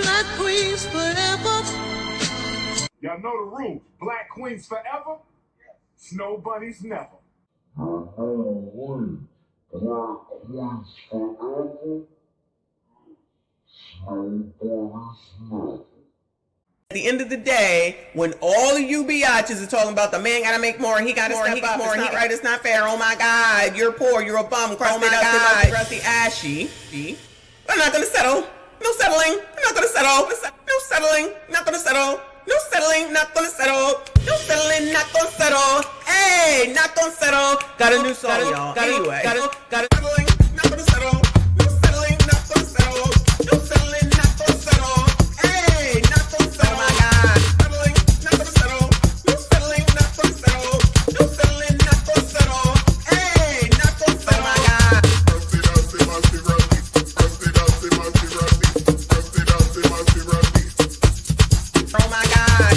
Black queens forever. Y'all know the rules. Black queens forever. Snow bunnies never. Y'all know the rules. Black queens forever. Snow bunnies never. At the end of the day, when all of you biatches are talking about the man gotta make more, he gotta step up, it's not right, it's not fair, oh my God, you're poor, you're a bum, crusty, crusty, ashy. We're not gonna settle. No settling. We're not gonna settle. No settling. Not gonna settle. No settling. Not gonna settle. No settling. Not gonna settle. Hey, not gonna settle. Got a new song, y'all. Anyway, got it. Settling. Not gonna settle. No settling. Not gonna settle. No settling. Not gonna settle. Hey, not gonna settle. Oh my God. Settling. Not gonna settle. No settling. Not gonna settle. No settling. Not gonna settle. Hey, not gonna settle. Oh my God. Oh my God.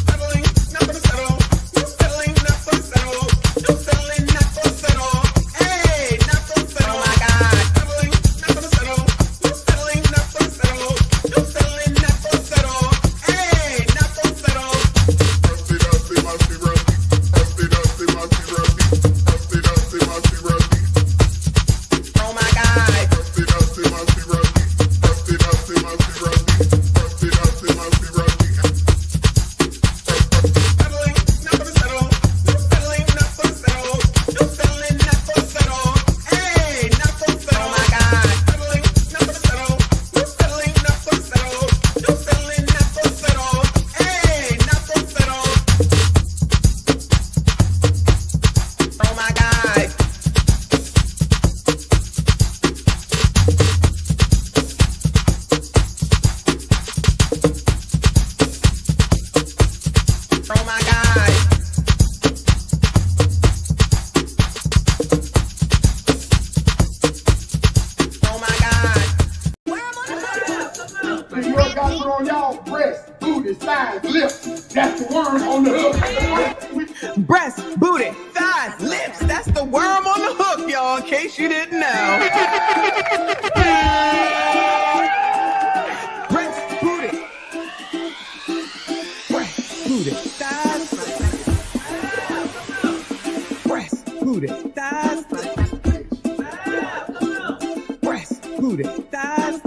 Settling, not gonna settle. No settling, not gonna settle. No settling, not gonna settle. Hey, not gonna settle. Oh my God. Settling, not gonna settle. No settling, not gonna settle. No settling, not gonna settle. Hey, not gonna settle. Oh my God. Settling, not gonna settle. No settling, not gonna settle. No settling, not gonna settle. Hey, not gonna settle. Oh my God. Settling, not gonna settle. No settling, not gonna settle. No settling, not gonna settle. Hey, not gonna settle. Oh my God. Oh my God. Oh my God. You got it on y'all breasts, booty, thighs, lips. That's the word on the hook. Breast, booty, thighs, lips. That's the worm on the hook, y'all, in case you didn't know. Breast, booty. Breast, booty, thighs. Breast, booty, thighs. Breast, booty, thighs.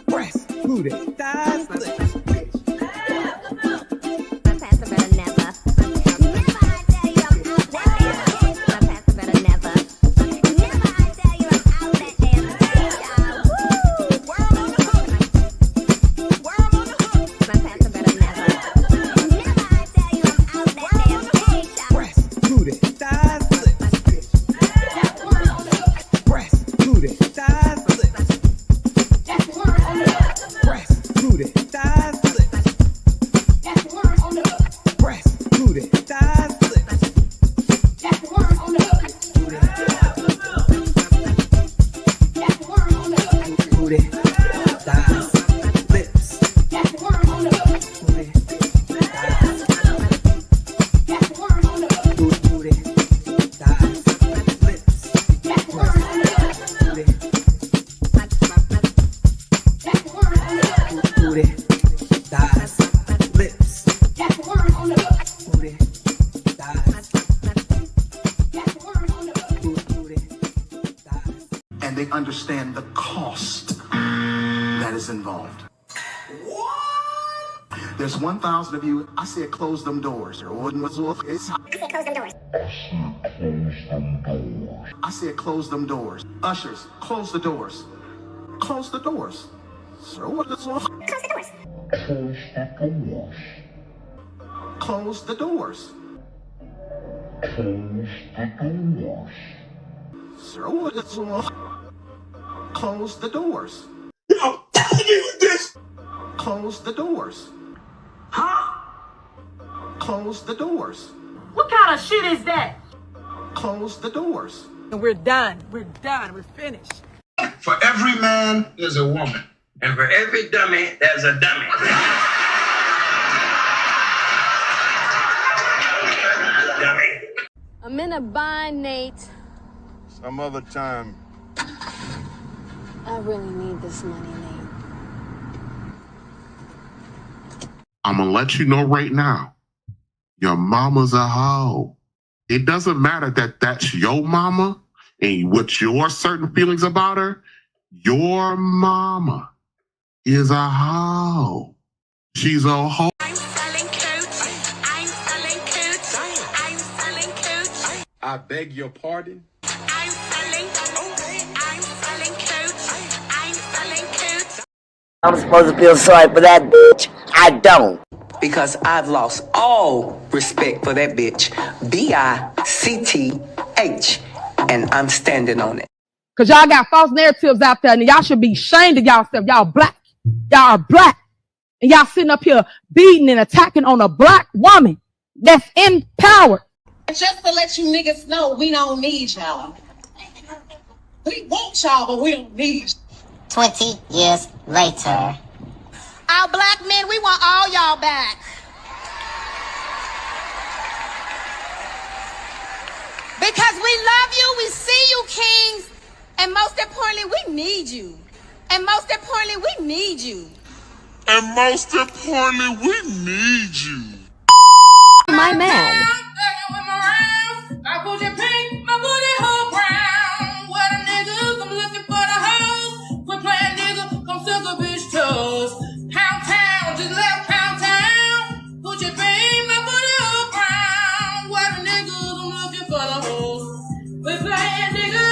Breast, booty, thighs. Breast, booty, thighs. Breast, booty, thighs. Breast, booty, thighs. Breast, booty, thighs. Booty, thighs, lips. Booty, thighs. Booty, thighs, lips. Booty, booty, thighs, lips. Booty, thighs, booty, thighs. And they understand the cost that is involved. There's 1,000 of you. I said close them doors. I said close them doors. Ushers, close the doors. Close the doors. Sir, what is close the doors? Close the doors. Sir, what is close the doors? I'm telling you this. Close the doors. Huh? Close the doors. What kind of shit is that? Close the doors. And we're done. We're done. We're finished. For every man, there's a woman. And for every dummy, there's a dummy. Dummy. I'm in a bind, Nate. Some other time. I really need this money, Nate. I'm gonna let you know right now. Your mama's a hoe. It doesn't matter that that's your mama and what your certain feelings about her. Your mama is a hoe. She's a hoe. I'm selling coats. I'm selling coats. I'm selling coats. I beg your pardon? I'm selling coats. I'm selling coats. I'm supposed to feel sorry for that bitch. I don't. Because I've lost all respect for that bitch. B-I-C-T-H. And I'm standing on it. Because y'all got false narratives out there, and y'all should be ashamed of y'allself. Y'all black. Y'all are black. And y'all sitting up here beating and attacking on a black woman that's in power. Just to let you niggas know, we don't need y'all. We want y'all, but we don't need you. 20 years later. Our black men, we want all y'all back. Because we love you, we see you, kings. And most importantly, we need you. And most importantly, we need you. And most importantly, we need you. My man. I put your pink, my booty hole brown. What a niggas, I'm looking for the hoes. Quit playing nigga, come suck a bitch toes. Pound town, just left pound town. Put your pink, my booty hole brown. What a niggas, I'm looking for the hoes. Quit playing nigga.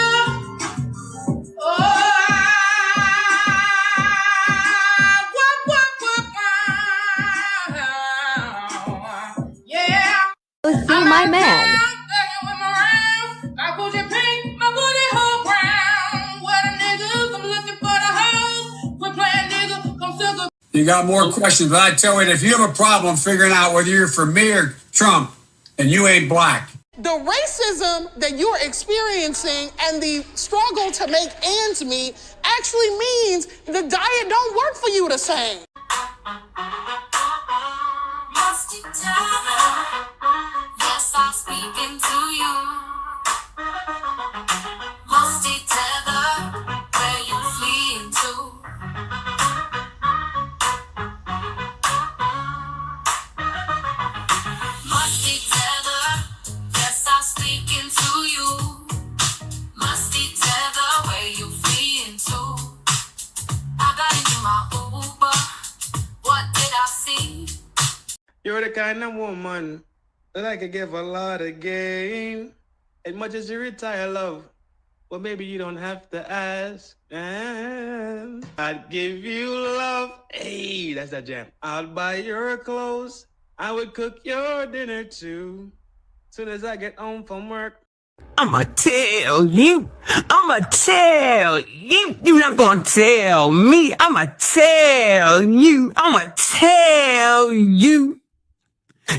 See my man. I put your pink, my booty hole brown. What a niggas, I'm looking for the hoes. Quit playing nigga, come suck a. You got more questions, but I tell you, if you have a problem figuring out whether you're for me or Trump, and you ain't black. The racism that you're experiencing and the struggle to make ends meet actually means the diet don't work for you the same. Yes, I'm speaking to you. Musty tether, where you fleeing to? Musty tether, yes, I'm speaking to you. Musty tether, where you fleeing to? I got into my Uber. What did I see? You're the kind of woman that I could give a lot of game. As much as you retire, love. Well, maybe you don't have to ask. And I'd give you love. Hey, that's that jam. I'll buy your clothes. I would cook your dinner too. Soon as I get home from work. I'ma tell you. I'ma tell you. You're not gonna tell me. I'ma tell you. I'ma tell you.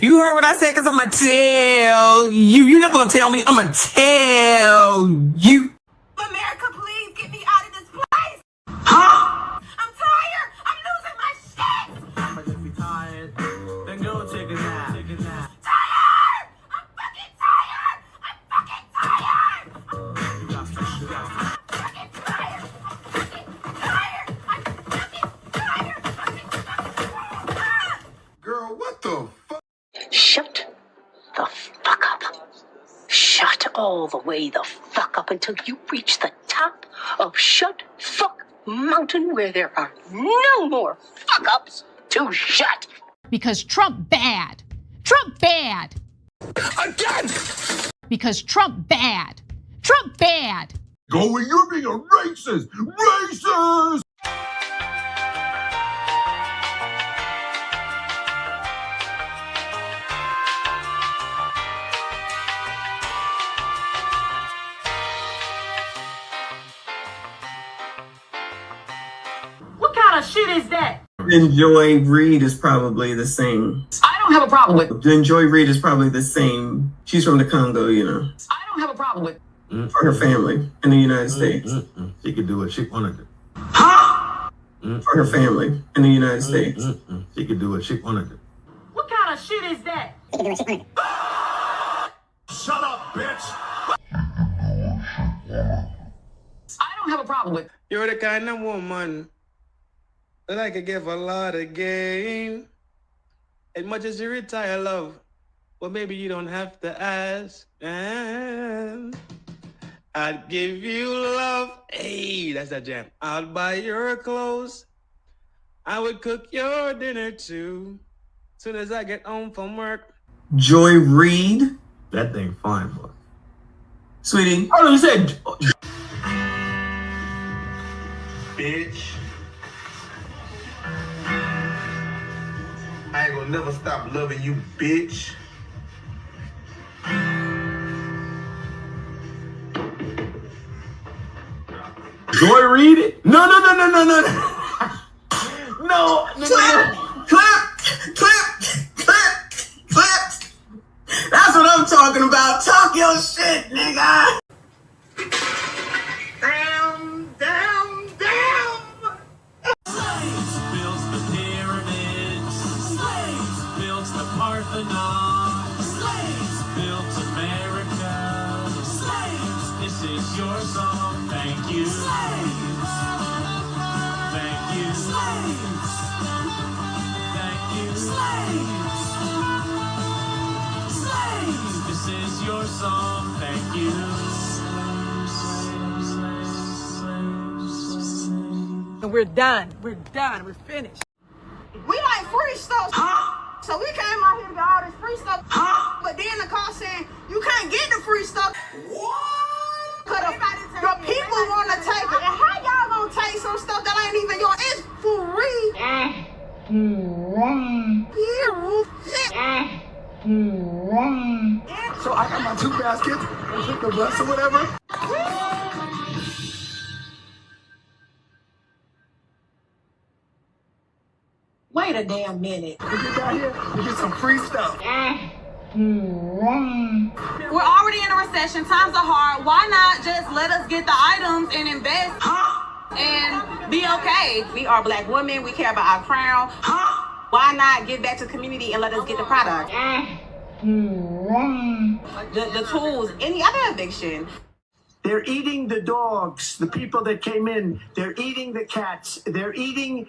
You heard what I said, cause I'ma tell you. You're not gonna tell me. I'ma tell you. America, please get me out of this place. Huh? I'm tired. I'm losing my shit. But if you're tired, then go take a nap. Tired. I'm fucking tired. I'm fucking tired. You got to. I'm fucking tired. I'm fucking tired. I'm fucking tired. Girl, what the fuck? Shut the fuck up. Shut all the way the fuck up until you reach the top of Shut Fuck Mountain, where there are no more fuck ups to shut. Because Trump bad. Trump bad. Again! Because Trump bad. Trump bad. Go where you're being a racist! Racist! What kind of shit is that? Enjoy Reed is probably the same. I don't have a problem with. Enjoy Reed is probably the same. She's from the Congo, you know. I don't have a problem with. For her family in the United States. She could do what she wanted to. Huh? For her family in the United States. She could do what she wanted to. What kind of shit is that? Shut up, bitch! You're the kind of woman that I could give a lot of game. As much as you retire, love, well, maybe you don't have to ask. And I'd give you love. Hey, that's that jam. I'll buy your clothes. I would cook your dinner too. Soon as I get home from work. Joy Reid. That thing fine, boy. Sweetie. Oh, you said. Bitch. I ain't gonna never stop loving you, bitch. Joy Reid? No. No. Clip. That's what I'm talking about. Talk your shit, nigga. Down. Slaves built the pyramids. Slaves built the Parthenon. Slaves built America. Slaves, this is your song. Thank you. Slaves. Thank you. Slaves. Thank you. Slaves. Slaves, this is your song. Thank you. We're done. We're finished. We like free stuff. So we came out here to get all this free stuff. But then the car saying you can't get the free stuff. What? Cause the people want to take it. And how y'all gonna take some stuff that ain't even yours? It's free. So I got my 2 baskets and took the bus or whatever. Wait a damn minute. We get down here, we get some free stuff. We're already in a recession. Times are hard. Why not just let us get the items and invest and be okay? We are Black women. We care about our crown. Why not give back to the community and let us get the product? The tools, any other eviction. They're eating the dogs, the people that came in. They're eating the cats. They're eating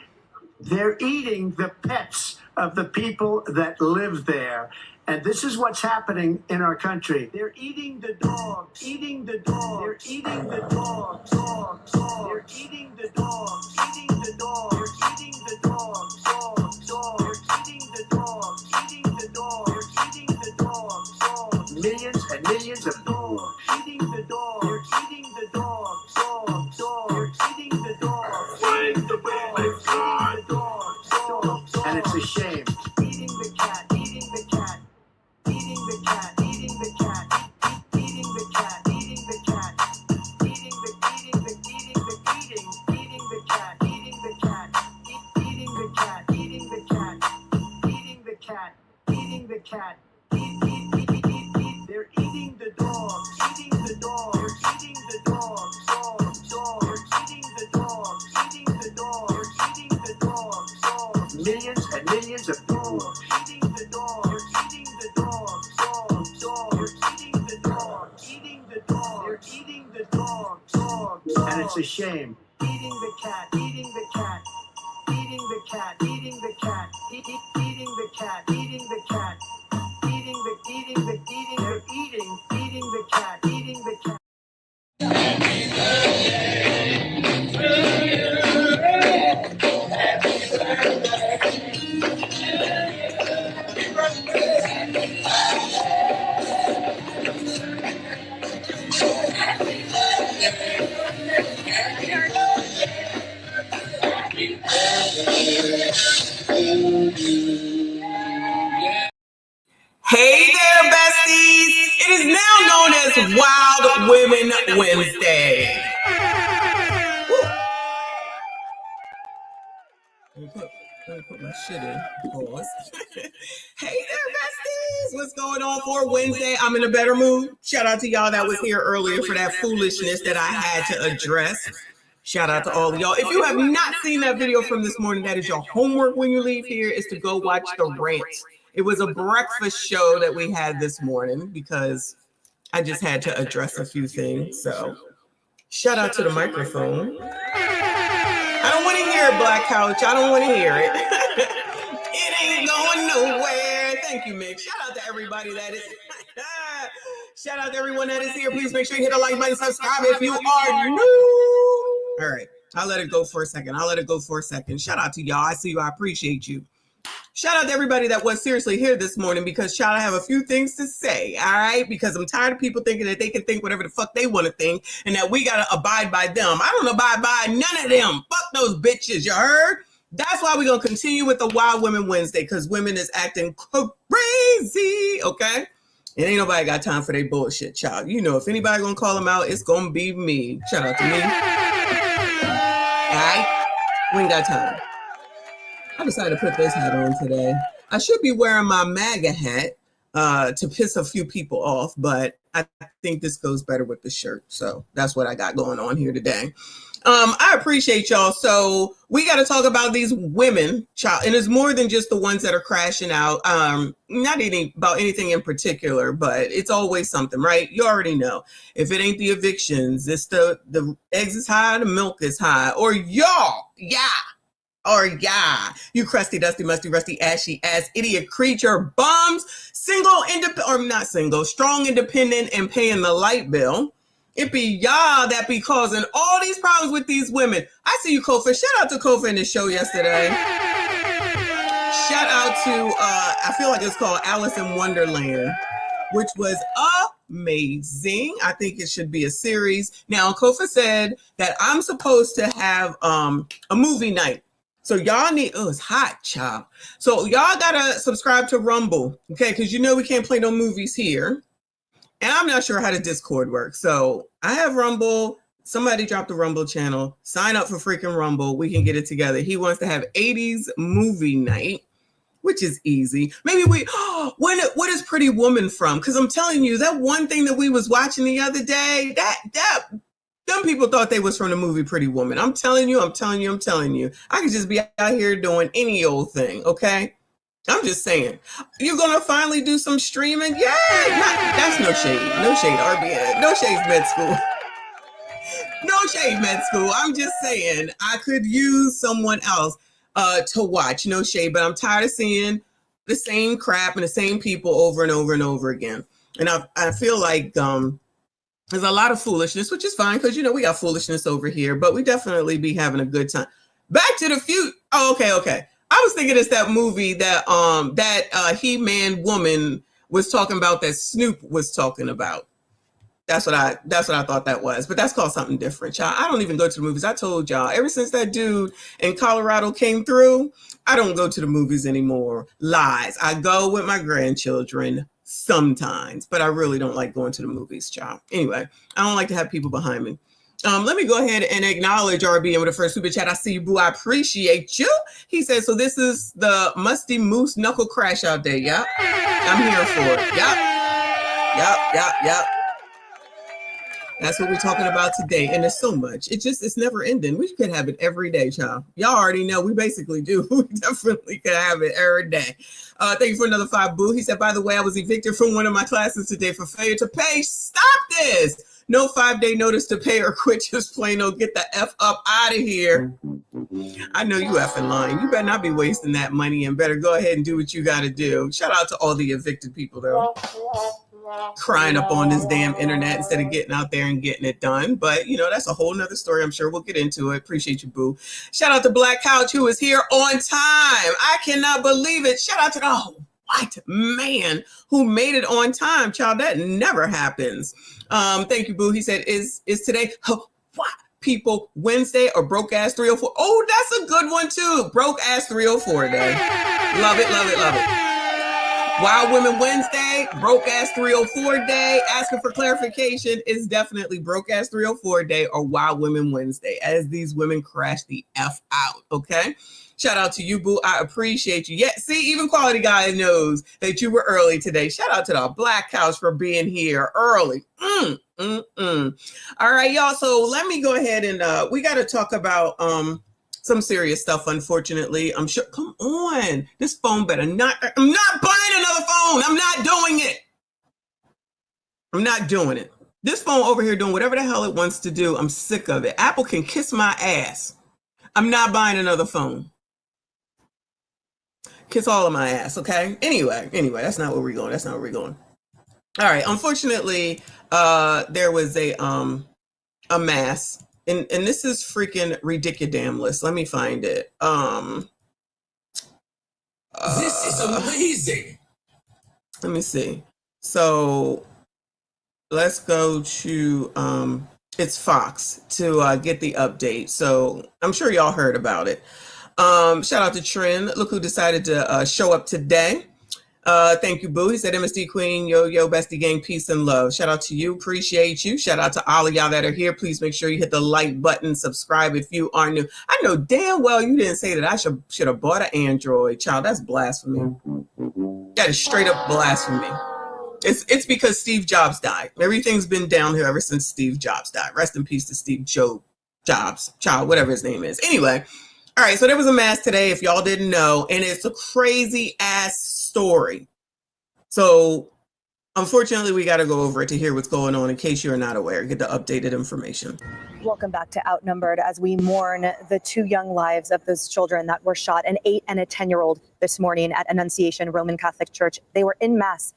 the pets of the people that live there. And this is what's happening in our country. They're eating the dogs, eating the dogs. They're eating the dogs, dogs. They're eating the dogs, eating the dogs. They're eating the dogs, dogs, dogs. They're eating the dogs, eating the dogs. They're eating the dogs, dogs. Millions and millions of dogs, eating the dogs. They're eating the dogs, dogs, dogs. They're eating the dogs, eating the dogs. They're eating the dogs, dogs. And it's a shame. Eating the cat, eating the cat. Eating the cat, eating the cat, eating the cat, eating the cat, eating the cat, eating the cat, eating the cat, eating the cat, eating the cat, eating the cat. They're eating the dogs, eating the dogs. They're eating the dogs, dogs, dogs. They're eating the dogs, eating the dogs. They're eating the dogs, dogs. Millions and millions of dogs, eating the dogs. They're eating the dogs, dogs, dogs. They're eating the dogs, eating the dogs. They're eating the dogs, dogs. And it's a shame. Eating the cat, eating the cat, eating the cat, eating the cat, eating the cat, eating the cat, eating the cat, eating the cat. Hey there, besties! It is now known as Wild Women Wednesday. Let me put my shit in. Pause. Hey there, besties! What's going on for Wednesday? I'm in a better mood. Shout out to y'all that was here earlier for that foolishness that I had to address. Shout out to all of y'all. If you have not seen that video from this morning, that is your homework when you leave here, is to go watch the rant. It was a breakfast show that we had this morning because I just had to address a few things. So Shout out to the microphone. I don't want to hear it, Black Couch. I don't want to hear it. It ain't going nowhere. Thank you, Mick. Shout out to everybody that is. Shout out to everyone that is here. Please make sure you hit the like button, subscribe if you are new. All right. I'll let it go for a second. Shout out to y'all. I see you. I appreciate you. Shout out to everybody that was seriously here this morning because shout out, I have a few things to say, all right? Because I'm tired of people thinking that they can think whatever the fuck they want to think and that we got to abide by them. I don't abide by none of them. Fuck those bitches, you heard? That's why we're going to continue with the Wild Women Wednesday because women is acting crazy, okay? And ain't nobody got time for their bullshit, child. You know, if anybody going to call them out, it's going to be me. Shout out to me. All right? We ain't got time. I decided to put this hat on today. I should be wearing my MAGA hat to piss a few people off, but I think this goes better with the shirt. So that's what I got going on here today. I appreciate y'all. So we got to talk about these women, child, and it's more than just the ones that are crashing out. Not about anything in particular, but it's always something, right? You already know. If it ain't the evictions, it's the eggs is high, the milk is high, or y'all, you crusty, dusty, musty, rusty, ashy ass idiot creature bums, strong, independent, and paying the light bill. It be y'all that be causing all these problems with these women. I see you, Kofa. Shout out to Kofa in the show yesterday. Shout out to, I feel like it's called Alice in Wonderland, which was amazing. I think it should be a series. Now, Kofa said that I'm supposed to have a movie night. So y'all need, it's hot, child. So y'all gotta subscribe to Rumble, okay? Because you know we can't play no movies here. And I'm not sure how the Discord works. So I have Rumble. Somebody dropped the Rumble channel. Sign up for freaking Rumble. We can get it together. He wants to have 80s movie night, which is easy. Maybe what is Pretty Woman from? Because I'm telling you, that one thing that we was watching the other day, them people thought they was from the movie Pretty Woman. I'm telling you. I could just be out here doing any old thing, okay? I'm just saying. You're going to finally do some streaming? Yeah. That's no shade. No shade, RBN. No shade, med school. No shade, med school. I'm just saying I could use someone else to watch. No shade, but I'm tired of seeing the same crap and the same people over and over and over again. And I feel like there's a lot of foolishness, which is fine because, you know, we got foolishness over here, but we definitely be having a good time. Back to the Future. Oh, okay. I was thinking it's that movie that He-Man woman was talking about that Snoop was talking about. That's what I thought that was, but that's called something different, y'all. I don't even go to the movies. I told y'all, ever since that dude in Colorado came through, I don't go to the movies anymore. Lies. I go with my grandchildren sometimes, but I really don't like going to the movies, y'all. Anyway, I don't like to have people behind me. Let me go ahead and acknowledge RBN with the first super chat. I see you, boo. I appreciate you. He says, so this is the Musty Moose Knuckle Crash Out Day. Yep. I'm here for it. Yep. That's what we're talking about today. And there's so much. It's never ending. We could have it every day, child. Y'all already know we basically do. We definitely could have it every day. Thank you for another 5, boo. He said, by the way, I was evicted from one of my classes today for failure to pay. Stop this. No 5-day notice to pay or quit. Just plain old get the F up out of here. I know you effing lying. You better not be wasting that money and better go ahead and do what you got to do. Shout out to all the evicted people, though. Crying up on this damn internet instead of getting out there and getting it done. But, you know, that's a whole nother story. I'm sure we'll get into it. Appreciate you, boo. Shout out to Black Couch, who is here on time. I cannot believe it. Shout out to the white man who made it on time, child. That never happens. Thank you, boo. He said, is today what people Wednesday or broke ass 304? Oh, that's a good one too. Broke ass 304 day. Love it. Wild Women Wednesday, broke ass 304 day. Asking for clarification is definitely broke ass 304 day or Wild Women Wednesday as these women crash the F out. Okay. Shout out to you, boo. I appreciate you. Yeah, see, even Quality Guy knows that you were early today. Shout out to the Black Couch for being here early. All right, y'all. So let me go ahead and we got to talk about some serious stuff, unfortunately. I'm sure. Come on. This phone better not. I'm not buying another phone. I'm not doing it. This phone over here doing whatever the hell it wants to do. I'm sick of it. Apple can kiss my ass. I'm not buying another phone. Kiss all of my ass, okay? Anyway, that's not where we're going. That's not where we're going. All right. Unfortunately, there was a mass, and this is freaking ridiculous. Let me find it. This is amazing. Let me see. So let's go to it's Fox to get the update. So I'm sure y'all heard about it. Shout out to Trin. Look who decided to show up today. Thank you, Boo. He said, MSD Queen, yo, bestie gang, peace and love. Shout out to you. Appreciate you. Shout out to all of y'all that are here. Please make sure you hit the like button, subscribe if you are new. I know damn well you didn't say that I should have bought an Android. Child, that's blasphemy. That is straight up blasphemy. It's because Steve Jobs died. Everything's been downhill ever since Steve Jobs died. Rest in peace to Steve Jobs, child, whatever his name is. Anyway, all right, so there was a mass today, if y'all didn't know, and it's a crazy ass story. So unfortunately, we got to go over it to hear what's going on in case you're not aware. Get the updated information. Welcome back to Outnumbered as we mourn the 2 young lives of those children that were shot, an 8 and a 10-year-old this morning at Annunciation Roman Catholic Church. They were in mass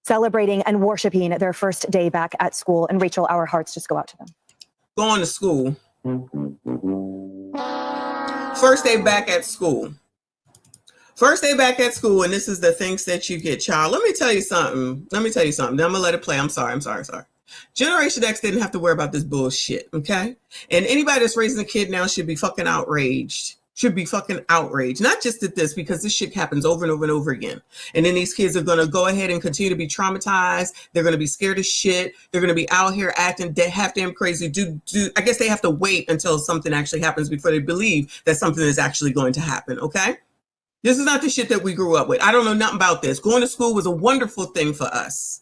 celebrating and worshiping their first day back at school. And Rachel, our hearts just go out to them. Going to school. First day back at school. First day back at school, and this is the things that you get, child. Let me tell you something. Then I'm going to let it play. I'm sorry. Generation X didn't have to worry about this bullshit, okay? And anybody that's raising a kid now should be fucking outraged. Not just at this, because this shit happens over and over and over again. And then these kids are going to go ahead and continue to be traumatized. They're going to be scared as shit. They're going to be out here acting half damn crazy. I guess they have to wait until something actually happens before they believe that something is actually going to happen, okay? This is not the shit that we grew up with. I don't know nothing about this. Going to school was a wonderful thing for us.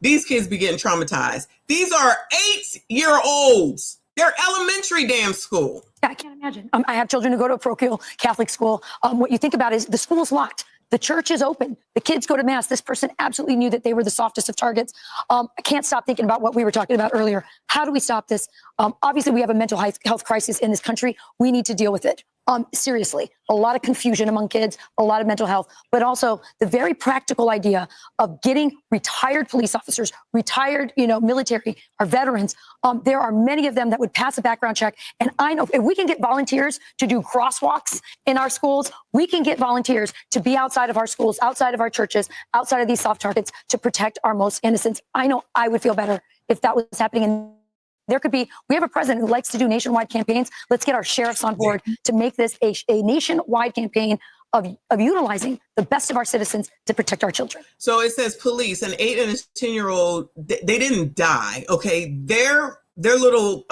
These kids be getting traumatized. These are 8-year-olds. They're elementary damn school. I can't imagine. I have children who go to a parochial Catholic school. What you think about is the school's locked. The church is open. The kids go to mass. This person absolutely knew that they were the softest of targets. I can't stop thinking about what we were talking about earlier. How do we stop this? Obviously, we have a mental health crisis in this country. We need to deal with it. Seriously, a lot of confusion among kids, a lot of mental health, but also the very practical idea of getting retired police officers, retired, military, our veterans. There are many of them that would pass a background check. And I know if we can get volunteers to do crosswalks in our schools, we can get volunteers to be outside of our schools, outside of our churches, outside of these soft targets to protect our most innocents. I know I would feel better if that was happening. And we have a president who likes to do nationwide campaigns. Let's get our sheriffs on board to make this a nationwide campaign of utilizing the best of our citizens to protect our children. So it says police, an 8 and a 10-year-old, they didn't die. Okay. Their little,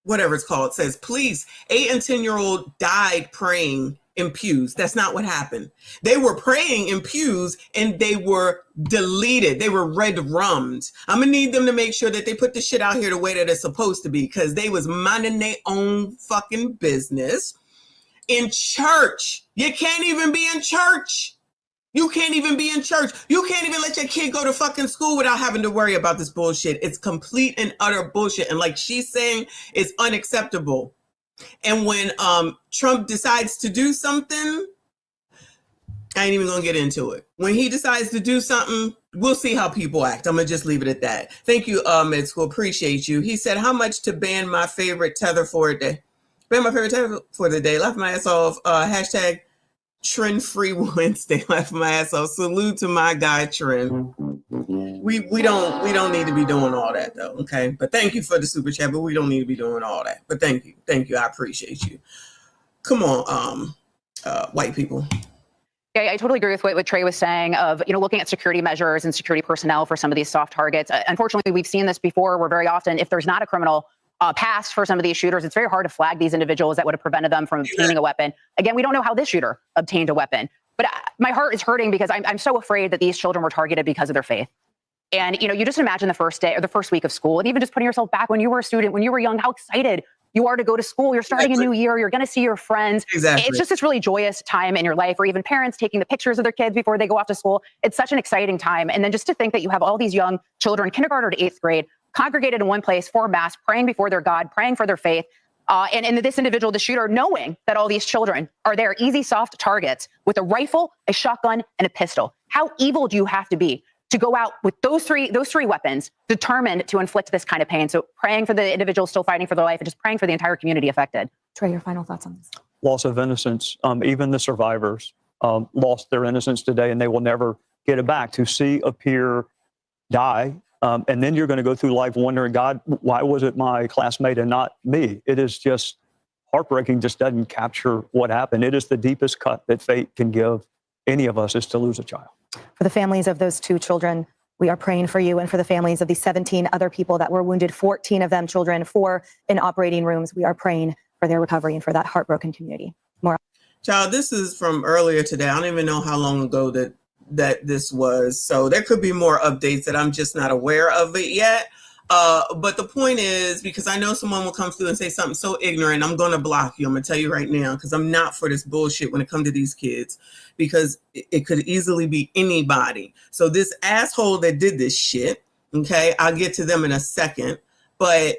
whatever it's called, it says police, 8 and 10-year-old died praying in pews. That's not what happened. They were praying in pews and they were deleted. They were red-rummed. I'm gonna need them to make sure that they put the shit out here the way that it's supposed to be, because they was minding their own fucking business in church. You can't even be in church. You can't even be in church. You can't even let your kid go to fucking school without having to worry about this bullshit. It's complete and utter bullshit. And like she's saying, it's unacceptable. And when Trump decides to do something, I ain't even gonna get into it. When he decides to do something, we'll see how people act. I'm gonna just leave it at that. Thank you, Med School. Appreciate you. He said, how much to ban my favorite tether for a day? Ban my favorite tether for the day. Laugh my ass off. Hashtag Trend Free Wednesday. Laugh my ass off. Salute to my guy Trend. We don't need to be doing all that though, okay? But thank you for the super chat, but we don't need to be doing all that. But thank you, I appreciate you. Come on, white people. Yeah, I totally agree with what Trey was saying of, looking at security measures and security personnel for some of these soft targets. Unfortunately, we've seen this before where very often, if there's not a criminal past for some of these shooters, it's very hard to flag these individuals that would have prevented them from obtaining a weapon. Again, we don't know how this shooter obtained a weapon. But my heart is hurting because I'm so afraid that these children were targeted because of their faith. And, you just imagine the first day or the first week of school, and even just putting yourself back when you were a student, when you were young, how excited you are to go to school. You're starting a new year. You're going to see your friends. Exactly. It's just this really joyous time in your life, or even parents taking the pictures of their kids before they go off to school. It's such an exciting time. And then just to think that you have all these young children, kindergarten to 8th grade, congregated in one place for mass, praying before their God, praying for their faith. And this individual, the shooter, knowing that all these children are there, easy, soft targets with a rifle, a shotgun, and a pistol. How evil do you have to be to go out with those three weapons, determined to inflict this kind of pain? So praying for the individuals still fighting for their life and just praying for the entire community affected. Trey, your final thoughts on this? Loss of innocence. Even the survivors lost their innocence today, and they will never get it back. To see a peer die, and then you're going to go through life wondering, God, why was it my classmate and not me? It is just heartbreaking, just doesn't capture what happened. It is the deepest cut that fate can give any of us, is to lose a child. For the families of those 2 children, we are praying for you, and for the families of the 17 other people that were wounded, 14 of them children, 4 in operating rooms. We are praying for their recovery and for that heartbroken community. More. Child, this is from earlier today. I don't even know how long ago that this was. So there could be more updates that I'm just not aware of it yet. But the point is, because I know someone will come through and say something so ignorant, I'm going to block you. I'm going to tell you right now, because I'm not for this bullshit when it comes to these kids, because it could easily be anybody. So this asshole that did this shit, okay, I'll get to them in a second, but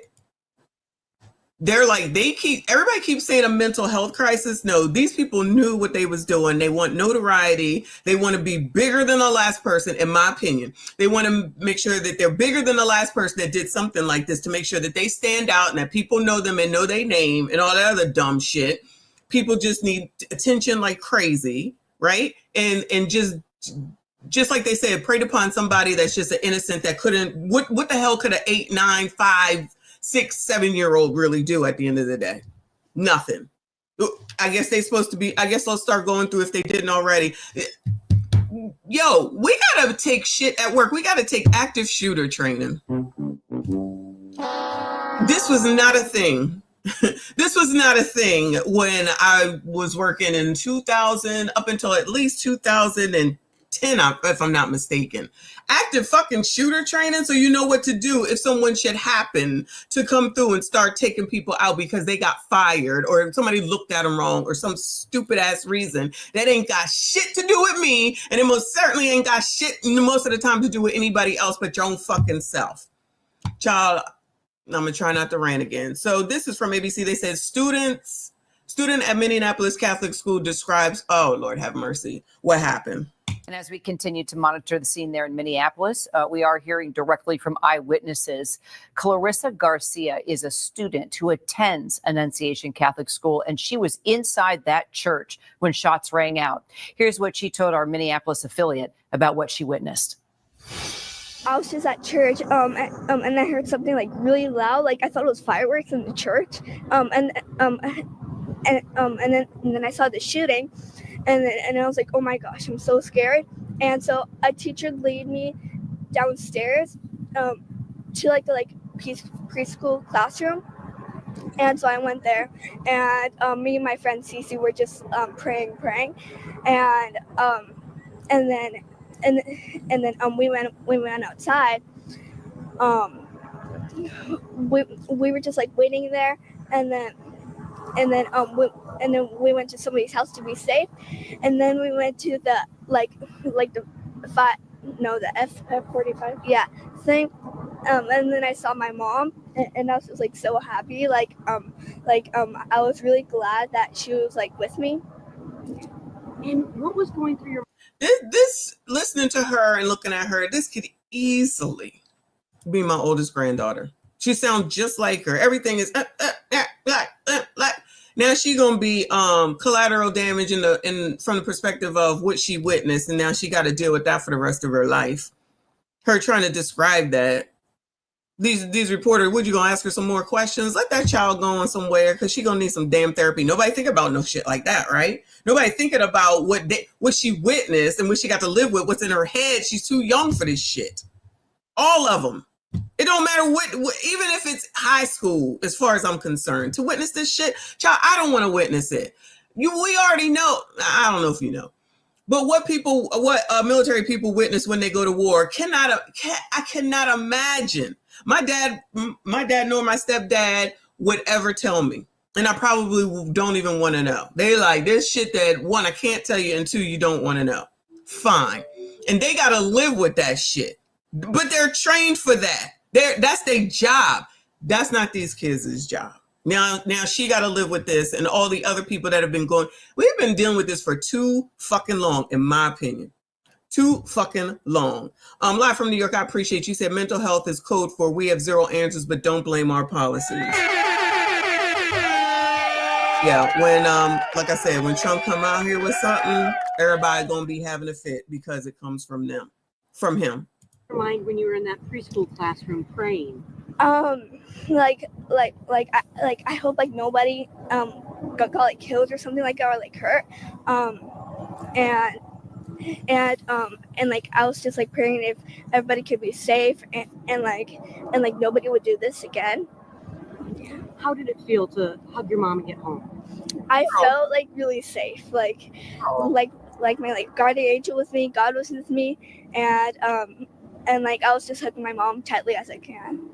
they're like, everybody keeps saying a mental health crisis. No, these people knew what they was doing. They want notoriety. They want to be bigger than the last person, in my opinion. They want to make sure that they're bigger than the last person that did something like this, to make sure that they stand out and that people know them and know their name and all that other dumb shit. People just need attention like crazy, right? And just like they said, preyed upon somebody that's just an innocent that couldn't, what the hell could an 8, 9, 5, 6, 7-year-old really do at the end of the day? Nothing. I guess they're supposed to be, I guess they'll start going through, if they didn't already. Yo, we gotta take shit at work. We gotta take active shooter training. This was not a thing. This was not a thing when I was working in 2000 up until at least 2010, if I'm not mistaken. Active fucking shooter training, so you know what to do if someone should happen to come through and start taking people out because they got fired, or if somebody looked at them wrong, or some stupid ass reason that ain't got shit to do with me, and it most certainly ain't got shit most of the time to do with anybody else but your own fucking self. Child, I'm gonna try not to rant again. So this is from ABC. They said student at Minneapolis Catholic School describes, oh Lord have mercy, what happened. And as we continue to monitor the scene there in Minneapolis, we are hearing directly from eyewitnesses. Clarissa Garcia is a student who attends Annunciation Catholic School, and she was inside that church when shots rang out. Here's what she told our Minneapolis affiliate about what she witnessed. I was just at church, and I heard something like really loud, like I thought it was fireworks in the church, and then I saw the shooting. And I was like, oh my gosh, I'm so scared. And so a teacher led me downstairs to the preschool classroom. And so I went there, and me and my friend Cece were just praying. And then we went outside. We were just like waiting there, and then we went to somebody's house to be safe, and then we went to the F-45 thing, and then I saw my mom, and I was just like so happy, I was really glad that she was like with me. And what was going through your this listening to her and looking at her, this could easily be my oldest granddaughter. She sounds just like her. Everything is now she gonna be collateral damage from the perspective of what she witnessed, and now she got to deal with that for the rest of her life. Her trying to describe that. These reporters, would you gonna ask her some more questions? Let that child go on somewhere, because she gonna need some damn therapy. Nobody think about no shit like that, right? Nobody thinking about what she witnessed and what she got to live with, what's in her head. She's too young for this shit. All of them. It don't matter what, even if it's high school, as far as I'm concerned, to witness this shit, child, I don't want to witness it. We already know. I don't know if you know, but what military people witness when they go to war, I cannot imagine. My dad nor my stepdad would ever tell me, and I probably don't even want to know. They like, there's shit that, one, I can't tell you, and two, you don't want to know. Fine, and they got to live with that shit. But they're trained for that. That's their job. That's not these kids' job. Now she got to live with this and all the other people that have been going. We've been dealing with this for too fucking long, in my opinion. Too fucking long. Live from New York, I appreciate you. Said mental health is code for we have zero answers, but don't blame our policies. Yeah, when like I said, when Trump come out here with something, everybody gonna be having a fit because it comes from him. Mind when you were in that preschool classroom praying? Like I hope like nobody got like killed or something like that or like hurt. And like I was just like praying if everybody could be safe and like nobody would do this again. How did it feel to hug your mom and get home? I felt like really safe, like my like guardian angel with me, God was with me, and like I was just hugging my mom tightly as I can.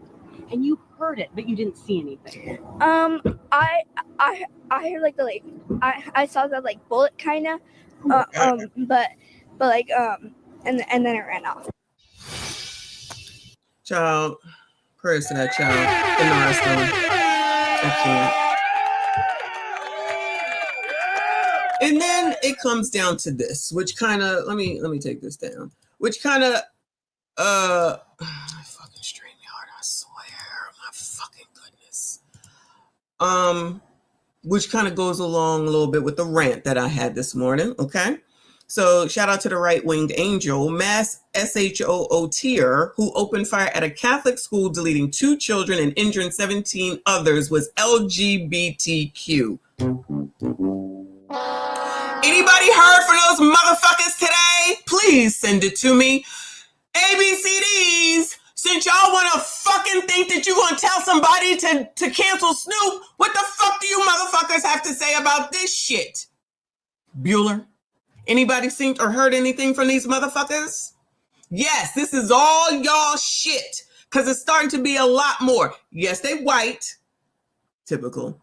And you heard it, but you didn't see anything. I heard like I saw the like bullet kind of, but like and then it ran off. Child, prayers to that child. And the rest of them. I can't. And then it comes down to this, which kind of let me take this down. Which kind of fucking StreamYard, I swear, my fucking goodness. Which kind of goes along a little bit with the rant that I had this morning. Okay. So shout out to the right-winged angel, mass SHOO-tier, who opened fire at a Catholic school, deleting 2 children and injuring 17 others, was LGBTQ. Anybody heard from those motherfuckers today? Please send it to me. ABCDs, since y'all want to fucking think that you're going to tell somebody to cancel Snoop, what the fuck do you motherfuckers have to say about this shit? Bueller? Anybody seen or heard anything from these motherfuckers? Yes, this is all y'all shit, because it's starting to be a lot more. Yes, they white. Typical.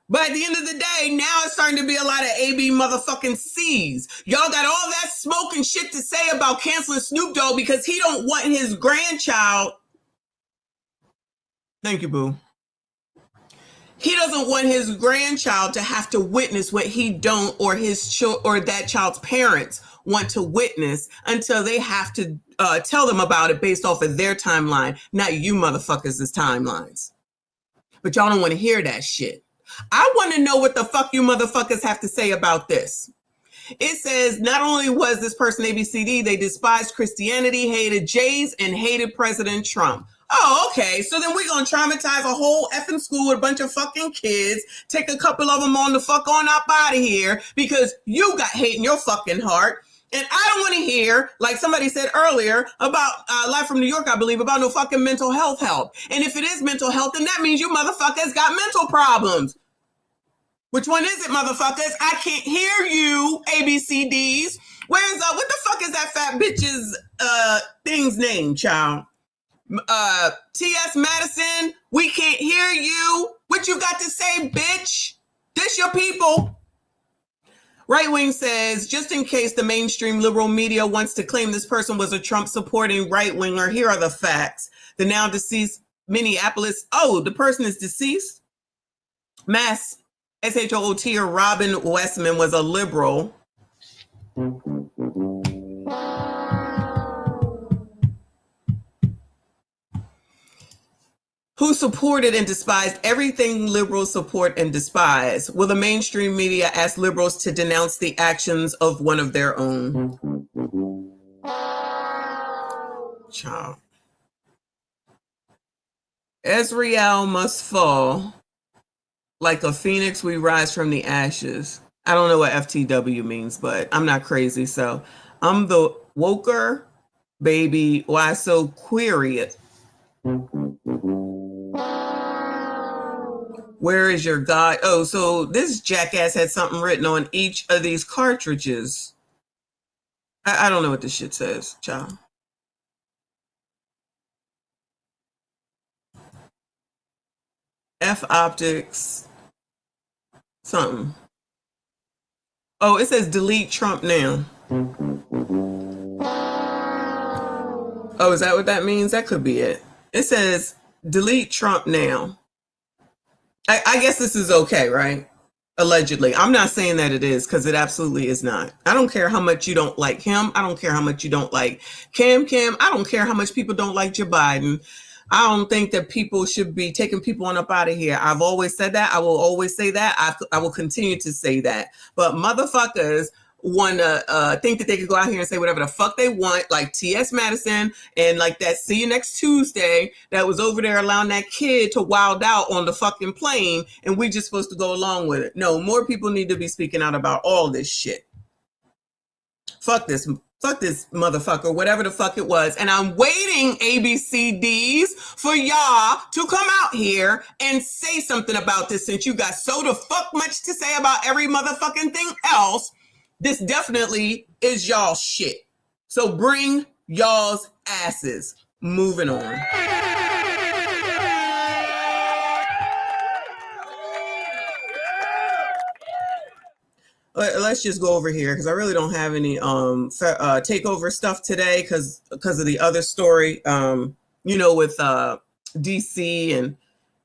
But at the end of the day, now it's starting to be a lot of AB motherfucking C's. Y'all got all that smoke and shit to say about canceling Snoop Dogg because he don't want his grandchild. Thank you, boo. He doesn't want his grandchild to have to witness what he don't or that child's parents want to witness until they have to tell them about it based off of their timeline, not you motherfuckers' timelines. But y'all don't want to hear that shit. I want to know what the fuck you motherfuckers have to say about this. It says not only was this person ABCD, they despised Christianity, hated Jays, and hated President Trump. Oh, okay. So then we're going to traumatize a whole effing school with a bunch of fucking kids, take a couple of them on the fuck on up out of here because you got hate in your fucking heart. And I don't want to hear, like somebody said earlier, about Live from New York, I believe, about no fucking mental health help. And if it is mental health, then that means you motherfuckers got mental problems. Which one is it, motherfuckers? I can't hear you, ABCDs. Where's, what the fuck is that fat bitch's thing's name, child? T.S. Madison, we can't hear you. What you got to say, bitch? This your people. Right Wing says, just in case the mainstream liberal media wants to claim this person was a Trump supporting right winger, here are the facts. The now deceased Minneapolis, the person is deceased. Mass SHOO-tier Robin Westman was a liberal. Who supported and despised everything liberals support and despise. Will the mainstream media ask liberals to denounce the actions of one of their own? Child. Ezreal must fall. Like a phoenix, we rise from the ashes. I don't know what FTW means, but I'm not crazy. So I'm the woker baby. Why so query it? Where is your God? Oh, so this jackass had something written on each of these cartridges. I don't know what this shit says, child. F optics. Something. Oh, it says delete Trump now. Oh, is that what that means? That could be it. It says, delete Trump now. I guess this is okay, right? Allegedly. I'm not saying that it is, because it absolutely is not. I don't care how much you don't like him. I don't care how much you don't like Kim. I don't care how much people don't like Joe Biden. I don't think that people should be taking people on up out of here. I've always said that. I will always say that. I will continue to say that. But motherfuckers want to think that they could go out here and say whatever the fuck they want, like T.S. Madison and like that See You Next Tuesday that was over there allowing that kid to wild out on the fucking plane, and we just supposed to go along with it. No, more people need to be speaking out about all this shit. Fuck this motherfucker, whatever the fuck it was. And I'm waiting, ABCDs, for y'all to come out here and say something about this, since you got so the fuck much to say about every motherfucking thing else. This definitely is y'all shit. So bring y'all's asses. Moving on. Let's just go over here, because I really don't have any takeover stuff today because of the other story, with DC, and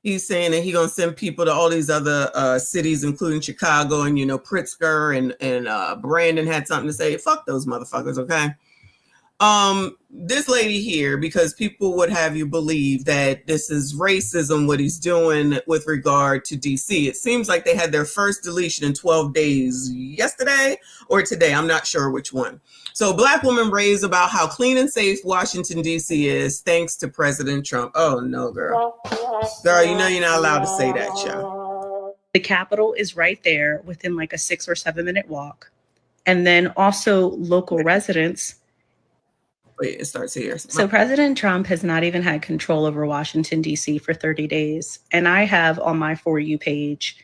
he's saying that he's going to send people to all these other cities, including Chicago, and, Pritzker and Brandon had something to say. Fuck those motherfuckers, okay? This lady here, because people would have you believe that this is racism, what he's doing with regard to DC. It seems like they had their first deletion in 12 days yesterday or today. I'm not sure which one. So Black woman raves about how clean and safe Washington, D.C. is thanks to President Trump. Oh, no, girl. Girl, you know you're not allowed to say that, child. The Capitol is right there within like a 6 or 7 minute walk. And then also local residents. Wait, it starts here. So President Trump has not even had control over Washington, D.C. for 30 days. And I have on my For You page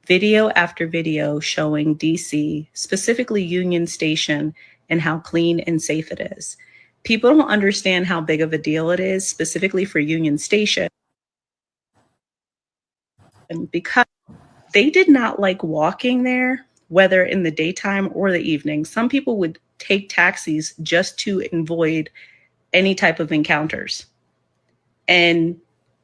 video after video showing D.C., specifically Union Station, and how clean and safe it is. People don't understand how big of a deal it is, specifically for Union Station. And because they did not like walking there, whether in the daytime or the evening. Some people would take taxis just to avoid any type of encounters. And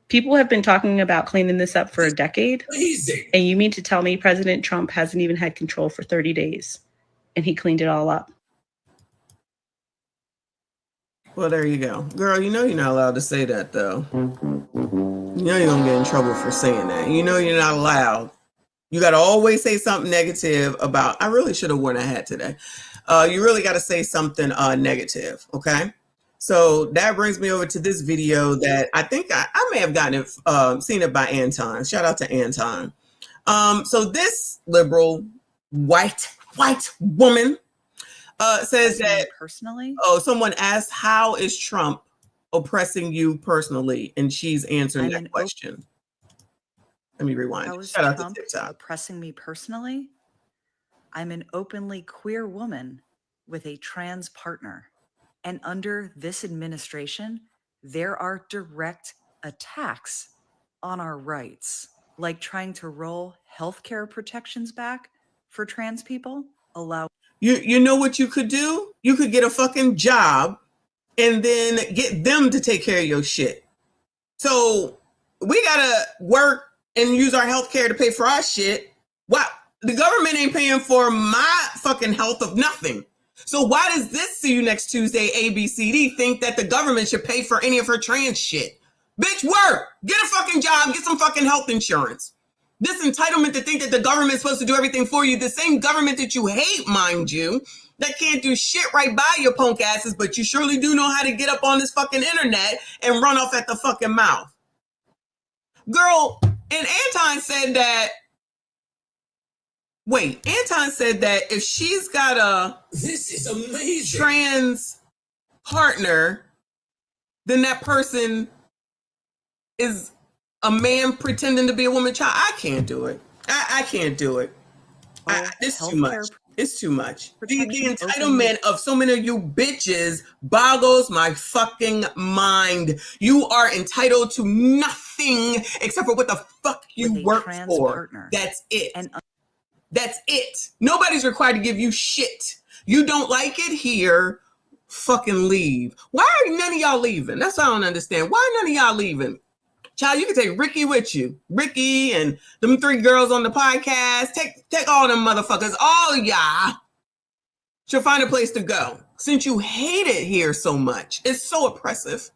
people have been talking about cleaning this up for a decade. Amazing. And you mean to tell me President Trump hasn't even had control for 30 days and he cleaned it all up? Well, there you go. Girl, you know you're not allowed to say that, though. You know you're going to get in trouble for saying that. You know you're not allowed. You got to always say something negative about, I really should have worn a hat today. You really got to say something negative, okay? So that brings me over to this video that I think I may have gotten it, seen it by Anton. Shout out to Anton. So this liberal white woman says that personally. Oh, someone asked, how is Trump oppressing you personally? And she's answering that question. Let me rewind. How is Shout out Trump to TikTok. oppressing me personally? I'm an openly queer woman with a trans partner. And under this administration, there are direct attacks on our rights, like trying to roll healthcare protections back for trans people. You know what you could do? You could get a fucking job and then get them to take care of your shit. So we gotta work and use our health care to pay for our shit. Wow, the government ain't paying for my fucking health of nothing. So why does this See You Next Tuesday ABCD think that the government should pay for any of her trans shit? Bitch, work, get a fucking job, get some fucking health insurance. This entitlement to think that the government is supposed to do everything for you, the same government that you hate, mind you, that can't do shit right by your punk asses, but you surely do know how to get up on this fucking internet and run off at the fucking mouth. Girl, and Anton said that, Anton said that if she's got a This is amazing. trans partner, then that person is a man pretending to be a woman child. I can't do it. I can't do it. It's too much. It's too much. The entitlement of so many of you bitches boggles my fucking mind. You are entitled to nothing except for what the fuck you work for. That's it. That's it. Nobody's required to give you shit. You don't like it here. fucking leave. Why are none of y'all leaving? That's what I don't understand. Why none of y'all leaving? Child, you can take Ricky with you. Ricky and them 3 girls on the podcast. Take all them motherfuckers. All of y'all should find a place to go. Since you hate it here so much. It's so oppressive.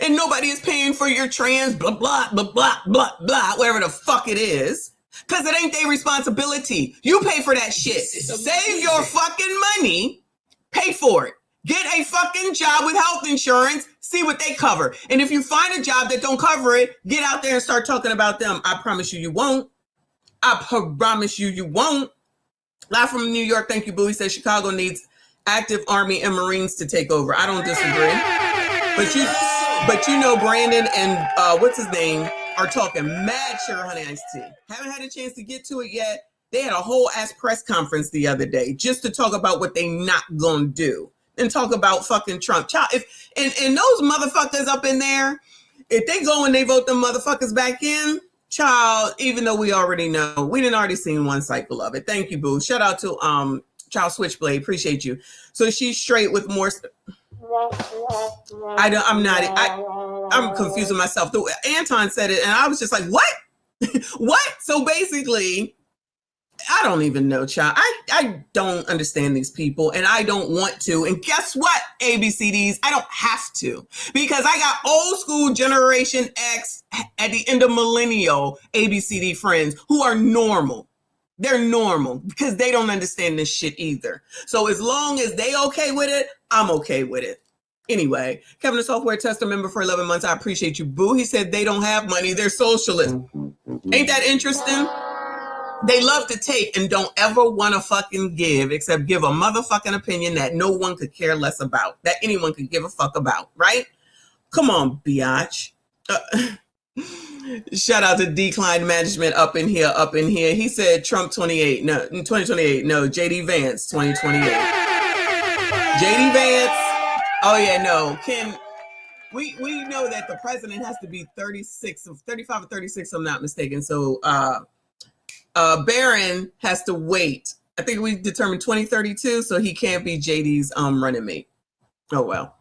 And nobody is paying for your trans blah, blah, blah, blah, blah, blah, whatever the fuck it is. Because it ain't their responsibility. You pay for that shit. Save your fucking money. Pay for it. Get a fucking job with health insurance. See what they cover. And if you find a job that don't cover it, get out there and start talking about them. I promise you, you won't. I promise you, you won't. Live from New York. Thank you, Boo. He says Chicago needs active Army and Marines to take over. I don't disagree. But you know, Brandon and what's his name are talking mad Sugar Honey Iced Tea. Haven't had a chance to get to it yet. They had a whole ass press conference the other day just to talk about what they not gonna do and talk about fucking Trump. Child, if and those motherfuckers up in there, if they go and they vote them motherfuckers back in, child, even though we already know, we didn't already seen one cycle of it. Thank you, Boo. Shout out to Child Switchblade. Appreciate you. So she's straight with more. I'm confusing myself. Anton said it, and I was just like, what? What? So basically, I don't even know, child. I don't understand these people, and I don't want to. And guess what, ABCDs? I don't have to, because I got old school Generation X at the end of millennial ABCD friends who are normal. They're normal because they don't understand this shit either. So as long as they okay with it, I'm okay with it. Anyway, Kevin, a software tester member for 11 months. I appreciate you, Boo. He said they don't have money. They're socialists. Ain't that interesting? They love to take and don't ever want to fucking give, except give a motherfucking opinion that no one could care less about, that anyone could give a fuck about, right? Come on, biatch. Shout out to Decline Management up in here. He said Trump 28. No, 2028. No, JD Vance 2028. JD Vance. Oh yeah, no. We know that the president has to be 35 or 36, if I'm not mistaken. So Barron has to wait. I think we determined 2032, so he can't be JD's running mate. Oh well.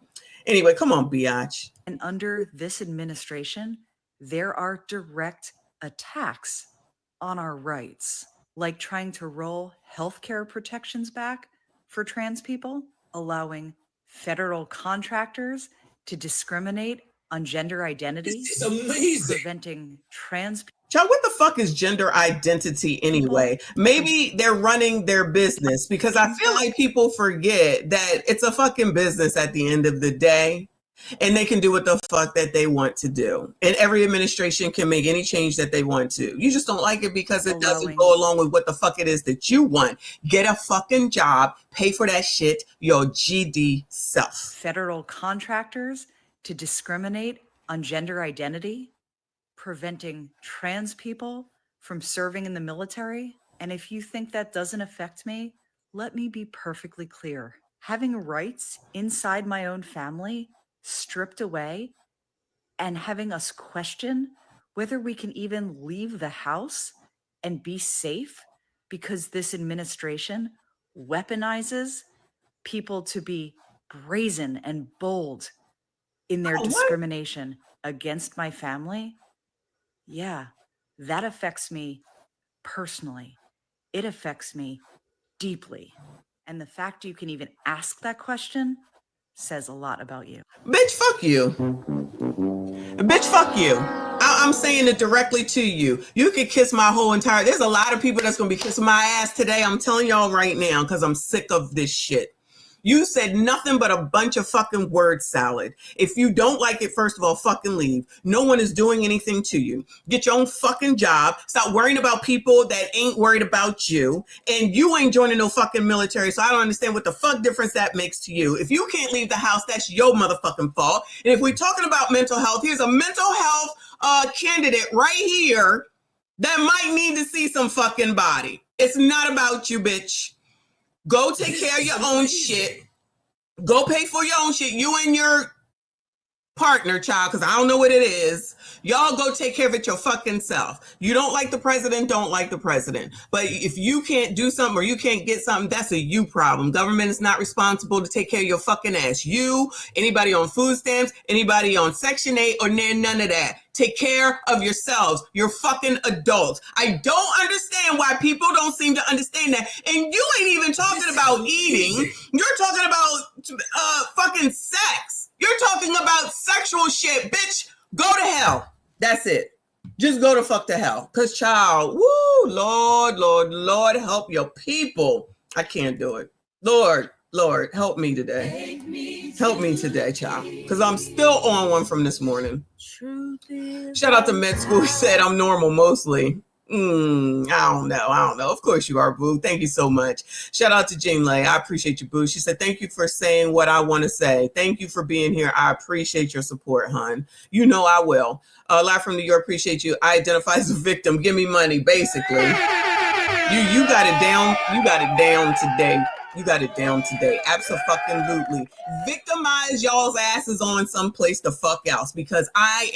Anyway, come on, biatch. And under this administration, there are direct attacks on our rights, like trying to roll healthcare protections back for trans people, allowing federal contractors to discriminate on gender identity. It's amazing. Preventing trans. Child, what the fuck is gender identity anyway? Maybe they're running their business, because I feel like people forget that it's a fucking business at the end of the day, and they can do what the fuck that they want to do. And every administration can make any change that they want to. You just don't like it because it doesn't go along with what the fuck it is that you want. Get a fucking job, pay for that shit, your GD self. Federal contractors to discriminate on gender identity, preventing trans people from serving in the military. And if you think that doesn't affect me, let me be perfectly clear. Having rights inside my own family stripped away and having us question whether we can even leave the house and be safe because this administration weaponizes people to be brazen and bold in their discrimination against my family. Yeah, that affects me personally. It affects me deeply. And the fact you can even ask that question says a lot about you. Bitch, fuck you. Bitch, fuck you. I'm saying it directly to you. You could kiss my whole entire... There's a lot of people that's going to be kissing my ass today. I'm telling y'all right now, because I'm sick of this shit. You said nothing but a bunch of fucking word salad. If you don't like it, first of all, fucking leave. No one is doing anything to you. Get your own fucking job. Stop worrying about people that ain't worried about you. And you ain't joining no fucking military, so I don't understand what the fuck difference that makes to you. If you can't leave the house, that's your motherfucking fault. And if we're talking about mental health, here's a mental health candidate right here that might need to see some fucking body. It's not about you, bitch. Go take care of your own shit. Go pay for your own shit. You and your partner, child, because I don't know what it is. Y'all go take care of it your fucking self. You don't like the president, don't like the president. But if you can't do something or you can't get something, that's a you problem. Government is not responsible to take care of your fucking ass. You, anybody on food stamps, anybody on Section 8, or none of that. Take care of yourselves. You're fucking adults. I don't understand why people don't seem to understand that. And you ain't even talking about eating. You're talking about fucking sex. You're talking about sexual shit. Bitch, go to hell. That's it. Just go to fuck to hell. Because, child, woo, Lord, help your people. I can't do it. Lord, help me today. Help me today, child. Because I'm still on one from this morning. Shout out to med school. He said I'm normal mostly. I don't know. Of course you are, boo. Thank you so much. Shout out to Jean Lay. I appreciate you, boo. She said, thank you for saying what I want to say. Thank you for being here. I appreciate your support, hon. You know I will. Live from New York, appreciate you. I identify as a victim. Give me money, basically. You got it down. You got it down today. You got it down today. Absolutely. Victimize y'all's asses on someplace the fuck else, because I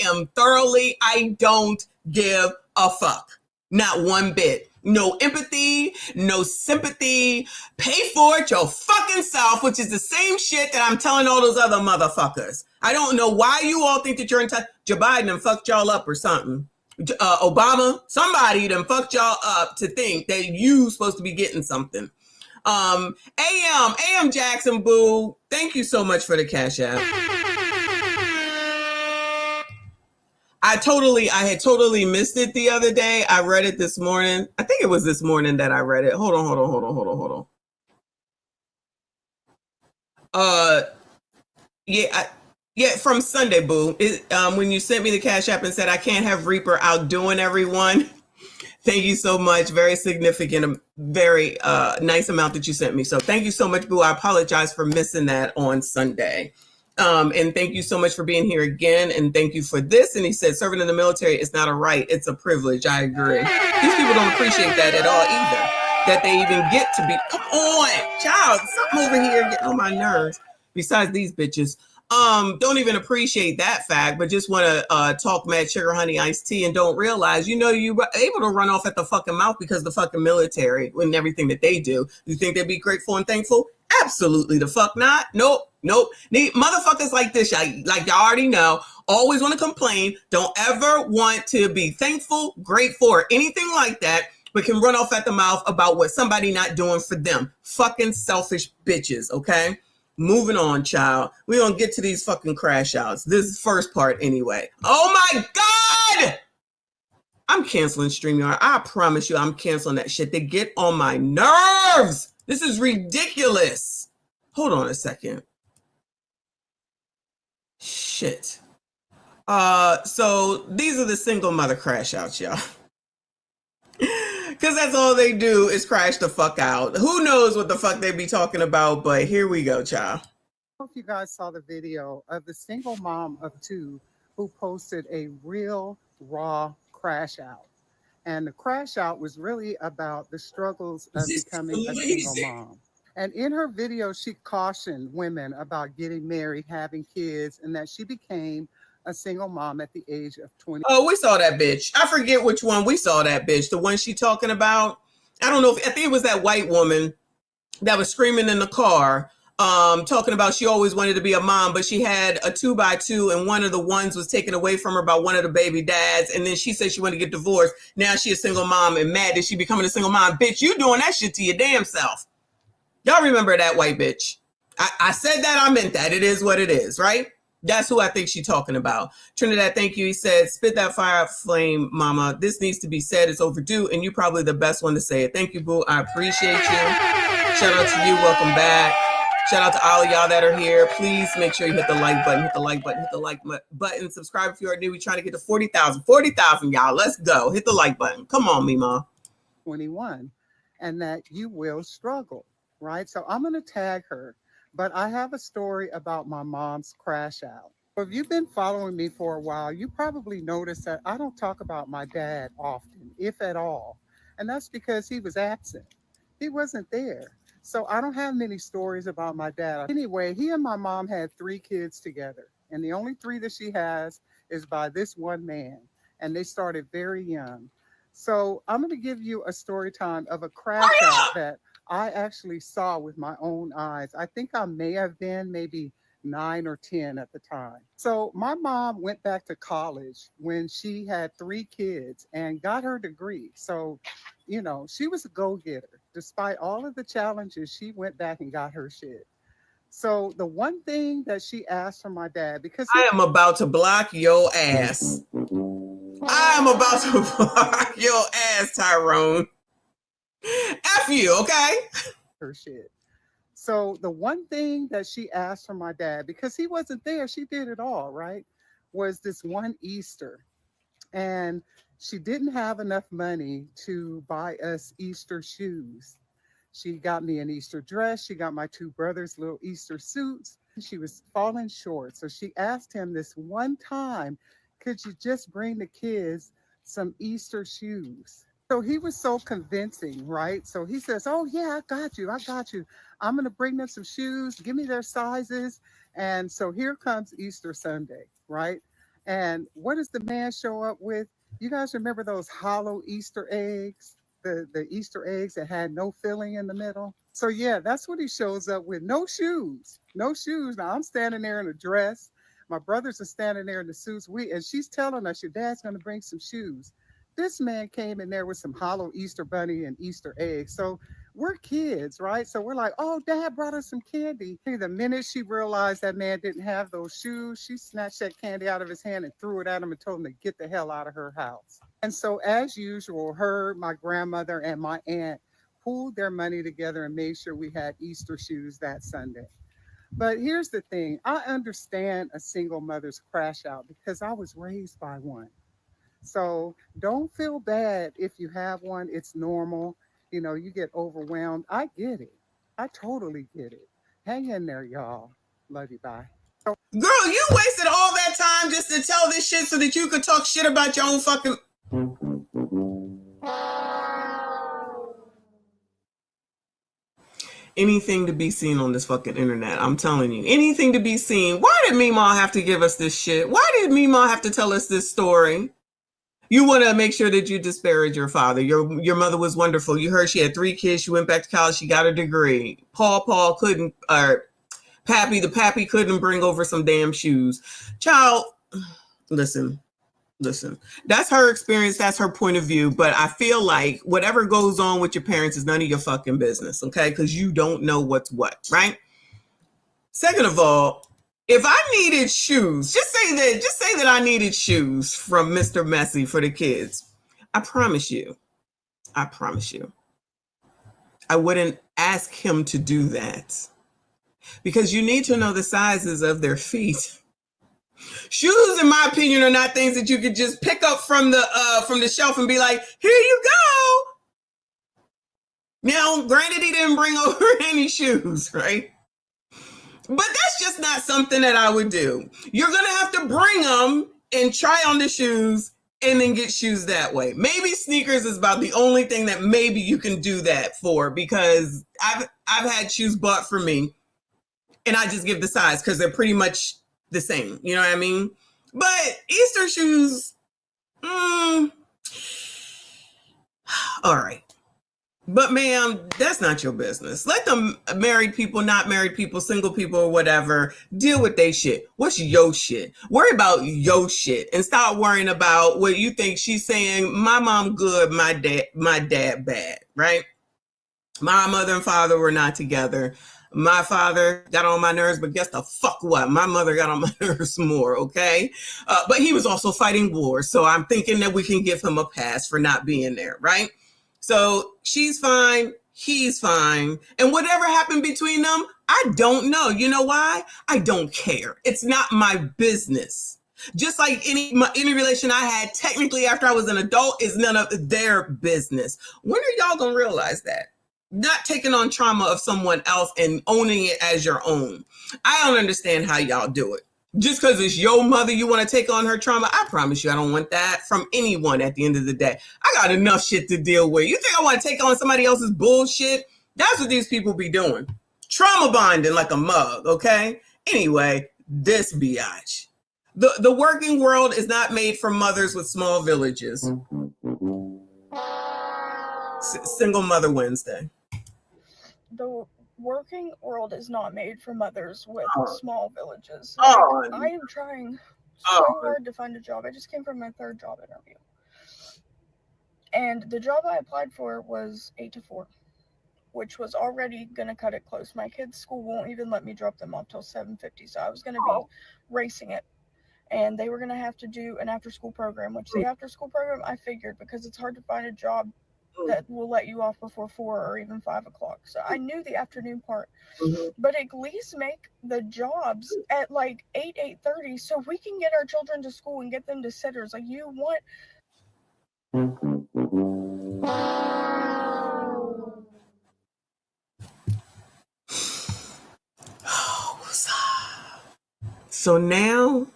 don't give a fuck. Not one bit. No empathy, no sympathy. Pay for it your fucking self, which is the same shit that I'm telling all those other motherfuckers. I don't know why you all think that you're in touch. Joe Biden done fucked y'all up or something. Obama, somebody done fucked y'all up to think that you supposed to be getting something. AM Jackson, boo. Thank you so much for the Cash App. I had totally missed it the other day. I read it this morning. I think it was this morning that I read it. Hold on. Yeah, from Sunday, boo. When you sent me the Cash App and said I can't have Reaper outdoing everyone. Thank you so much. Very significant, very nice amount that you sent me. So thank you so much, boo. I apologize for missing that on Sunday. And thank you so much for being here again. And thank you for this. And he said, serving in the military is not a right. It's a privilege. I agree. These people don't appreciate that at all either. That they even get to be, come on, child, something over here getting on my nerves. Besides these bitches. Don't even appreciate that fact, but just want to talk mad sugar, honey, iced tea, and don't realize, you were able to run off at the fucking mouth because the fucking military and everything that they do. You think they'd be grateful and thankful? Absolutely the fuck not. Nope. Motherfuckers like this, like y'all already know, always want to complain, don't ever want to be thankful, grateful, or anything like that, but can run off at the mouth about what somebody not doing for them. Fucking selfish bitches, okay? Moving on, child. We're going to get to these fucking crash outs. This is the first part anyway. Oh my God! I'm canceling StreamYard. I promise you I'm canceling that shit. They get on my nerves. This is ridiculous. Hold on a second. Shit. So these are the single mother crash outs, y'all. Because that's all they do is crash the fuck out. Who knows what the fuck they be talking about, but here we go, child. I don't know if you guys saw the video of the single mom of two who posted a real raw crash out. And the crash out was really about the struggles of becoming a single mom. And in her video, she cautioned women about getting married, having kids, and that she became a single mom at the age of 20. Oh, we saw that bitch. I forget which one we saw that bitch. The one she talking about. I don't know. I think it was that white woman that was screaming in the car, talking about she always wanted to be a mom, but she had a 2x2 and one of the ones was taken away from her by one of the baby dads. And then she said she wanted to get divorced. Now she a single mom and mad that she becoming a single mom. Bitch, you doing that shit to your damn self. Y'all remember that white bitch. I said that, I meant that. It is what it is, right? That's who I think she's talking about. Trinidad, thank you. He said, spit that fire flame, mama. This needs to be said. It's overdue, and you're probably the best one to say it. Thank you, boo. I appreciate you. Shout out to you. Welcome back. Shout out to all of y'all that are here. Please make sure you hit the like button, hit the like button, hit the like button. Subscribe if you are new. We're trying to get to 40,000. 40,000, y'all. Let's go. Hit the like button. Come on, Mima. 21, and that you will struggle, right? So I'm going to tag her. But I have a story about my mom's crash out. If you've been following me for a while, you probably noticed that I don't talk about my dad often, if at all. And that's because he was absent. He wasn't there. So I don't have many stories about my dad. Anyway, he and my mom had 3 kids together. And the only 3 that she has is by this one man. And they started very young. So I'm going to give you a story time of a crash out that I actually saw with my own eyes. I think I may have been maybe 9 or 10 at the time. So my mom went back to college when she had 3 kids and got her degree. So, you know, she was a go-getter. Despite all of the challenges, she went back and got her shit. So the one thing that she asked from my dad, because I am about to block your ass. I am about to block your ass, Tyrone. F you, okay? Her shit. So the one thing that she asked from my dad, because he wasn't there, she did it all, right? Was this one Easter. And she didn't have enough money to buy us Easter shoes. She got me an Easter dress. She got my 2 brothers little Easter suits. She was falling short. So she asked him this one time, could you just bring the kids some Easter shoes? So he was so convincing, right? So he says, oh yeah, I got you. I'm going to bring them some shoes. Give me their sizes. And so here comes Easter Sunday, right? And what does the man show up with? You guys remember those hollow Easter eggs? The Easter eggs that had no filling in the middle? So yeah, that's what he shows up with. No shoes. No shoes. Now I'm standing there in a dress. My brothers are standing there in the suits. And she's telling us, your dad's going to bring some shoes. This man came in there with some hollow Easter bunny and Easter eggs. So we're kids, right? So we're like, oh, Dad brought us some candy. The minute she realized that man didn't have those shoes, she snatched that candy out of his hand and threw it at him and told him to get the hell out of her house. And so as usual, her, my grandmother, and my aunt pooled their money together and made sure we had Easter shoes that Sunday. But here's the thing. I understand a single mother's crash out because I was raised by one. So don't feel bad if you have one. It's normal. You know, you get overwhelmed. I get it. I totally get it. Hang in there, y'all. Love you. Bye. Girl, you wasted all that time just to tell this shit so that you could talk shit about your own fucking... Anything to be seen on this fucking internet. I'm telling you. Anything to be seen. Why did Meemaw have to give us this shit? Why did Meemaw have to tell us this story? You want to make sure that you disparage your father. Your mother was wonderful. You heard she had 3 kids. She went back to college. She got a degree. Paul couldn't, the pappy couldn't bring over some damn shoes. Child, listen. That's her experience. That's her point of view. But I feel like whatever goes on with your parents is none of your fucking business, okay? Because you don't know what's what, right? Second of all, if I needed shoes, just say that I needed shoes from Mr. Messy for the kids. I promise you, I wouldn't ask him to do that because you need to know the sizes of their feet. Shoes, in my opinion, are not things that you could just pick up from the shelf and be like, here you go. Now, granted, he didn't bring over any shoes, right? But that's just not something that I would do. You're going to have to bring them and try on the shoes and then get shoes that way. Maybe sneakers is about the only thing that maybe you can do that for because I've had shoes bought for me and I just give the size because they're pretty much the same. You know what I mean? But Easter shoes, all right. But ma'am, that's not your business. Let them married people, not married people, single people or whatever, deal with their shit. What's your shit? Worry about your shit and stop worrying about what you think she's saying. My mom good, my dad bad, right? My mother and father were not together. My father got on my nerves, but guess the fuck what? My mother got on my nerves more, okay? But he was also fighting wars, so I'm thinking that we can give him a pass for not being there, right? So she's fine, he's fine, and whatever happened between them, I don't know. You know why? I don't care. It's not my business. Just like any relation I had technically after I was an adult is none of their business. When are y'all gonna realize that? Not taking on trauma of someone else and owning it as your own. I don't understand how y'all do it. Just because it's your mother, you want to take on her trauma? I promise you, I don't want that from anyone at the end of the day. I got enough shit to deal with. You think I want to take on somebody else's bullshit? That's what these people be doing. Trauma bonding like a mug, okay? Anyway, this biatch. The working world is not made for mothers with small villages. Single Mother Wednesday. The working world is not made for mothers with small villages. Oh. I am trying so hard to find a job. I just came from my 3rd job interview. And the job I applied for was 8 to 4, which was already going to cut it close. My kids' school won't even let me drop them off till 7:50, so I was going to be racing it. And they were going to have to do an after-school program, which the after-school program, I figured, because it's hard to find a job that will let you off before 4 or even 5 o'clock. So I knew the afternoon part. But at least make the jobs at like 8:30 so we can get our children to school and get them to sitters. Like, you want... So now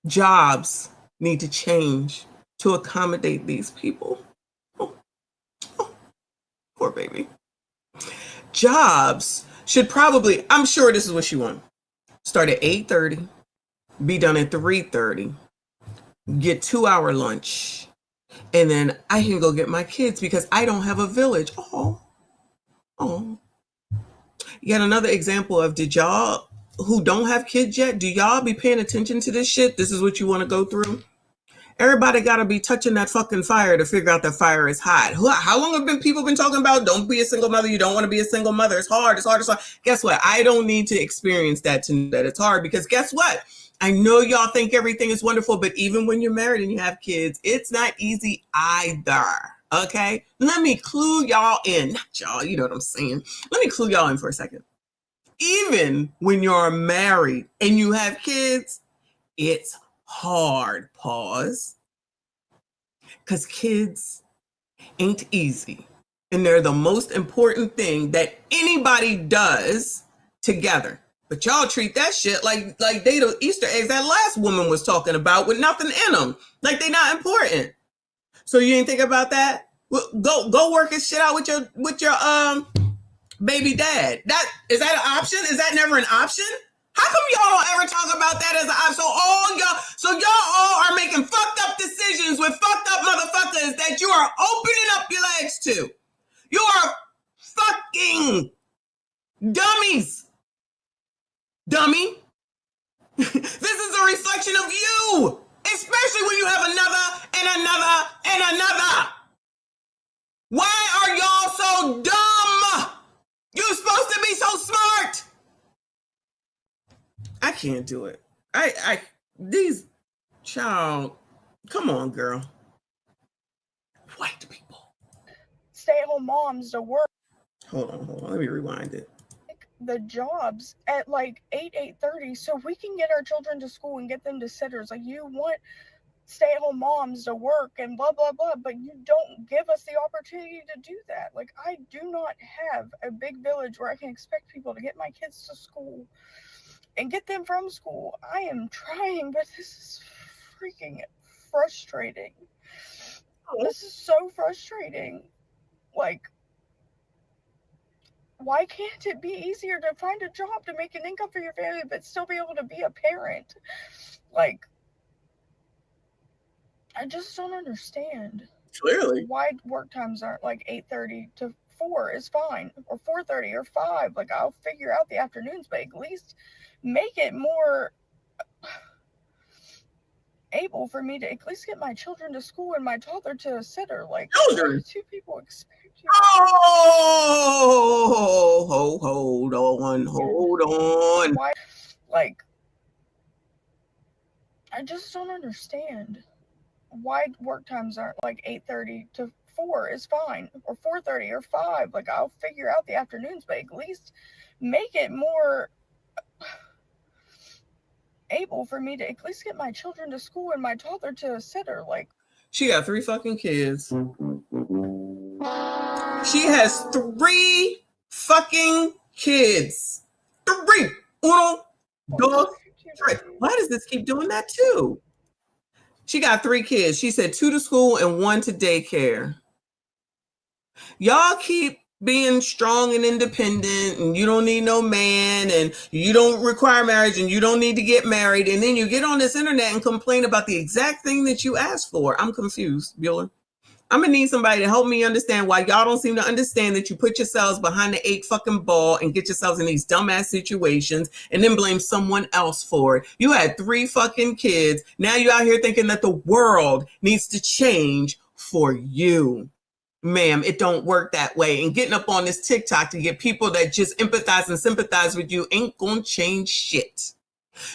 jobs need to change to accommodate these people. Poor baby. Jobs should probably, I'm sure this is what you want. Start at 8:30, be done at 3:30, get 2-hour lunch, and then I can go get my kids because I don't have a village. Oh. Yet another example of, did y'all who don't have kids yet, do y'all be paying attention to this shit? This is what you want to go through? Everybody got to be touching that fucking fire to figure out that fire is hot. How long have people been talking about don't be a single mother? You don't want to be a single mother. It's hard. It's hard. It's hard. Guess what? I don't need to experience that to know that it's hard, because guess what? I know y'all think everything is wonderful, but even when you're married and you have kids, it's not easy either. Okay? Let me clue y'all in. Not y'all, you know what I'm saying. Let me clue y'all in for a second. Even when you're married and you have kids, it's hard. Pause. Because kids ain't easy. And they're the most important thing that anybody does together. But y'all treat that shit like they the Easter eggs that last woman was talking about with nothing in them. Like they not important. So you ain't think about that? Well, go work this shit out with your baby dad. Is that an option? Is that never an option? How come y'all don't ever talk about that as an option? So y'all all are making fucked up decisions with fucked up motherfuckers that you are opening up your legs to. You are fucking dummies. Dummy. This is a reflection of you, especially when you have another and another and another. Why are y'all so dumb? You're supposed to be so smart. I can't do it. These child, come on, girl. White people. Stay-at-home moms to work. Hold on. Let me rewind it. The jobs at like 8:30 so we can get our children to school and get them to sitters. Like, you want stay-at-home moms to work and blah blah blah, but you don't give us the opportunity to do that. Like, I do not have a big village where I can expect people to get my kids to school and get them from school. I am trying, but this is freaking frustrating. This is so frustrating. Like, why can't it be easier to find a job to make an income for your family but still be able to be a parent? Like, I just don't understand. Clearly. Why work times aren't like 8:30 to 4 is fine, or 4:30 or 5. Like, I'll figure out the afternoons, but at least make it more able for me to at least get my children to school and my toddler to a sitter. Like, children. Two people expect you. Oh, hold on. Why? Like, I just don't understand why work times aren't like 8:30 to 4 is fine, or 4:30 or 5. Like, I'll figure out the afternoons, but at least make it more able for me to at least get my children to school and my toddler to a sitter. Like, she got 3 fucking kids. She has 3 fucking kids. 3. Uno, dos, tres. Why does this keep doing that too? She got 3 kids. She said 2 to school and 1 to daycare. Y'all keep being strong and independent, and you don't need no man, and you don't require marriage, and you don't need to get married, and then you get on this internet and complain about the exact thing that you asked for. I'm confused, Bueller. I'm gonna need somebody to help me understand why y'all don't seem to understand that you put yourselves behind the 8 fucking ball and get yourselves in these dumbass situations and then blame someone else for it. You had 3 fucking kids. Now you out here thinking that the world needs to change for you. Ma'am, it don't work that way. And getting up on this TikTok to get people that just empathize and sympathize with you ain't gonna change shit.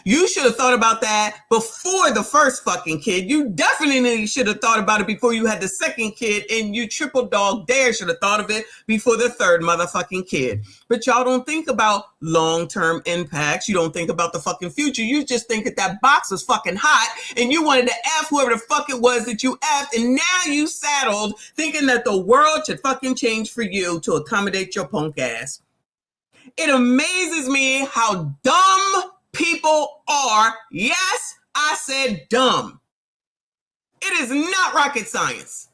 You should have thought about that before the first fucking kid. You definitely should have thought about it before you had the second kid, and you triple dog dare should have thought of it before the third motherfucking kid. But y'all don't think about long-term impacts. You don't think about the fucking future. You just think that that box was fucking hot and you wanted to F whoever the fuck it was that you F'd, and now you saddled thinking that the world should fucking change for you to accommodate your punk ass. It amazes me how dumb people are. Yes, I said dumb. It is not rocket science.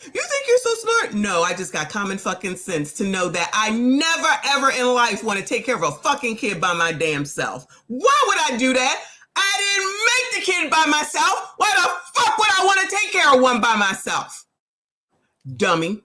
You think you're so smart? No, I just got common fucking sense to know that I never ever in life want to take care of a fucking kid by my damn self. Why would I do that? I didn't make the kid by myself. Why the fuck would I want to take care of one by myself? Dummy.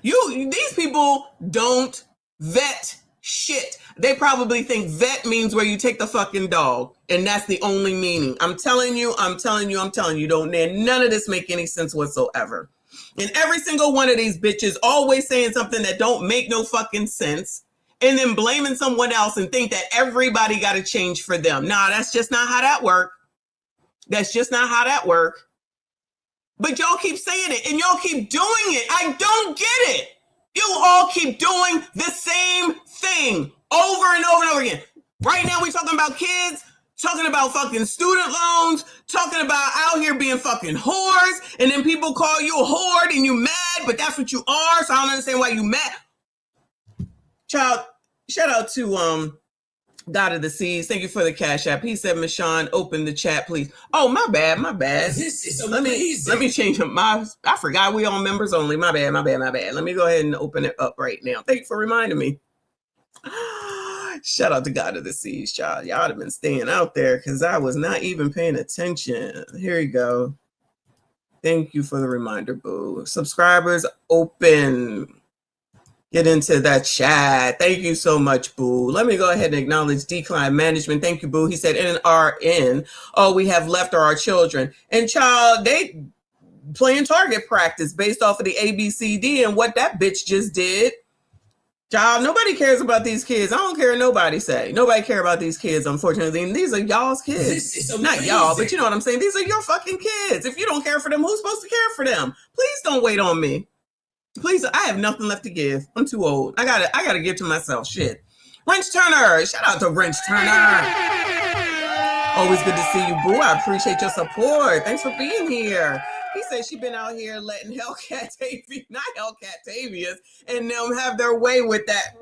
These people don't vet shit. They probably think vet means where you take the fucking dog, and that's the only meaning. I'm telling you, none of this make any sense whatsoever. And every single one of these bitches always saying something that don't make no fucking sense, and then blaming someone else and think that everybody got to change for them. Nah, that's just not how that work. That's just not how that work. But y'all keep saying it, and y'all keep doing it. I don't get it. You all keep doing the same thing over and over and over again. Right now we're talking about kids, talking about fucking student loans, talking about out here being fucking whores, and then people call you a whore and you mad, but that's what you are, so I don't understand why you mad. Child, shout out to God of the Seas. Thank you for the Cash App. He said, Michonne, open the chat, please. Oh, my bad. This is amazing. Let me change I forgot we on members only. My bad. Let me go ahead and open it up right now. Thank you for reminding me. Shout out to God of the Seas, child. Y'all have been staying out there because I was not even paying attention. Here you go. Thank you for the reminder, boo. Subscribers open. Get into that chat. Thank you so much, boo. Let me go ahead and acknowledge Decline Management. Thank you, boo. He said, NRN, all we have left are our children. And child, they playing target practice based off of the ABCD and what that bitch just did. Child, nobody cares about these kids. I don't care what nobody say. Nobody care about these kids, unfortunately. And these are y'all's kids. This is not y'all, but you know what I'm saying? These are your fucking kids. If you don't care for them, who's supposed to care for them? Please don't wait on me. Please, I have nothing left to give. I'm too old. I gotta give to myself. Shit. Wrench Turner. Shout out to Wrench Turner. Always good to see you, boo. I appreciate your support. Thanks for being here. He said she been out here letting Hellcat Tavius and them have their way with that.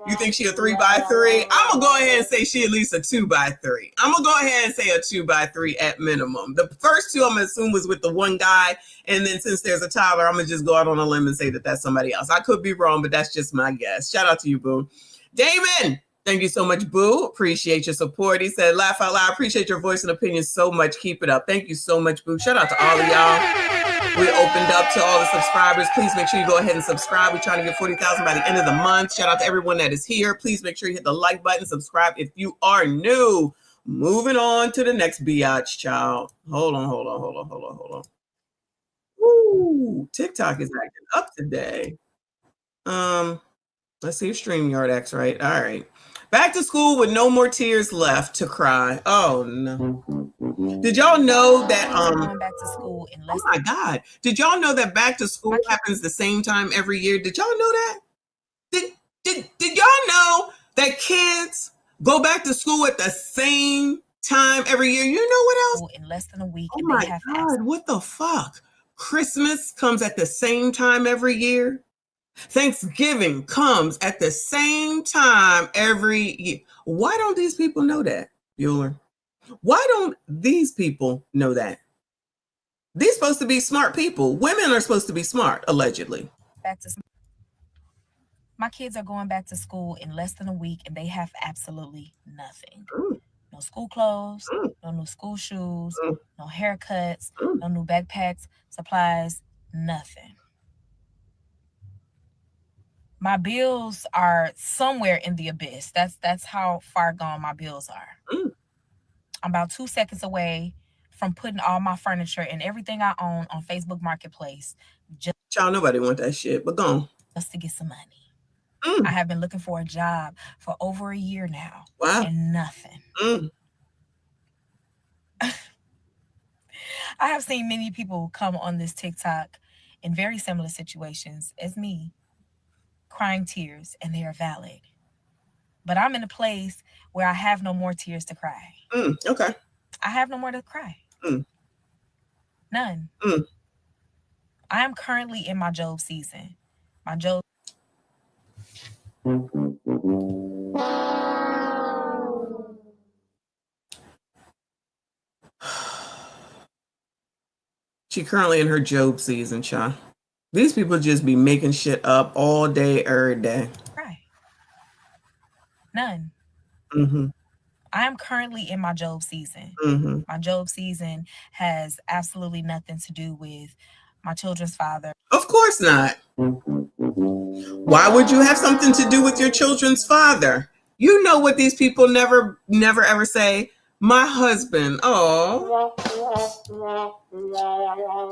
You think she a 3x3? I'm gonna go ahead and say she at least a 2x3. I'm gonna go ahead and say a 2x3 at minimum. The first two I'm gonna assume was with the one guy, and then since there's a toddler, I'm gonna just go out on a limb and say that that's somebody else. I could be wrong, but that's just my guess. Shout out to you, boo. Damon, thank you so much, boo. Appreciate your support. He said, laugh out loud. Appreciate your voice and opinion so much. Keep it up. Thank you so much, boo. Shout out to all of y'all. We opened up to all the subscribers. Please make sure you go ahead and subscribe. We're trying to get 40,000 by the end of the month. Shout out to everyone that is here. Please make sure you hit the like button, subscribe if you are new. Moving on to the next biatch, child. Hold on. Ooh, TikTok is acting up today. Let's see if StreamYard acts right. All right. Back to school with no more tears left to cry. Oh no. Did y'all know that back to school in less oh my God. Did y'all know that back to school happens the same time every year? Did y'all know that? Did y'all know that kids go back to school at the same time every year? You know what else? in less than a week. Oh my God, what the fuck? Christmas comes at the same time every year. Thanksgiving comes at the same time every year. Why don't these people know that, Bueller? Why don't these people know that? These supposed to be smart people. Women are supposed to be smart, allegedly. back to my kids are going back to school in less than a week, and they have absolutely nothing. No school clothes, no new school shoes, no haircuts, no new backpacks, supplies, nothing. My bills are somewhere in the abyss. That's how far gone my bills are. I'm about 2 seconds away from putting all my furniture and everything I own on Facebook Marketplace. Y'all, nobody want that shit, but go on. Just to get some money. I have been looking for a job for over a year now. Wow. And nothing. I have seen many people come on this TikTok in very similar situations as me, crying tears, and they are valid. But I'm in a place where I have no more tears to cry. Okay. I have no more to cry. None. I am currently in my Job season. My Job. She currently in her Job season, child. These people just be making shit up all day, every day. Cry. None. I am currently in my Job season. My Job season has absolutely nothing to do with my children's father. Of course not. Why would you have something to do with your children's father? You know what these people never ever say? My husband. Oh,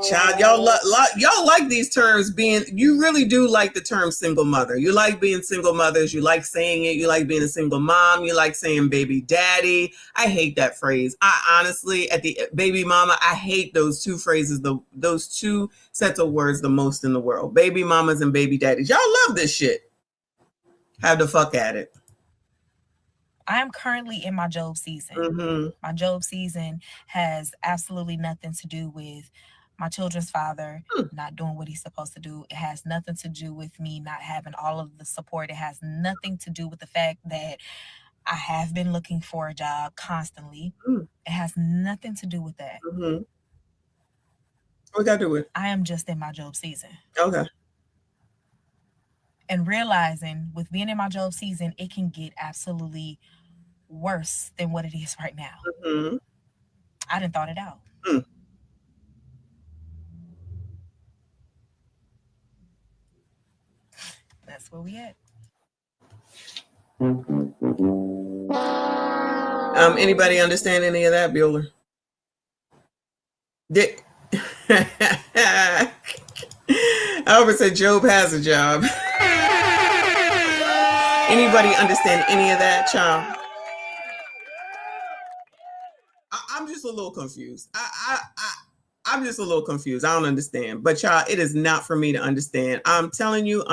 child, y'all like these terms being. You really do like the term single mother. You like being single mothers. You like saying it. You like being a single mom. You like saying baby daddy. I hate that phrase. I honestly, at the baby mama, I hate those two phrases. Those two sets of words the most in the world. Baby mamas and baby daddies. Y'all love this shit. Have the fuck at it. I am currently in my Job season. My Job season has absolutely nothing to do with my children's father not doing what he's supposed to do. It has nothing to do with me not having all of the support. It has nothing to do with the fact that I have been looking for a job constantly. It has nothing to do with that. What got to do with? I am just in my Job season. Okay. And realizing with being in my Job season, it can get absolutely worse than what it is right now. I done thought it out. That's where we at. Anybody understand any of that, Bueller? Albert said Job has a job. Anybody understand any of that, child? I'm just a little confused. I'm just a little confused. I don't understand. But child, it is not for me to understand. I'm telling you,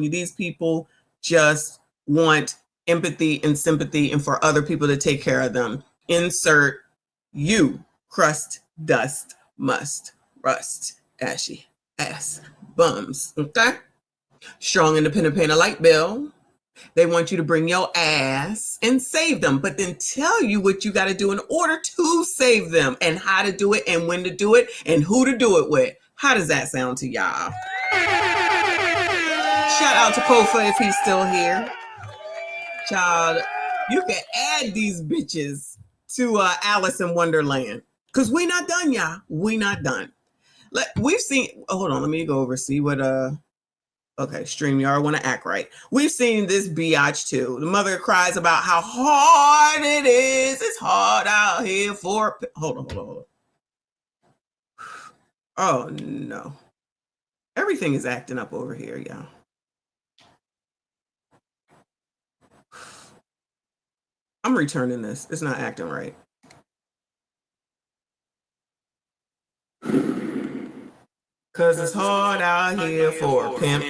these people just want empathy and sympathy and for other people to take care of them. Insert you, crust, dust, must, rust, ashy, ass, bums. Okay? Strong, independent, paying a light bill. They want you to bring your ass and save them, but then tell you what you got to do in order to save them and how to do it and when to do it and who to do it with. How does that sound to y'all? Shout out to Kofa if he's still here. Child, you can add these bitches to Alice in Wonderland because we not done, y'all. We not done. We've seen, hold on, let me go over see what okay, StreamYard want to act right. We've seen this biatch too. The mother cries about how hard it is. It's hard out here for... Hold on. Oh, no. Everything is acting up over here, y'all. I'm returning this. It's not acting right. Cause it's hard out here for a pimp.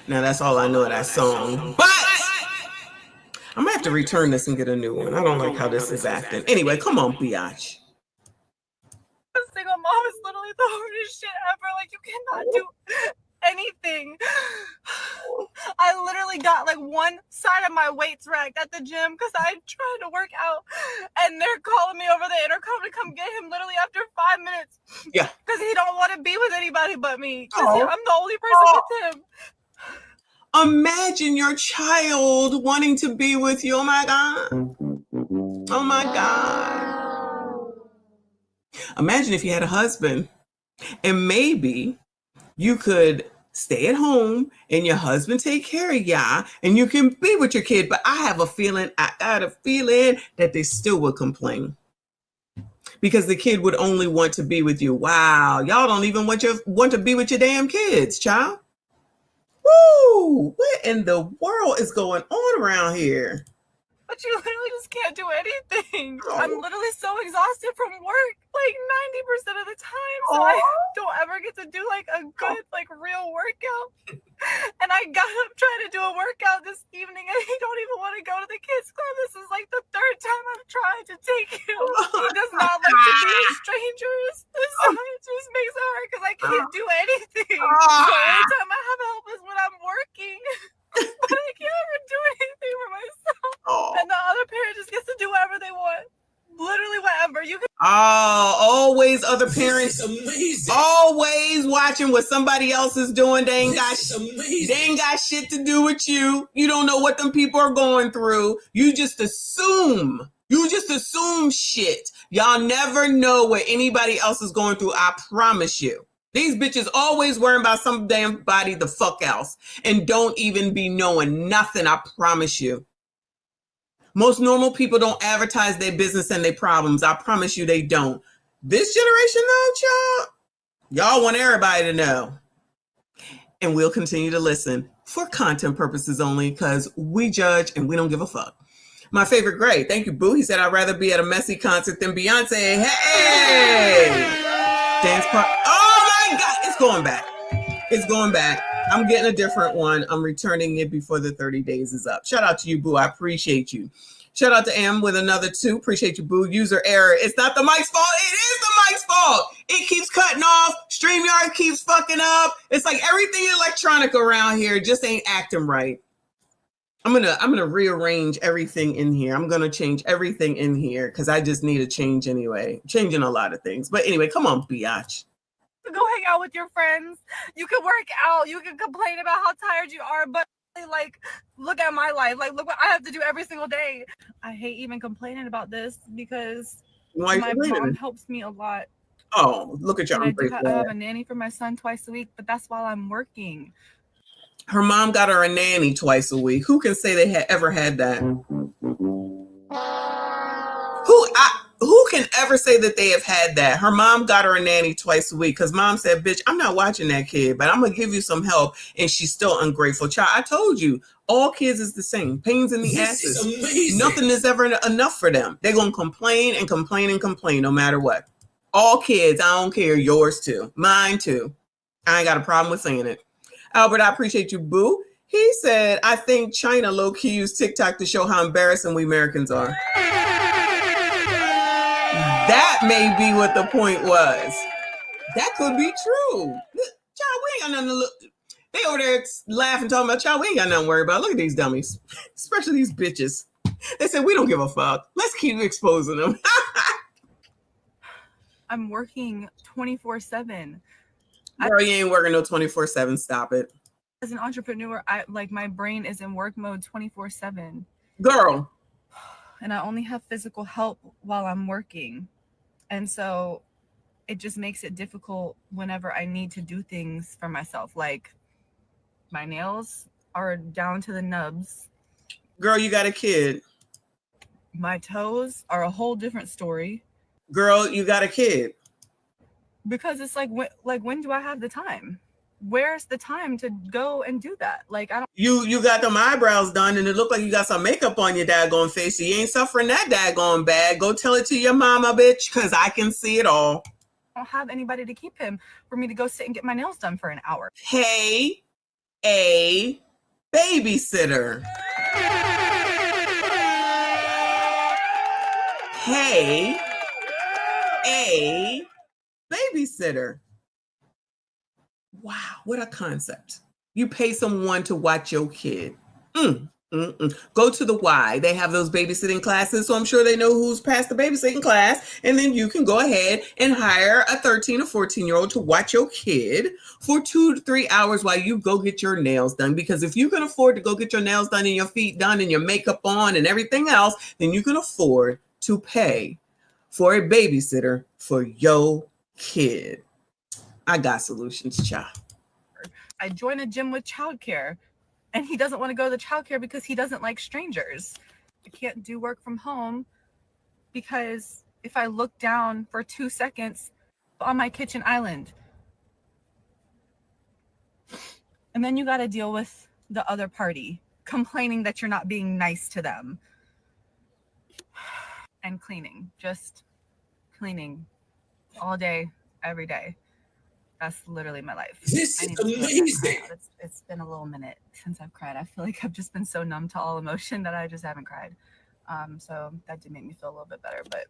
Now that's all I know of that song. But I'm gonna have to return this and get a new one. I don't like how this is acting. Anyway, come on, biatch. Single mom is literally the hardest shit ever. Like, you cannot do anything. I literally got like one side of my weights racked at the gym because I tried to work out, and they're calling me over the intercom to come get him literally after 5 minutes. Yeah. Because he don't want to be with anybody but me. Because Oh. I'm the only person with him. Imagine your child wanting to be with you. Oh my God. Oh my God. Imagine if you had a husband and maybe you could stay at home and your husband take care of y'all and you can be with your kid. But I got a feeling that they still would complain because the kid would only want to be with you. Wow. Y'all don't even want to be with your damn kids, child. Woo! What in the world is going on around here? But you literally just can't do anything. Oh. I'm literally so exhausted from work, like 90% of the time. So I don't ever get to do like a good, like real workout. And I got up trying to do a workout this evening and he don't even want to go to the kids club. This is like the third time I've tried to take him. He does not like to be with strangers. So it just makes it hard because I can't do anything. The only time I have help is when I'm working. But I can't ever do anything for myself. And the other parent just gets to do whatever they want. Literally whatever. You can Always other parents always watching what somebody else is doing. They ain't got shit to do with you. You don't know what them people are going through. You just assume. Shit. Y'all never know what anybody else is going through. I promise you. These bitches always worrying about some damn body the fuck else and don't even be knowing nothing, I promise you. Most normal people don't advertise their business and their problems. I promise you they don't. This generation though, y'all want everybody to know. And we'll continue to listen for content purposes only because we judge and we don't give a fuck. My favorite grade. Thank you, Boo. He said, I'd rather be at a messy concert than Beyonce. Hey! Dance part. Oh my God. It's going back. I'm getting a different one. I'm returning it before the 30 days is up. Shout out to you, Boo. I appreciate you. Shout out to M with another 2. Appreciate you, Boo. User error. It's not the mic's fault. It is the mic's fault. It keeps cutting off. StreamYard keeps fucking up. It's like everything electronic around here just ain't acting right. I'm gonna rearrange everything in here. I'm gonna change everything in here because I just need a change anyway. Changing a lot of things. But anyway, come on, biatch. go hang out with your friends. You can work out. You can complain about how tired you are, but like, look at my life. Like, look what I have to do every single day. I hate even complaining about this because my mom helps me a lot. Oh, look at you. I have a nanny for my son twice a week, but that's while I'm working. Her mom got her a nanny twice a week. Who can say they had ever had that? Who can ever say that they have had that? Her mom got her a nanny twice a week because mom said, bitch, I'm not watching that kid, but I'm going to give you some help. And she's still ungrateful. Child, I told you, all kids is the same. Pains in the asses. Nothing is ever enough for them. They're going to complain and complain and complain no matter what. All kids, I don't care. Yours too. Mine too. I ain't got a problem with saying it. Albert, I appreciate you, boo. He said, I think China low-key used TikTok to show how embarrassing we Americans are. That may be what the point was. That could be true. Child, we ain't got nothing to look. They over there laughing, talking about, child, we ain't got nothing to worry about. Look at these dummies, especially these bitches. They said, we don't give a fuck. Let's keep exposing them. I'm working 24/7. Girl, you ain't working no 24/7. Stop it. As an entrepreneur, my brain is in work mode 24/7. Girl. And I only have physical help while I'm working. And so it just makes it difficult whenever I need to do things for myself. Like my nails are down to the nubs. Girl, you got a kid. My toes are a whole different story. Girl, you got a kid. Because it's when do I have the time? Where's the time to go and do that? Like, I don't. You got them eyebrows done, and it looked like you got some makeup on your daggone face. So you ain't suffering that daggone bad. Go tell it to your mama, bitch, because I can see it all. I don't have anybody to keep him for me to go sit and get my nails done for an hour. Hey, a babysitter. Hey, a babysitter. Wow, what a concept. You pay someone to watch your kid. Go to the Y. They have those babysitting classes, so I'm sure they know who's passed the babysitting class. And then you can go ahead and hire a 13 or 14-year-old to watch your kid for 2 to 3 hours while you go get your nails done. Because if you can afford to go get your nails done and your feet done and your makeup on and everything else, then you can afford to pay for a babysitter for your kid. I got solutions, child. I joined a gym with childcare, and he doesn't want to go to childcare because he doesn't like strangers. I can't do work from home because if I look down for 2 seconds on my kitchen island, and then you got to deal with the other party complaining that you're not being nice to them. And cleaning, just cleaning all day, every day. That's literally my life. This is amazing. It's been a little minute since I've cried. I feel like I've just been so numb to all emotion that I just haven't cried. So that did make me feel a little bit better, but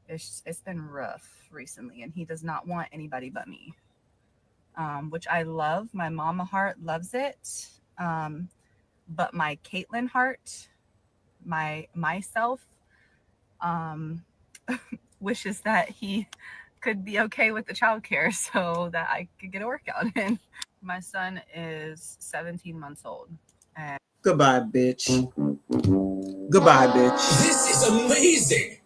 it's been rough recently, and he does not want anybody but me, which I love. My mama heart loves it, but my Caitlin heart, myself, wishes that he could be okay with the childcare so that I could get a workout in. My son is 17 months old. And goodbye, bitch. Goodbye, bitch. This is amazing.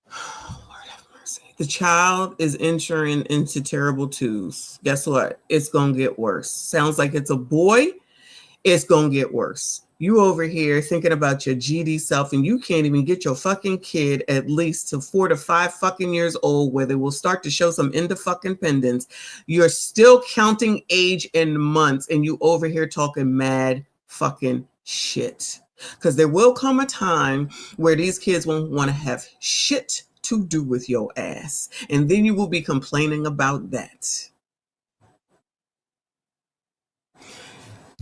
Lord have mercy. The child is entering into terrible twos. Guess what? It's going to get worse. Sounds like it's a boy. It's going to get worse. You over here thinking about your GD self, and you can't even get your fucking kid at least to 4 to 5 fucking years old where they will start to show some independence. You're still counting age in months, and you over here talking mad fucking shit. Because there will come a time where these kids won't want to have shit to do with your ass. And then you will be complaining about that.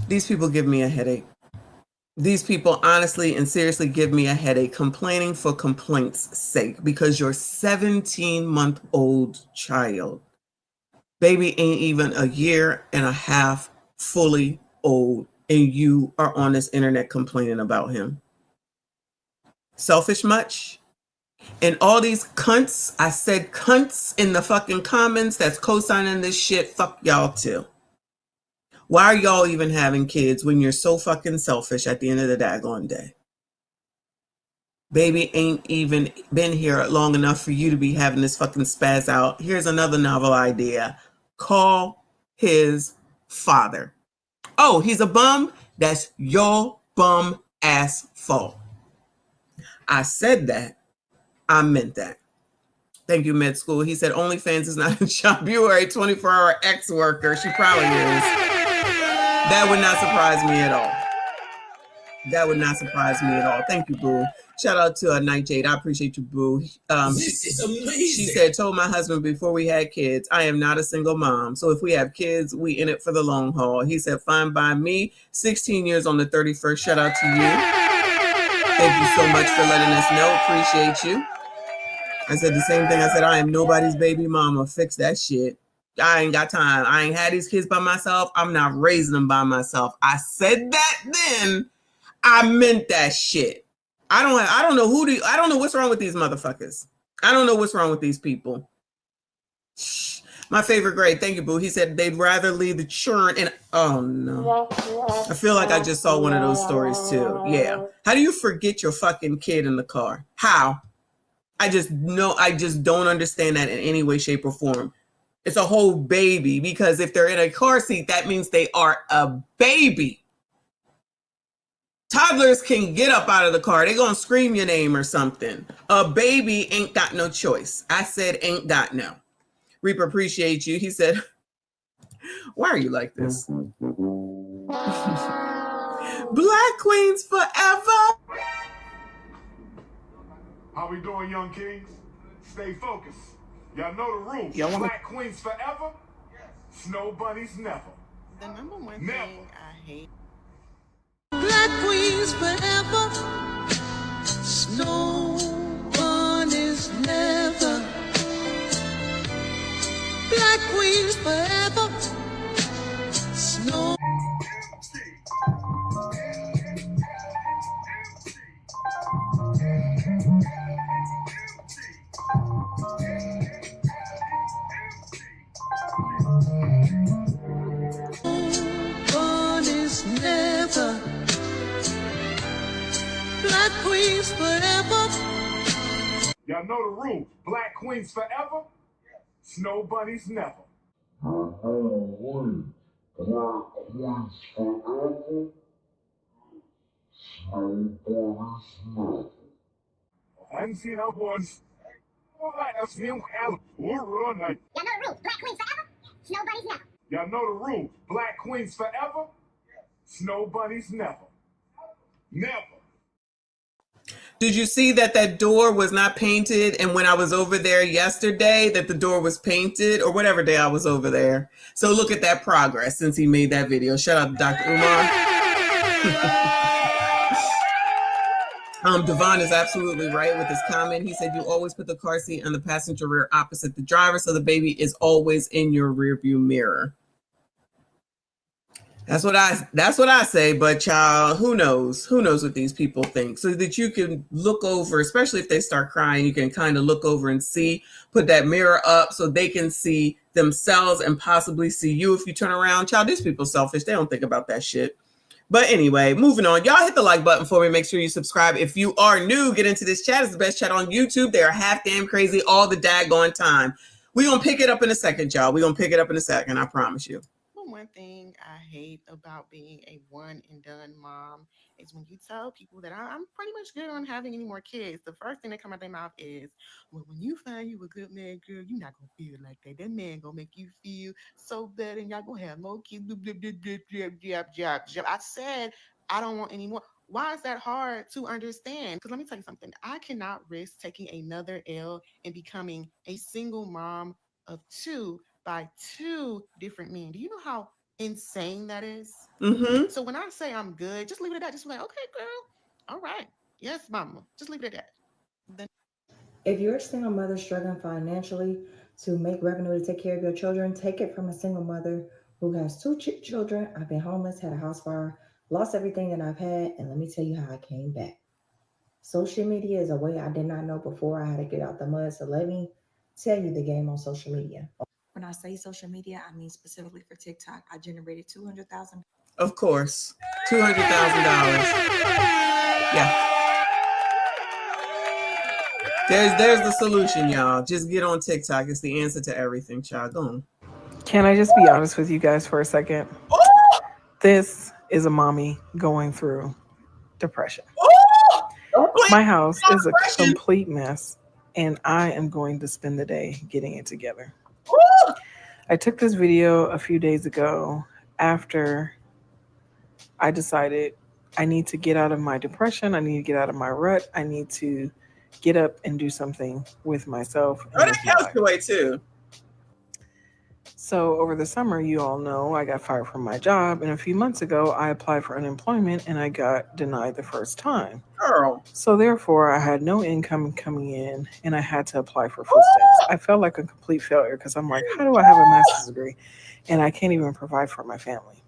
These people give me a headache. These people honestly and seriously give me a headache, complaining for complaints' sake, because your 17-month-old child, baby ain't even a year and a half fully old, and you are on this internet complaining about him. Selfish much? And all these cunts, I said cunts in the fucking comments that's co-signing this shit, fuck y'all too. Why are y'all even having kids when you're so fucking selfish at the end of the daggone day? Baby ain't even been here long enough for you to be having this fucking spaz out. Here's another novel idea. Call his father. Oh, he's a bum? That's your bum ass fault. I said that. I meant that. Thank you, med school. He said OnlyFans is not a job. You are a 24-hour ex-worker. She probably is. That would not surprise me at all. That would not surprise me at all. Thank you, boo. Shout out to Nightjade. I appreciate you, boo. This is amazing. She said, told my husband before we had kids, I am not a single mom. So if we have kids, we in it for the long haul. He said, fine by me. 16 years on the 31st. Shout out to you. Thank you so much for letting us know. Appreciate you. I said the same thing. I said, I am nobody's baby mama. Fix that shit. I ain't got time. I ain't had these kids by myself. I'm not raising them by myself. I said that then. I meant that shit. I don't know what's wrong with these motherfuckers. I don't know what's wrong with these people. My favorite grade. Thank you, boo. He said they'd rather leave the churn and oh no. I feel like I just saw one of those stories too. Yeah. How do you forget your fucking kid in the car? How? I just don't understand that in any way, shape, or form. It's a whole baby, because if they're in a car seat, that means they are a baby. Toddlers can get up out of the car. They're going to scream your name or something. A baby ain't got no choice. I said ain't got no. Reaper, appreciate you. He said, why are you like this? Black Queens forever. How we doing, young kings? Stay focused. Y'all know the rules. Y'all wanna- Black queens forever. Snow bunnies never. The number one Never. thing I hate. Black queens forever. Snow bunnies never. Black queens forever. Snow. Never. Black queens forever. Y'all know the rules. Black queens forever. Snow bunnies never. Black queens forever. Snow bunnies never. I ain't seen our boys. All right, that's me. We're run like. Y'all know the rules. Black queens forever. Snow bunnies never. Y'all know the rules. Black queens forever. Snow bunnies never. Never. Did you see that that door was not painted? And when I was over there yesterday, that the door was painted, or whatever day I was over there. So look at that progress since he made that video. Shout out to Dr. Umar. Devon is absolutely right with his comment. He said, you always put the car seat on the passenger rear opposite the driver, so the baby is always in your rearview mirror. That's what I say, but child, who knows? Who knows what these people think? So that you can look over, especially if they start crying, you can kind of look over and see, put that mirror up so they can see themselves and possibly see you if you turn around. Child, these people selfish. They don't think about that shit. But anyway, moving on. Y'all hit the like button for me. Make sure you subscribe. If you are new, get into this chat. It's the best chat on YouTube. They are half damn crazy all the daggone time. We're going to pick it up in a second, y'all. We're going to pick it up in a second. I promise you. One thing I hate about being a one and done mom is when you tell people that I'm pretty much good on having any more kids. The first thing that comes out their mouth is, well, when you find you a good man, girl, you're not going to feel like that. That man going to make you feel so bad and y'all going to have more kids. I said, I don't want any more. Why is that hard to understand? Because let me tell you something. I cannot risk taking another L and becoming a single mom of two by two different men. Do you know how insane that is? Mm-hmm. So when I say I'm good, just leave it at that. Just be like, okay, girl. All right. Yes, mama. Just leave it at that. If you're a single mother struggling financially to make revenue to take care of your children, take it from a single mother who has two children. I've been homeless, had a house fire, lost everything that I've had, and let me tell you how I came back. Social media is a way I did not know before. I had to get out the mud. So let me tell you the game on social media. When I say social media, I mean specifically for TikTok. I generated $200,000. Of course, $200,000. Yeah. There's the solution, y'all. Just get on TikTok. It's the answer to everything, child. Go on. Can I just be honest with you guys for a second? This is a mommy going through depression. My house is a complete mess, and I am going to spend the day getting it together. I took this video a few days ago after I decided I need to get out of my depression. I need to get out of my rut. I need to get up and do something with myself. Oh, that counts away too. So over the summer, you all know I got fired from my job. And a few months ago, I applied for unemployment and I got denied the first time. Girl. So therefore, I had no income coming in and I had to apply for food stamps. I felt like a complete failure because I'm like, how do I have a master's degree and I can't even provide for my family?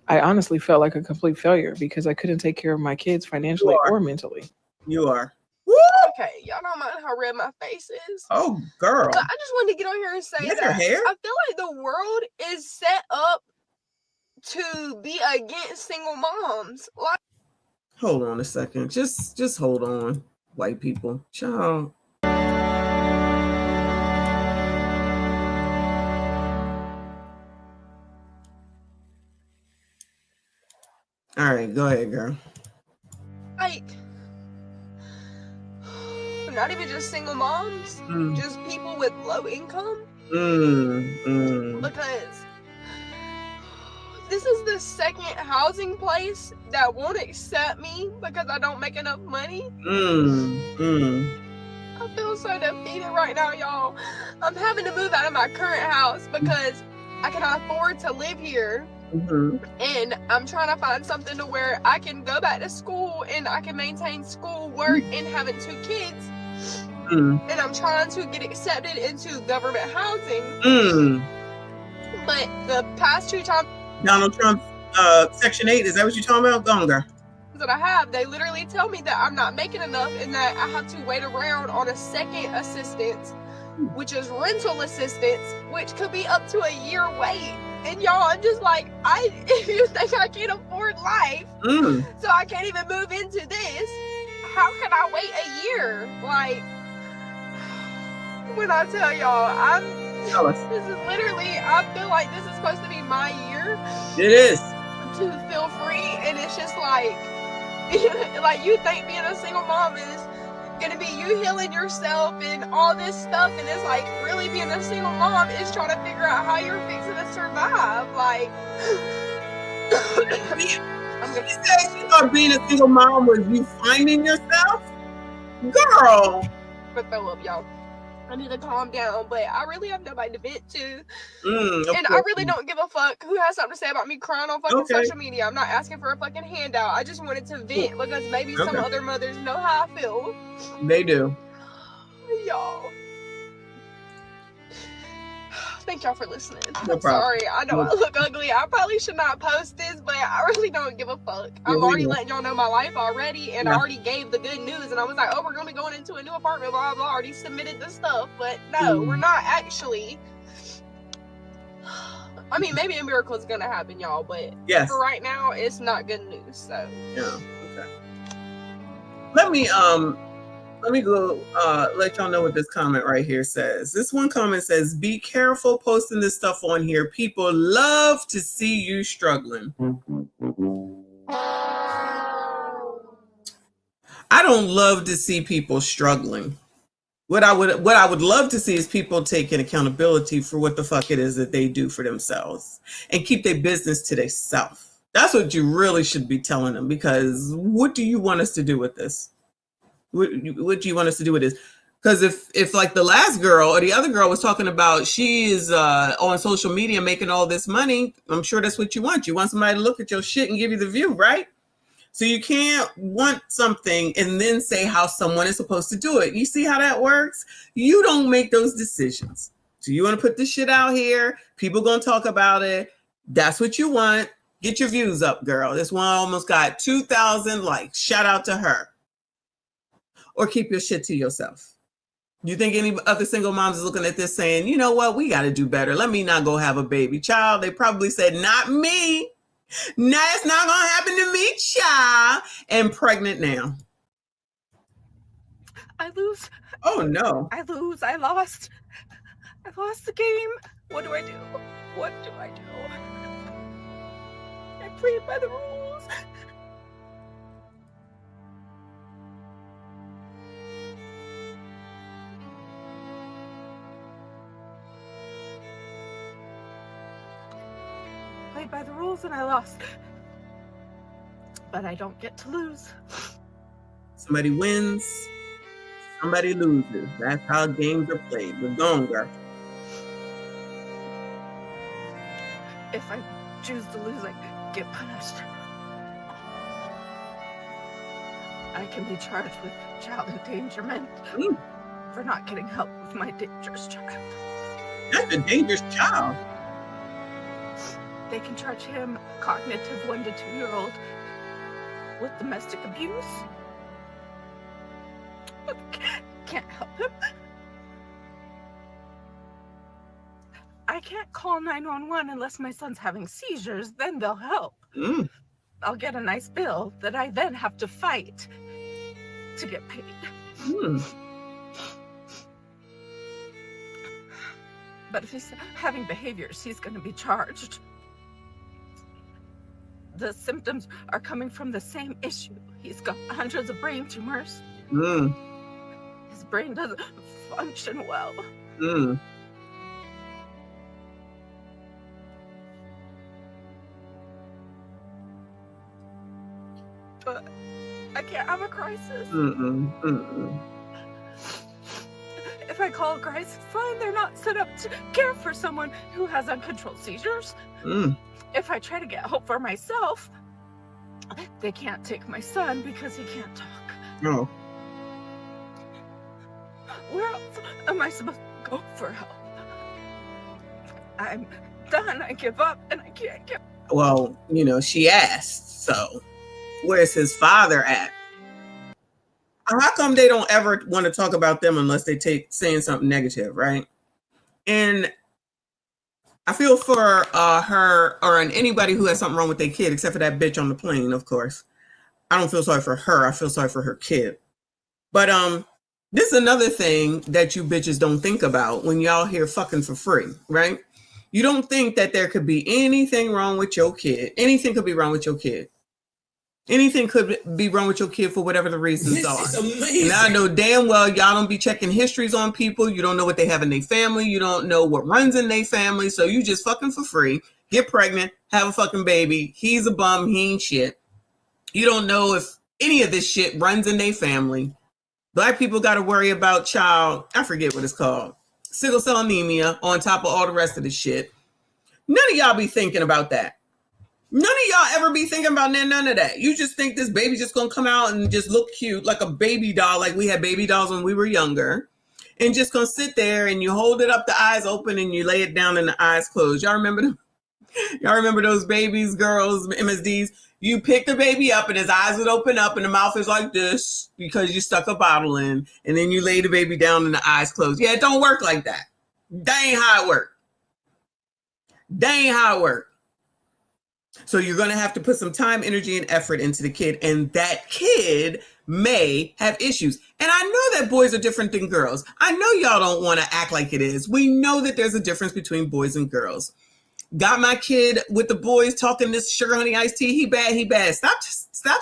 I honestly felt like a complete failure because I couldn't take care of my kids financially or mentally. You are. Okay, y'all don't mind how red my face is. Oh, girl. But I just wanted to get on here and say That's that your hair? I feel like the world is set up to be against single moms. Like, Hold on a second. Just hold on, white people. Child. All right, go ahead, girl. not even just single moms, just people with low income. Because this is the second housing place that won't accept me because I don't make enough money. I feel so defeated right now, y'all. I'm having to move out of my current house because I cannot afford to live here. And I'm trying to find something to where I can go back to school and I can maintain school, work, and having 2 kids. And I'm trying to get accepted into government housing. But the past 2 times... Donald Trump, Section 8, is that what you're talking about? Go on, girl. that I have, they literally tell me that I'm not making enough and that I have to wait around on a second assistance, which is rental assistance, which could be up to a year wait. And y'all, I'm just like, if you think I can't afford life, so I can't even move into this, how can I wait a year? Like, when I tell y'all, this is literally, I feel like this is supposed to be my year. It is. To feel free, and it's just like, like you think being a single mom is gonna be you healing yourself and all this stuff, and it's like really being a single mom is trying to figure out how you're fixing to survive. Like, I'm gonna say you thought being a single mom was you finding yourself, girl. But throw up, y'all. I need to calm down, but I really have nobody to vent to. And I really don't give a fuck who has something to say about me crying on fucking social media. I'm not asking for a fucking handout. I just wanted to vent because maybe some other mothers know how I feel. They do. Y'all. Thank y'all for listening. No I'm problem. sorry. I know I look ugly. I probably should not post this, but I really don't give a fuck. I'm already letting y'all know my life already, and I already gave the good news, and I was like, oh, we're going to be going into a new apartment, blah, blah, already submitted the stuff, but no, we're not actually. I mean, maybe a miracle is going to happen, y'all, but for right now, it's not good news, so. Yeah, okay. Let me go let y'all know what this comment right here says. This one comment says, be careful posting this stuff on here. People love to see you struggling. I don't love to see people struggling. What I would love to see is people taking accountability for what the fuck it is that they do for themselves and keep their business to themselves. That's what you really should be telling them, because what do you want us to do with this? What do you want us to do with this? Because if like the last girl or the other girl was talking about she is on social media making all this money, I'm sure that's what you want. You want somebody to look at your shit and give you the view, right? So you can't want something and then say how someone is supposed to do it. You see how that works? You don't make those decisions. So you want to put this shit out here. People going to talk about it. That's what you want. Get your views up, girl. This one almost got 2,000 likes. Shout out to her. Or keep your shit to yourself. You think any other single moms is looking at this saying, you know what, we got to do better. Let me not go have a baby. Child, they probably said, not me. No, it's not going to happen to me, child. And pregnant now. I lose. Oh, no. I lose. I lost. I lost the game. What do I do? What do I do? I played by the rules. Played by the rules and I lost. But I don't get to lose. Somebody wins, somebody loses. That's how games are played. We're going, girl. If I choose to lose, I get punished. I can be charged with child endangerment for not getting help with my dangerous child. That's a dangerous child. They can charge him, cognitive 1 to 2 year old, with domestic abuse. But can't help him. I can't call 911 unless my son's having seizures, then they'll help. I'll get a nice bill that I then have to fight to get paid. But if he's having behaviors, he's going to be charged. The symptoms are coming from the same issue. He's got hundreds of brain tumors. His brain doesn't function well. But I can't have a crisis. If I call a crisis line, they're not set up to care for someone who has uncontrolled seizures. If I try to get help for myself, they can't take my son because he can't talk. No. Where else am I supposed to go for help? I'm done. I give up and I can't get. Well, you know, she asked, so Where's his father at? How come they don't ever want to talk about them unless they saying something negative, right? And I feel for her or anybody who has something wrong with their kid, except for that bitch on the plane, of course. I don't feel sorry for her. I feel sorry for her kid. But this is another thing that you bitches don't think about when y'all here fucking for free, right? You don't think that there could be anything wrong with your kid. Anything could be wrong with your kid. Anything could be wrong with your kid for whatever the reasons are. This is amazing. And I know damn well y'all don't be checking histories on people. You don't know what they have in their family. You don't know what runs in their family. So you just fucking for free, get pregnant, have a fucking baby. He's a bum. He ain't shit. You don't know if any of this shit runs in their family. Black people got to worry about I forget what it's called, sickle cell anemia on top of all the rest of the shit. None of y'all be thinking about that. None of y'all ever be thinking about none of that. You just think this baby just gonna come out and just look cute like a baby doll, like we had baby dolls when we were younger, and just gonna sit there and you hold it up, the eyes open, and you lay it down and the eyes closed. Y'all remember them? Y'all remember those babies, girls, MSDs? You pick the baby up and his eyes would open up and the mouth is like this because you stuck a bottle in, and then you lay the baby down and the eyes closed. Yeah, it don't work like that. That ain't how it work. That ain't how it work. So you're going to have to put some time, energy, and effort into the kid. And that kid may have issues. And I know that boys are different than girls. I know y'all don't want to act like it is. We know that there's a difference between boys and girls. Got my kid with the boys talking this sugar honey iced tea. He bad. Stop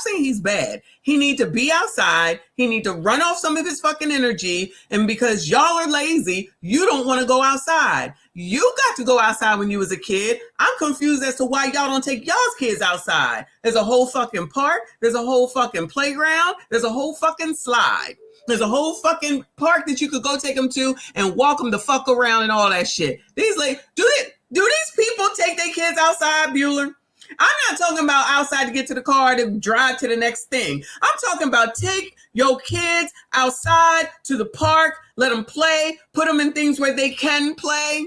saying he's bad. He need to be outside. He need to run off some of his fucking energy. And because y'all are lazy, you don't want to go outside. You got to go outside when you was a kid. I'm confused as to why y'all don't take y'all's kids outside. There's a whole fucking park. There's a whole fucking playground. There's a whole fucking slide. There's a whole fucking park that you could go take them to and walk them the fuck around and all that shit. These like, do these people take their kids outside, Bueller? I'm not talking about outside to get to the car to drive to the next thing. I'm talking about take your kids outside to the park, let them play, put them in things where they can play,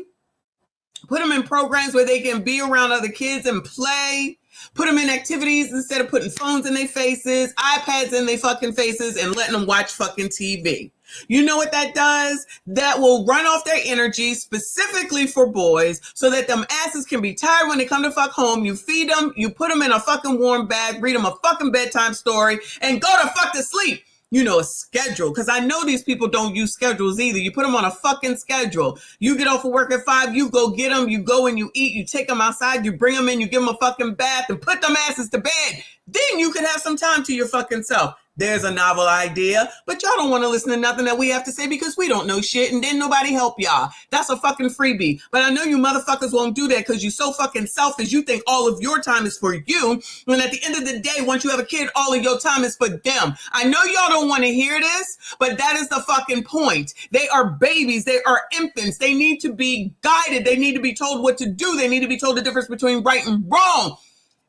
put them in programs where they can be around other kids and play, put them in activities instead of putting phones in their faces, iPads in their fucking faces, and letting them watch fucking TV. You know what that does? That will run off their energy specifically for boys so that them asses can be tired when they come to fuck home. You feed them, you put them in a fucking warm bag, read them a fucking bedtime story, and go to fuck to sleep. You know, a schedule. Because I know these people don't use schedules either. You put them on a fucking schedule. You get off of work at 5, you go get them, you go and you eat, you take them outside, you bring them in, you give them a fucking bath and put them asses to bed. Then you can have some time to your fucking self. There's a novel idea, but y'all don't want to listen to nothing that we have to say because we don't know shit and then nobody help y'all. That's a fucking freebie. But I know you motherfuckers won't do that because you're so fucking selfish. You think all of your time is for you. And at the end of the day, once you have a kid, all of your time is for them. I know y'all don't want to hear this, but that is the fucking point. They are babies. They are infants. They need to be guided. They need to be told what to do. They need to be told the difference between right and wrong.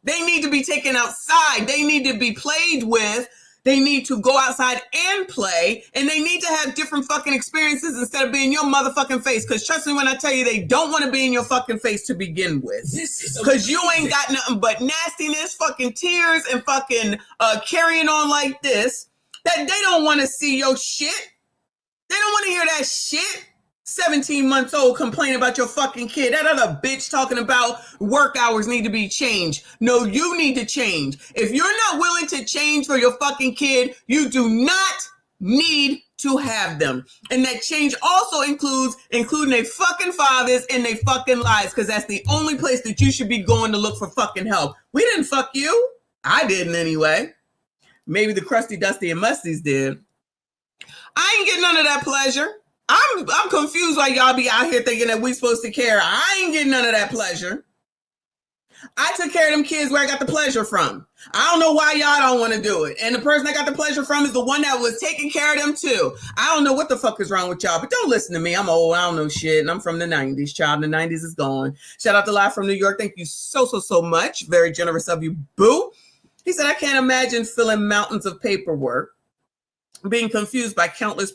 They need to be taken outside. They need to be played with. They need to go outside and play, and they need to have different fucking experiences instead of being your motherfucking face. Because trust me when I tell you, they don't want to be in your fucking face to begin with. Because you ain't got nothing but nastiness, fucking tears, and fucking carrying on like this. That they don't want to see your shit. They don't want to hear that shit. 17 months old complaining about your fucking kid. That other bitch talking about work hours need to be changed. No, you need to change. If you're not willing to change for your fucking kid, you do not need to have them. And that change also including their fucking fathers and their fucking lives, because that's the only place that you should be going to look for fucking help. We didn't fuck you. I didn't anyway. Maybe the crusty, dusty, and musties did. I ain't getting none of that pleasure. I'm confused why y'all be out here thinking that we supposed to care. I ain't getting none of that pleasure. I took care of them kids where I got the pleasure from. I don't know why y'all don't want to do it. And the person I got the pleasure from is the one that was taking care of them too. I don't know what the fuck is wrong with y'all, but don't listen to me. I'm old. I don't know shit. And I'm from the 90s, child. The 90s is gone. Shout out to Live from New York. Thank you so much. Very generous of you, boo. He said, I can't imagine filling mountains of paperwork, being confused by countless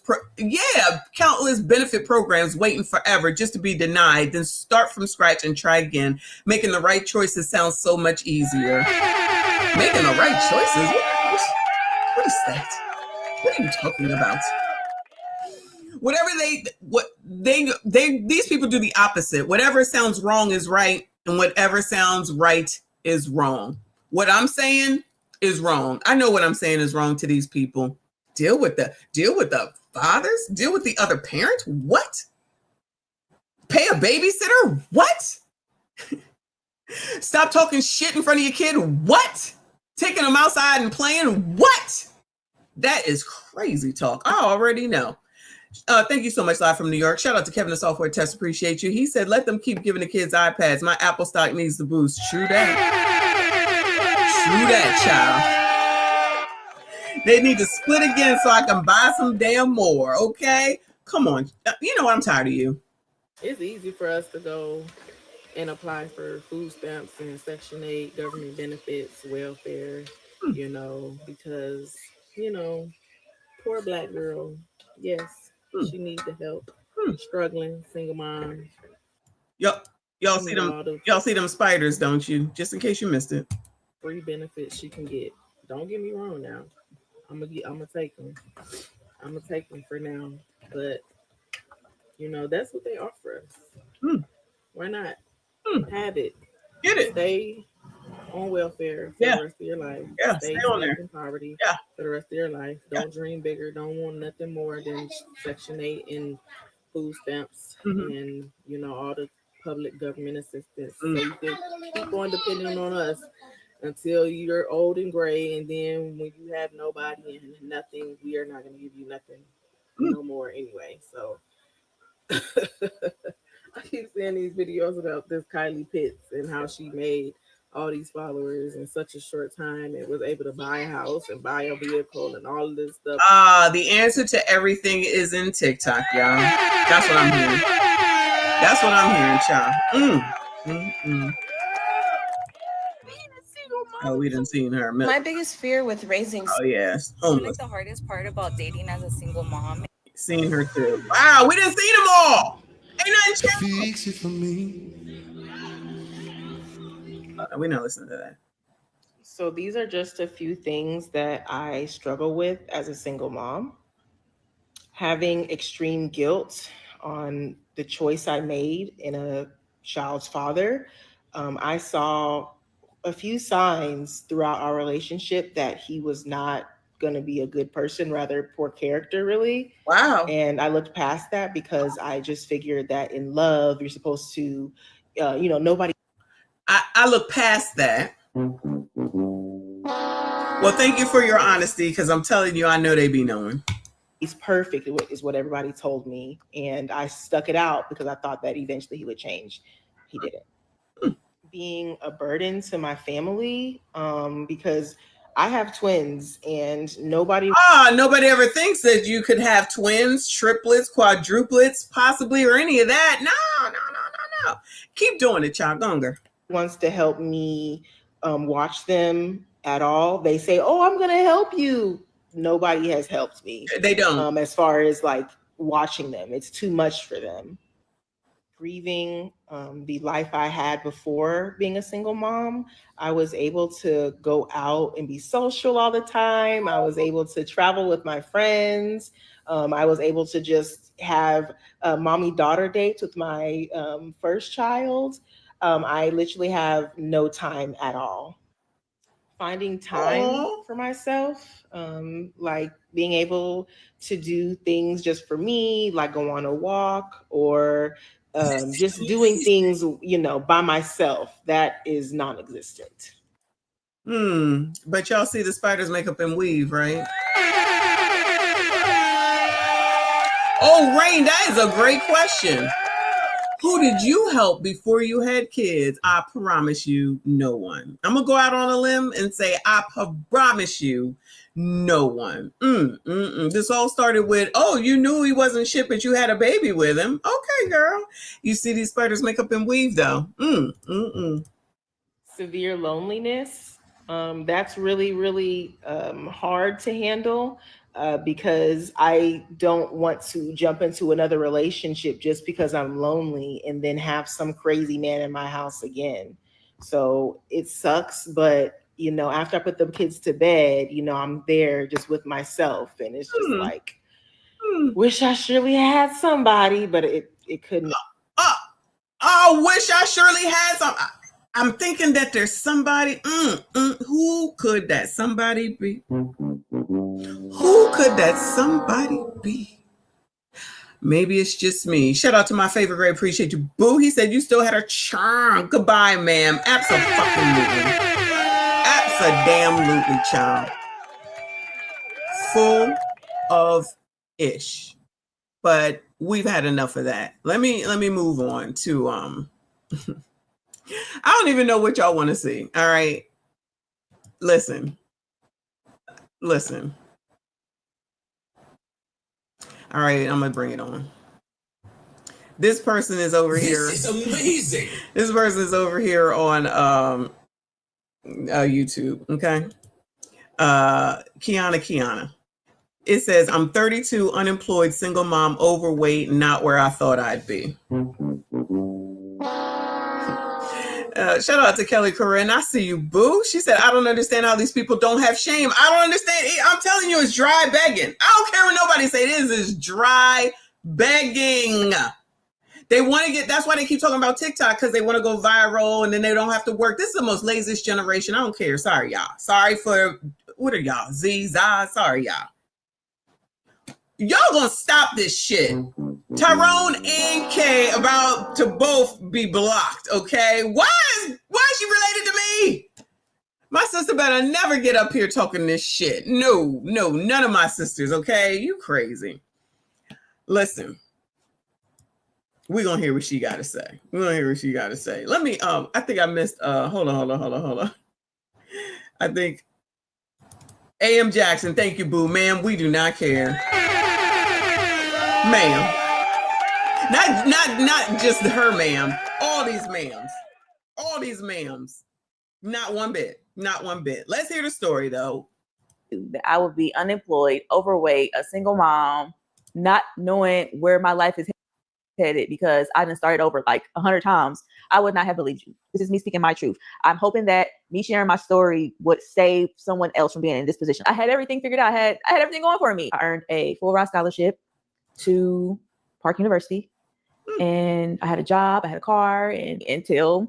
benefit programs, waiting forever just to be denied, then start from scratch and try again. Making the right choices sounds so much easier. Making the right choices? What is that? What are you talking about? Whatever these people do the opposite. Whatever sounds wrong is right, and whatever sounds right is wrong. What I'm saying is wrong. I know what I'm saying is wrong to these people. Deal with the fathers? Deal with the other parent? What? Pay a babysitter? What? Stop talking shit in front of your kid? What? Taking them outside and playing? What? That is crazy talk. I already know. Thank you so much, live from New York. Shout out to Kevin, the software test. Appreciate you. He said, let them keep giving the kids iPads. My Apple stock needs the boost. True that. True that, child. They need to split again so I can buy some damn more, okay? Come on. You know what? I'm tired of you. It's easy for us to go and apply for food stamps and Section 8, government benefits, welfare, you know, because, you know, poor Black girl, yes, she needs the help. Struggling, single mom. Y'all see them spiders, don't you? Just in case you missed it. Free benefits she can get. Don't get me wrong now. I'm gonna take them. I'm gonna take them for now. But you know, that's what they offer us. Why not? Have it. Get it. Stay on welfare for the rest of your life. Yeah, Stay on there. in poverty Yeah. for the rest of your life. Don't dream bigger. Don't want nothing more than Section 8 and food stamps and, you know, all the public government assistance. So you can keep on depending on us until you're old and gray. And then when you have nobody and nothing, we are not going to give you nothing no more anyway. So I keep seeing these videos about this Kylie Pitts and how she made all these followers in such a short time and was able to buy a house and buy a vehicle and all of this stuff. The answer to everything is in TikTok, y'all. That's what I'm hearing. That's what I'm hearing, child. Oh, we didn't see her. My biggest fear with raising. Oh, yes. I feel like the hardest part about dating as a single mom. Seen her too. Wow, we didn't see them all. Ain't nothing changed. Fix it for me. We're not listening to that. So these are just a few things that I struggle with as a single mom. Having extreme guilt on the choice I made in a child's father. I saw a few signs throughout our relationship that he was not going to be a good person, rather poor character, really. Wow. And I looked past that because I just figured that in love, you're supposed to, you know, nobody. I look past that. Well, thank you for your honesty, because I'm telling you, I know they be knowing. He's perfect is what everybody told me. And I stuck it out because I thought that eventually he would change. He didn't. Being a burden to my family, because I have twins and nobody ever thinks that you could have twins, triplets, quadruplets, possibly, or any of that. No. Keep doing it, child. Longer. Wants to help me watch them at all. They say, oh, I'm going to help you. Nobody has helped me. They don't. As far as like watching them, it's too much for them. Grieving the life I had before being a single mom. I was able to go out and be social all the time. I was able to travel with my friends. I was able to just have mommy-daughter dates with my first child. I literally have no time at all. Finding time for myself, like being able to do things just for me, like go on a walk or just doing things, you know, by myself, that is non-existent. But y'all see the spiders make up and weave, right? Oh, Rain, that is a great question. Who did you help before you had kids? I promise you, no one. I'm going to go out on a limb and say, I promise you, no one. This all started with, oh, you knew he wasn't shit, but you had a baby with him. Okay, girl. You see these spiders make up and weave, though. Severe loneliness. That's really, really hard to handle. Because I don't want to jump into another relationship just because I'm lonely and then have some crazy man in my house again. So it sucks, but you know, after I put the kids to bed, you know, I'm there just with myself. And it's just like, wish I surely had somebody, but it couldn't. I wish I surely had some. I'm thinking that there's somebody. Who could that somebody be? Who could that somebody be? Maybe it's just me. Shout out to my favorite grade. Appreciate you, Boo. He said you still had a charm. Goodbye, ma'am. Absolutely. Abso-damn-lutely, child. Full of ish. But we've had enough of that. Let me move on to I don't even know what y'all want to see. All right. Listen. All right, I'm gonna bring it on. This person is over here. This is amazing. This person is over here on YouTube. Okay. Kiana. It says, I'm 32, unemployed, single mom, overweight, not where I thought I'd be. Shout out to Kelly Corinne. I see you, boo. She said, I don't understand how these people don't have shame. I don't understand. I'm telling you, it's dry begging. I don't care what nobody say it is. It's dry begging. They want to get, that's why they keep talking about TikTok, because they want to go viral and then they don't have to work. This is the most laziest generation. I don't care. Sorry, y'all. Sorry for, what are y'all? Z-Zah? Sorry, y'all. Y'all gonna stop this shit. Tyrone and Kay about to both be blocked, okay? Why is she related to me? My sister better never get up here talking this shit. No, none of my sisters, okay? You crazy. Listen. We're gonna hear what she gotta say. Let me I think I missed hold on. I think A.M. Jackson, thank you, boo. Ma'am, we do not care. Ma'am. Not just her, ma'am. All these ma'ams. Not one bit. Let's hear the story, though. I would be unemployed, overweight, a single mom, not knowing where my life is headed because I done started over like 100 times. I would not have believed you. This is me speaking my truth. I'm hoping that me sharing my story would save someone else from being in this position. I had everything figured out. I had everything going for me. I earned a full ride scholarship to Park University, and I had a job, I had a car, and until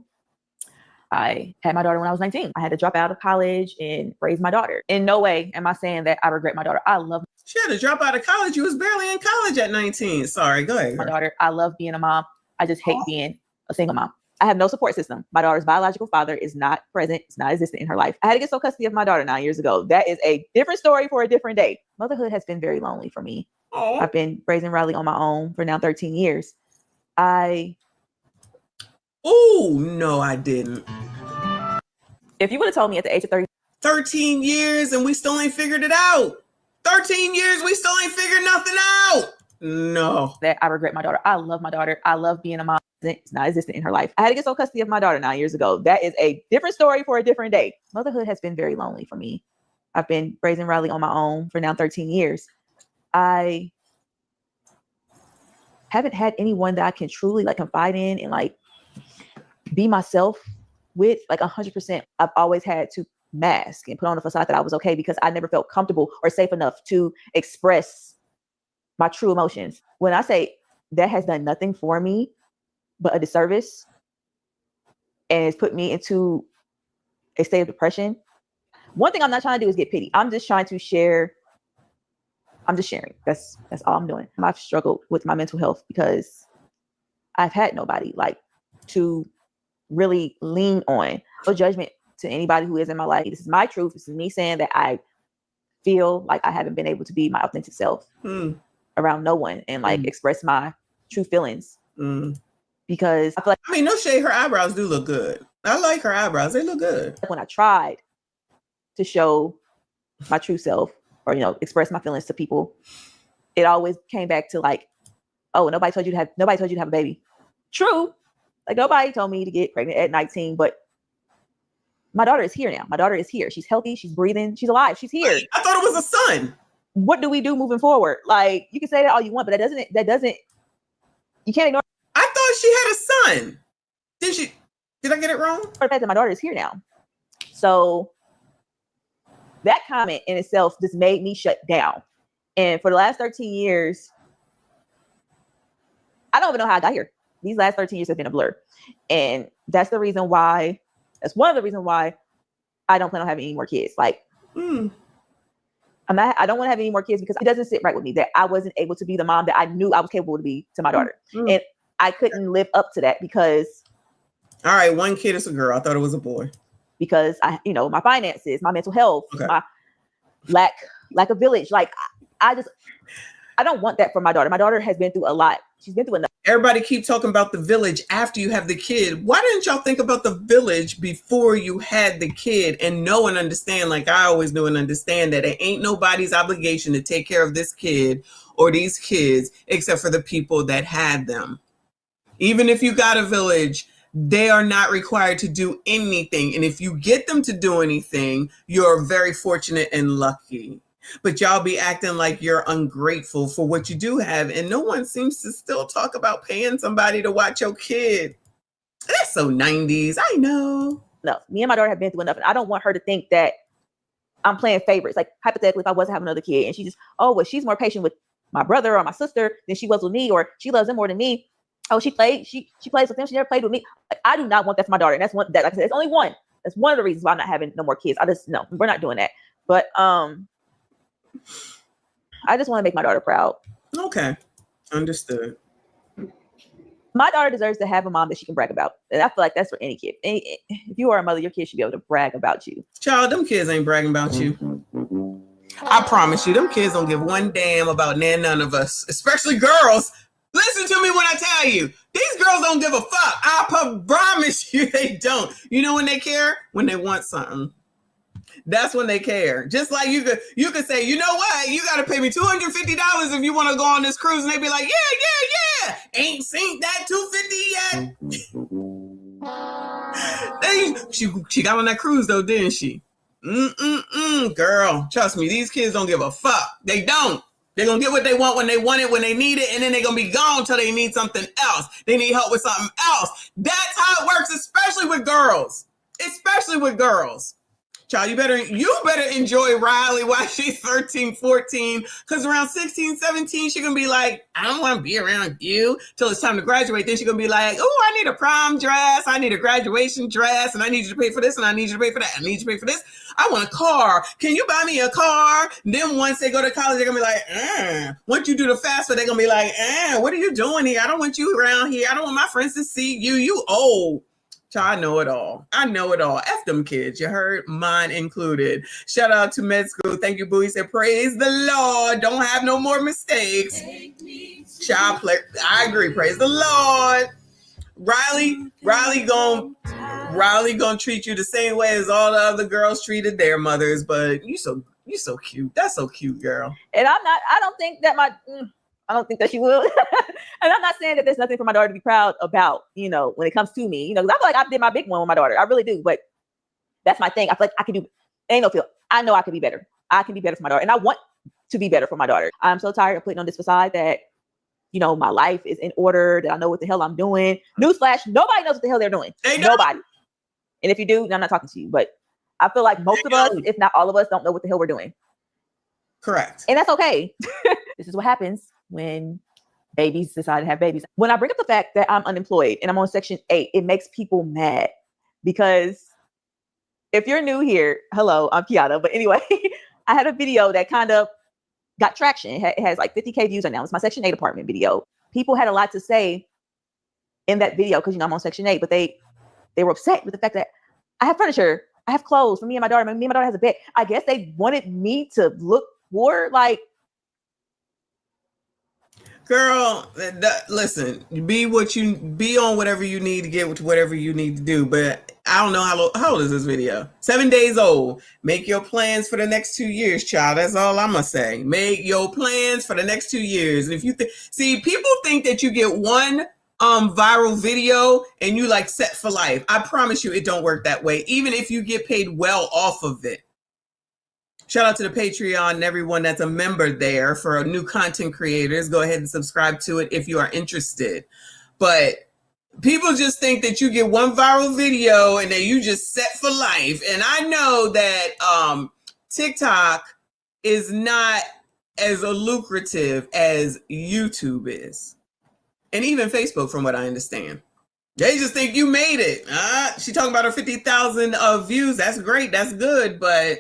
I had my daughter when I was 19. I had to drop out of college and raise my daughter. In no way am I saying that I regret my daughter. I love She had to drop out of college. You was barely in college at 19. Sorry, go ahead. my daughter. I love being a mom. I just hate being a single mom. I have no support system. My daughter's biological father is not present. It's not existent in her life. I had to get sole custody of my daughter 9 years ago. That is a different story for a different day. Motherhood has been very lonely for me. I've been raising Riley on my own for now 13 years. Oh, no, I didn't. If you would have told me at the age of 13 years and we still ain't figured it out. 13 years, we still ain't figured nothing out. No. That I regret my daughter. I love my daughter. I love being a mom. It's not existent in her life. I had to get sole custody of my daughter 9 years ago. That is a different story for a different day. Motherhood has been very lonely for me. I've been raising Riley on my own for now 13 years. I haven't had anyone that I can truly like confide in and like be myself with like 100%. I've always had to mask and put on a facade that I was okay because I never felt comfortable or safe enough to express my true emotions. When I say that has done nothing for me but a disservice and it's put me into a state of depression. One thing I'm not trying to do is get pity. I'm just trying to share. I'm just sharing. That's all I'm doing. I've struggled with my mental health because I've had nobody like to really lean on. No judgment to anybody who is in my life. This is my truth. This is me saying that I feel like I haven't been able to be my authentic self around no one and like express my true feelings. Because I feel like, I mean, no shade, her eyebrows do look good. I like her eyebrows. They look good. When I tried to show my true self or, you know, express my feelings to people, it always came back to like, oh, nobody told you to have a baby. True. Like nobody told me to get pregnant at 19, but my daughter is here now. My daughter is here. She's healthy. She's breathing. She's alive. She's here. I thought it was a son. What do we do moving forward? Like you can say that all you want, but that doesn't, you can't ignore. I thought she had a son. Did I get it wrong? The fact that my daughter is here now. So that comment in itself just made me shut down. And for the last 13 years, I don't even know how I got here. These last 13 years have been a blur. And that's one of the reasons why I don't plan on having any more kids. Like, I don't want to have any more kids because it doesn't sit right with me that I wasn't able to be the mom that I knew I was capable to be to my daughter. And I couldn't live up to that because. All right, one kid is a girl. I thought it was a boy. Because my finances, my mental health, my lack of village. Like I don't want that for my daughter. My daughter has been through a lot. She's been through enough. Everybody keep talking about the village after you have the kid. Why didn't y'all think about the village before you had the kid and know and understand, like I always knew and understand, that it ain't nobody's obligation to take care of this kid or these kids except for the people that had them. Even if you got a village, they are not required to do anything. And if you get them to do anything, you're very fortunate and lucky. But y'all be acting like you're ungrateful for what you do have. And no one seems to still talk about paying somebody to watch your kid. That's so 90s. I know. No, me and my daughter have been through enough. And I don't want her to think that I'm playing favorites. Like hypothetically, if I wasn't having another kid and she just, she's more patient with my brother or my sister than she was with me, or she loves them more than me. Oh, she plays with them. She never played with me. Like, I do not want that for my daughter. And that's one that, like I said, it's only one. That's one of the reasons why I'm not having no more kids. No, we're not doing that. But I just want to make my daughter proud. Okay. Understood. My daughter deserves to have a mom that she can brag about. And I feel like that's for any kid. If you are a mother, your kid should be able to brag about you. Child, them kids ain't bragging about you. I promise you, them kids don't give one damn about none of us, especially girls. Listen to me when I tell you, these girls don't give a fuck. I promise you they don't. You know when they care? When they want something. That's when they care. Just like you could say, you know what? You got to pay me $250 if you want to go on this cruise. And they be like, yeah. Ain't seen that $250 yet. She got on that cruise though, didn't she? Girl, trust me, these kids don't give a fuck. They don't. They're going to get what they want, when they need it, and then they're going to be gone until they need something else. They need help with something else. That's how it works, especially with girls. Child, you better enjoy Riley while she's 13, 14, because around 16, 17, she's going to be like, I don't want to be around you till it's time to graduate. Then she's going to be like, oh, I need a prom dress. I need a graduation dress, and I need you to pay for this, and I need you to pay for that. I need you to pay for this. I want a car. Can you buy me a car? And then once they go to college, they're going to be like, Once you do the FAFSA, they're going to be like, what are you doing here? I don't want you around here. I don't want my friends to see you. You old. I know it all. F them kids. You heard? Mine included. Shout out to med school. Thank you, Boo. He said, praise the Lord. Don't have no more mistakes. Child play. I agree. Praise the Lord. Riley gonna treat you the same way as all the other girls treated their mothers, but you so cute. That's so cute, girl. And I don't think that she will. And I'm not saying that there's nothing for my daughter to be proud about, when it comes to me, because I feel like I did my big one with my daughter. I really do. But that's my thing. I feel like I can do, ain't no feel. I know I can be better. I can be better for my daughter. And I want to be better for my daughter. I'm so tired of putting on this facade that, my life is in order, that I know what the hell I'm doing. Newsflash, nobody knows what the hell they're doing. Nobody. And if you do, I'm not talking to you. But I feel like most of us, if not all of us, don't know what the hell we're doing. Correct. And that's okay. This is what happens when babies decide to have babies. When I bring up the fact that I'm unemployed and I'm on Section 8, it makes people mad, because if you're new here, hello, I'm Kiana. But anyway, I had a video that kind of got traction. It has like 50K views right now. It's my Section 8 apartment video. People had a lot to say in that video because, I'm on Section 8, but they were upset with the fact that I have furniture, I have clothes for me and my daughter. Me and my daughter has a bed. I guess they wanted me to look more like, girl, listen, be on whatever you need to get with whatever you need to do. But I don't know how old is this video? 7 days old. Make your plans for the next 2 years, child. That's all I'm gonna say. Make your plans for the next 2 years. And if you people think that you get one viral video and you like set for life. I promise you it don't work that way, even if you get paid well off of it. Shout out to the Patreon and everyone that's a member there. For new content creators, go ahead and subscribe to it if you are interested. But people just think that you get one viral video and that you just set for life. And I know that TikTok is not as lucrative as YouTube is. And even Facebook, from what I understand. They just think you made it. She talking about her 50,000 views. That's great. That's good. But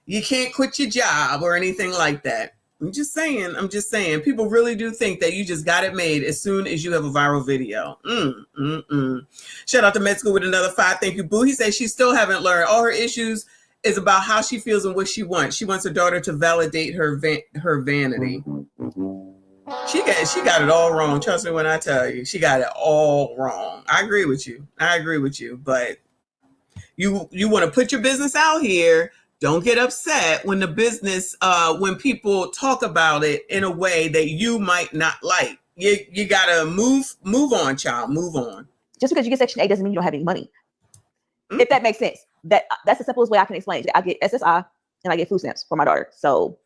you can't quit your job or anything like that. I'm just saying. People really do think that you just got it made as soon as you have a viral video. Shout out to Med School with another 5. Thank you, boo. He says she still haven't learned. All her issues is about how she feels and what she wants. She wants her daughter to validate her vanity. She got it all wrong. Trust me when I tell you, she got it all wrong. I agree with you. But you want to put your business out here. Don't get upset when the business, when people talk about it in a way that you might not like. You gotta move on, child. Move on. Just because you get Section 8 doesn't mean you don't have any money. If that makes sense. That's the simplest way I can explain it. I get SSI and I get food stamps for my daughter. So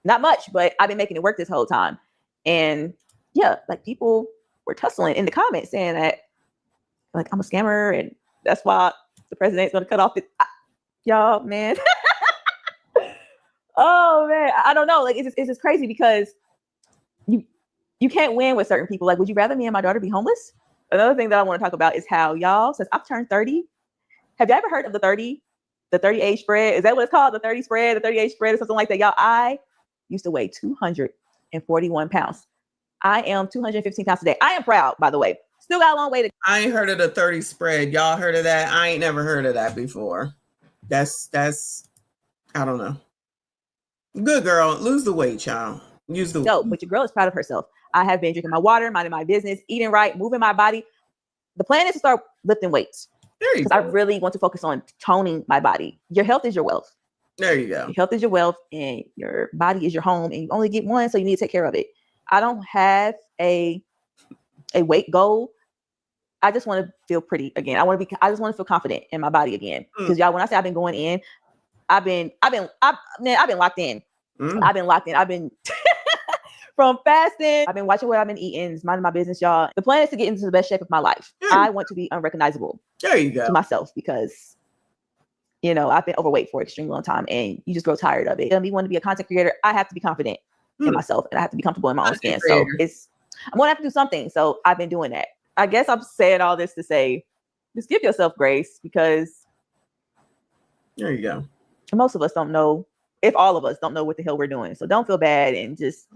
not much, but I've been making it work this whole time. And yeah, like people were tussling in the comments saying that like I'm a scammer and that's why the president's gonna cut off it. Y'all, man. Oh man, I don't know. Like it's just crazy because you can't win with certain people. Like, would you rather me and my daughter be homeless? Another thing that I want to talk about is how y'all, since I've turned 30, have you ever heard of the 30 age spread? Is that what it's called? The 30 spread, the 30 age spread or something like that? Y'all, I used to weigh 241 pounds. I am 215 pounds today. I am proud, by the way. Still got a long way to. I ain't heard of the 30 spread. Y'all heard of that? I ain't never heard of that before. That's I don't know. Good girl. Lose the weight, child. Use the No, but your girl is proud of herself. I have been drinking my water, minding my business, eating right, moving my body. The plan is to start lifting weights. There you go. I really want to focus on toning my body. Your health is your wealth. There you go. Your health is your wealth and your body is your home and you only get one, so you need to take care of it. I don't have a weight goal. I just want to feel pretty again. I just want to feel confident in my body again. Because y'all, when I say I've been going in, I've been locked in. I've been locked in. I've been from fasting. I've been watching what I've been eating, minding my business, y'all. The plan is to get into the best shape of my life. I want to be unrecognizable. There you go. To myself because, you know, I've been overweight for an extremely long time and you just grow tired of it. And me wanting to be a content creator, I have to be confident in myself and I have to be comfortable in my own skin. So I'm gonna have to do something. So I've been doing that. I guess I'm saying all this to say, just give yourself grace because there you go. Most of us don't know, if all of us don't know what the hell we're doing. So don't feel bad and just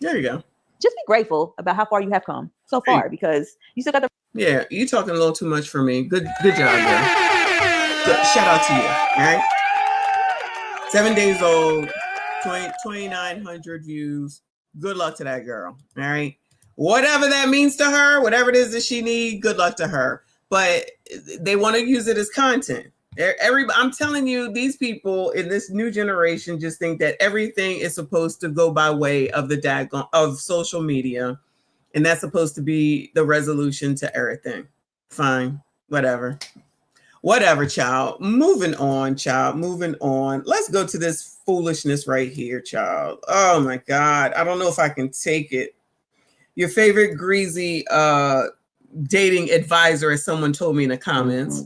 there you go. Just be grateful about how far you have come so far because you still got the. Yeah, you talking a little too much for me. Good job, girl. Shout out to you. All right. 7 days old, 2,900 views. Good luck to that girl. All right. Whatever that means to her, whatever it is that she needs, good luck to her. But they want to use it as content. I'm telling you, these people in this new generation just think that everything is supposed to go by way of of social media. And that's supposed to be the resolution to everything. Fine. Whatever, child. Moving on, child. Moving on. Let's go to this foolishness right here, child. Oh, my God. I don't know if I can take it. Your favorite greasy dating advisor, as someone told me in the comments,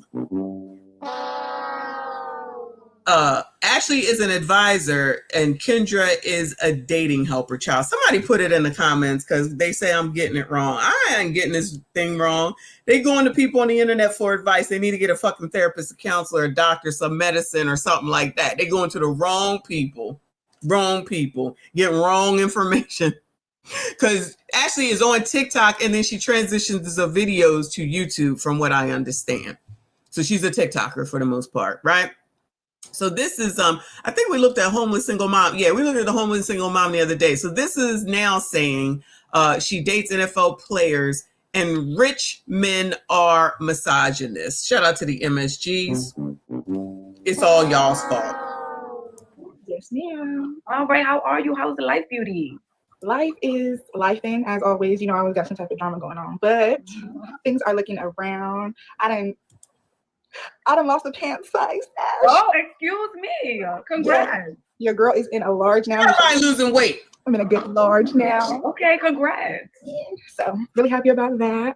Ashley is an advisor and Kendra is a dating helper, child. Somebody put it in the comments because they say I'm getting it wrong. I ain't getting this thing wrong. They going to people on the internet for advice. They need to get a fucking therapist, a counselor, a doctor, some medicine or something like that. They going to the wrong people, getting wrong information. Because Ashley is on TikTok and then she transitions the videos to YouTube from what I understand. So she's a TikToker for the most part, right? So this is, I think we looked at homeless single mom. Yeah, we looked at the homeless single mom the other day. So this is now saying she dates NFL players and rich men are misogynists. Shout out to the MSGs. It's all y'all's fault. Yes, ma'am. All right, how are you? How's the life, beauty? Life is lifing as always. You know, I always got some type of drama going on, but things are looking around. I done lost a pant size. Ash. Oh, excuse me. Congrats. Yeah. Your girl is in a large now. I'm losing weight. I'm in a good large now. Okay, congrats. Yeah. So really happy about that.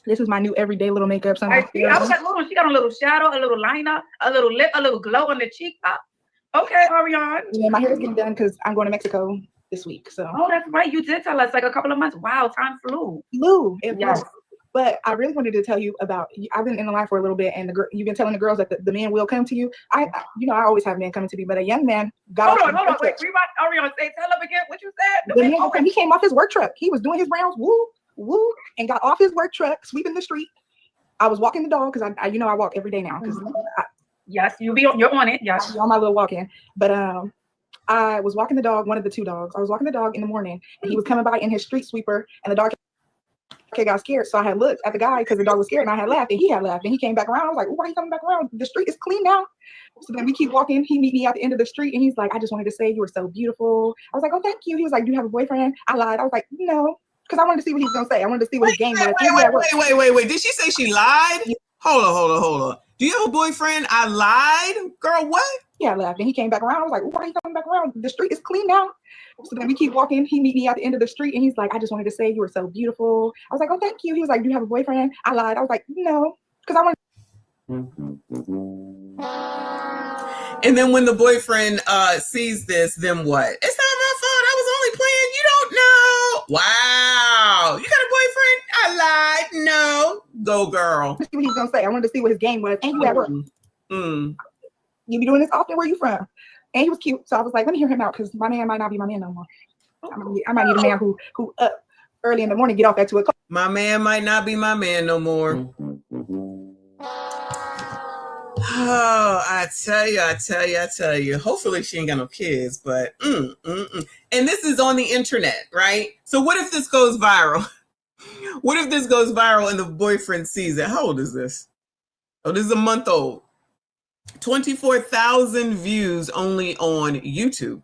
This is my new everyday little makeup. I see. I was like, hold on, she got a little shadow, a little liner, a little lip, a little glow on the cheek. Okay, Ariane. Yeah, my hair is getting done because I'm going to Mexico this week. So. Oh, that's right. You did tell us like a couple of months. Wow, time flew. Yes. But I really wanted to tell you about. I've been in the line for a little bit, and you've been telling the girls that the men will come to you. I always have men coming to me, but a young man got. Hold on. Wait, Ariane, tell them again what you said. The man, he came off his work truck. He was doing his rounds, woo, and got off his work truck, sweeping the street. I was walking the dog because I walk every day now. Yes, you're on it. Yes, I'll be on my little walk in. But I was walking the dog, one of the two dogs. I was walking the dog in the morning, and he was coming by in his street sweeper, and the dog got scared. So I had looked at the guy because the dog was scared, and I had laughed, and he had laughed, and he came back around. I was like, why are you coming back around? The street is clean now. So then we keep walking. He meet me at the end of the street, and he's like, I just wanted to say you were so beautiful. I was like, oh, thank you. He was like, do you have a boyfriend? I lied. I was like, no, because I wanted to see what he was gonna say. I wanted to see what his game was. Wait. Did she say she lied? Hold on. Do you have a boyfriend? I lied? Girl, what? Yeah, I laughed, and he came back around. I was like, why are you coming back around? The street is clean now. So then we keep walking. He meet me at the end of the street, and he's like, I just wanted to say you were so beautiful. I was like, oh, thank you. He was like, do you have a boyfriend? I lied. I was like, no, because I wanted. And then when the boyfriend sees this, then what? It's not my fault. I was only playing. You don't know. Wow. You got a boyfriend? I lied. No. Go, girl. See what he's gonna say. I wanted to see what his game was. And you at work. You be doing this often? Where you from? And he was cute. So I was like, let me hear him out because my man might not be my man no more. I might need a man who up early in the morning, get off at 2 o'clock. My man might not be my man no more. Oh, I tell you. Hopefully she ain't got no kids, but And this is on the internet, right? So what if this goes viral? What if this goes viral and the boyfriend sees it? How old is this? Oh, this is a month old. 24,000 views only on YouTube.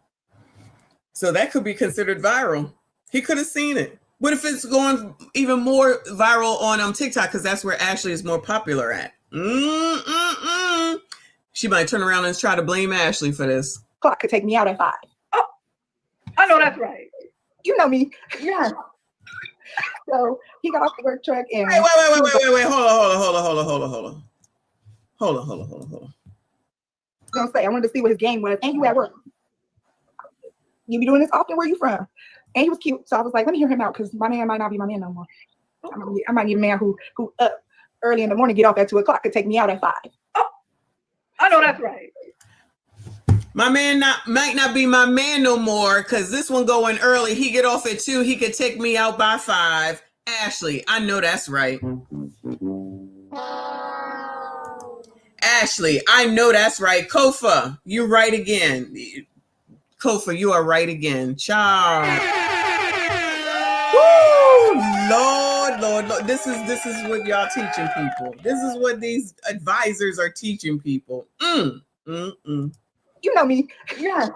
So that could be considered viral. He could have seen it. What if it's going even more viral on TikTok? Because that's where Ashley is more popular at. She might turn around and try to blame Ashley for this. Clock could take me out at 5. Oh, I know that's right. You know me. Yeah. So he got off the work truck and wait. Hold on. I was gonna say I wanted to see what his game was. And you at work. You be doing this often? Where you from? And he was cute. So I was like, let me hear him out because my man might not be my man no more. I might need a man who up early in the morning, get off at 2 o'clock, could take me out at 5. Oh, I know that's right. My man might not be my man no more because this one going early. He get off at 2. He could take me out by 5. Ashley, I know that's right. Ashley, I know that's right. Kofa, you right again. Kofa, you are right again. Ciao. Woo! Lord. This is what y'all teaching people. This is what these advisors are teaching people. You know me. Yeah.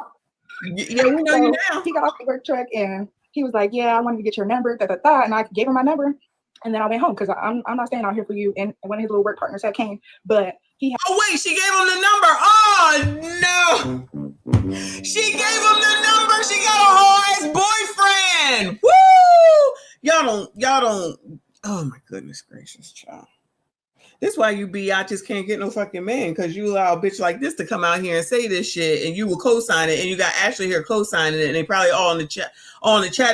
Yeah, we know you now. He got off the work truck and he was like, yeah, I wanted to get your number, and I gave him my number. And then I went home because I'm not staying out here for you. And one of his little work partners had came, but he had. Oh wait, she gave him the number. Oh no, she gave him the number. She got a whole ass boyfriend. Woo! Y'all don't. Oh my goodness gracious, child. This is why you biatches can't get no fucking man, because you allow a bitch like this to come out here and say this shit, and you will co-sign it, and you got Ashley here co-signing it, and they probably all in the chat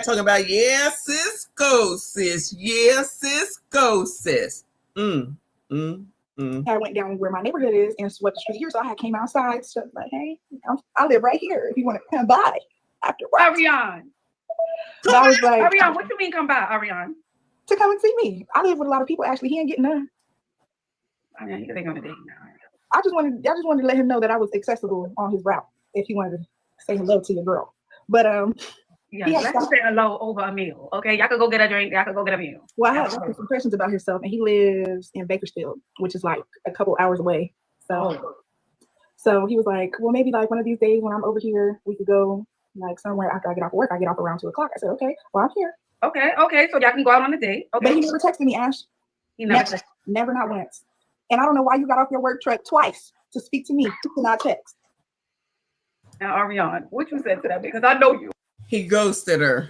talking about, yeah, sis, go, sis. Yeah, sis, go, sis. I went down where my neighborhood is and swept the street here, so I came outside, so like, hey, I live right here if you want to come by after work. Ariane. But I was like, Ariane, what you mean come by, Ariane? To come and see me. I live with a lot of people. Actually, he ain't getting none. I mean, they're gonna date now. I just wanted to let him know that I was accessible on his route if he wanted to say hello to your girl. But yeah, let's say hello over a meal. Okay, y'all could go get a drink. Y'all could go get a meal. Well, I have some questions about himself, and he lives in Bakersfield, which is like a couple hours away. So he was like, well, maybe like one of these days when I'm over here, we could go like somewhere after I get off work. I get off around 2 o'clock. I said, okay, well, I'm here. Okay, so y'all can go out on a date. Okay. But he never texted me, Ash. He never, never, not once. And I don't know why you got off your work truck twice to speak to me, to not text. Now, Ariane, what you said to that? Because I know you. He ghosted her.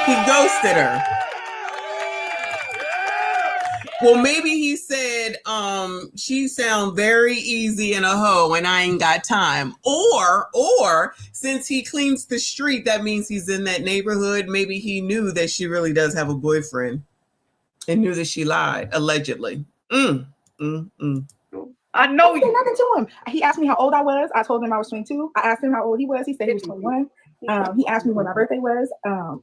He ghosted her. Well, maybe he said, she sound very easy in a hoe and I ain't got time. Or since he cleans the street, that means he's in that neighborhood. Maybe he knew that she really does have a boyfriend and knew that she lied, allegedly. I know I you. said nothing to him. He asked me how old I was. I told him I was 22. I asked him how old he was. He said he was 21. He asked me when my birthday was.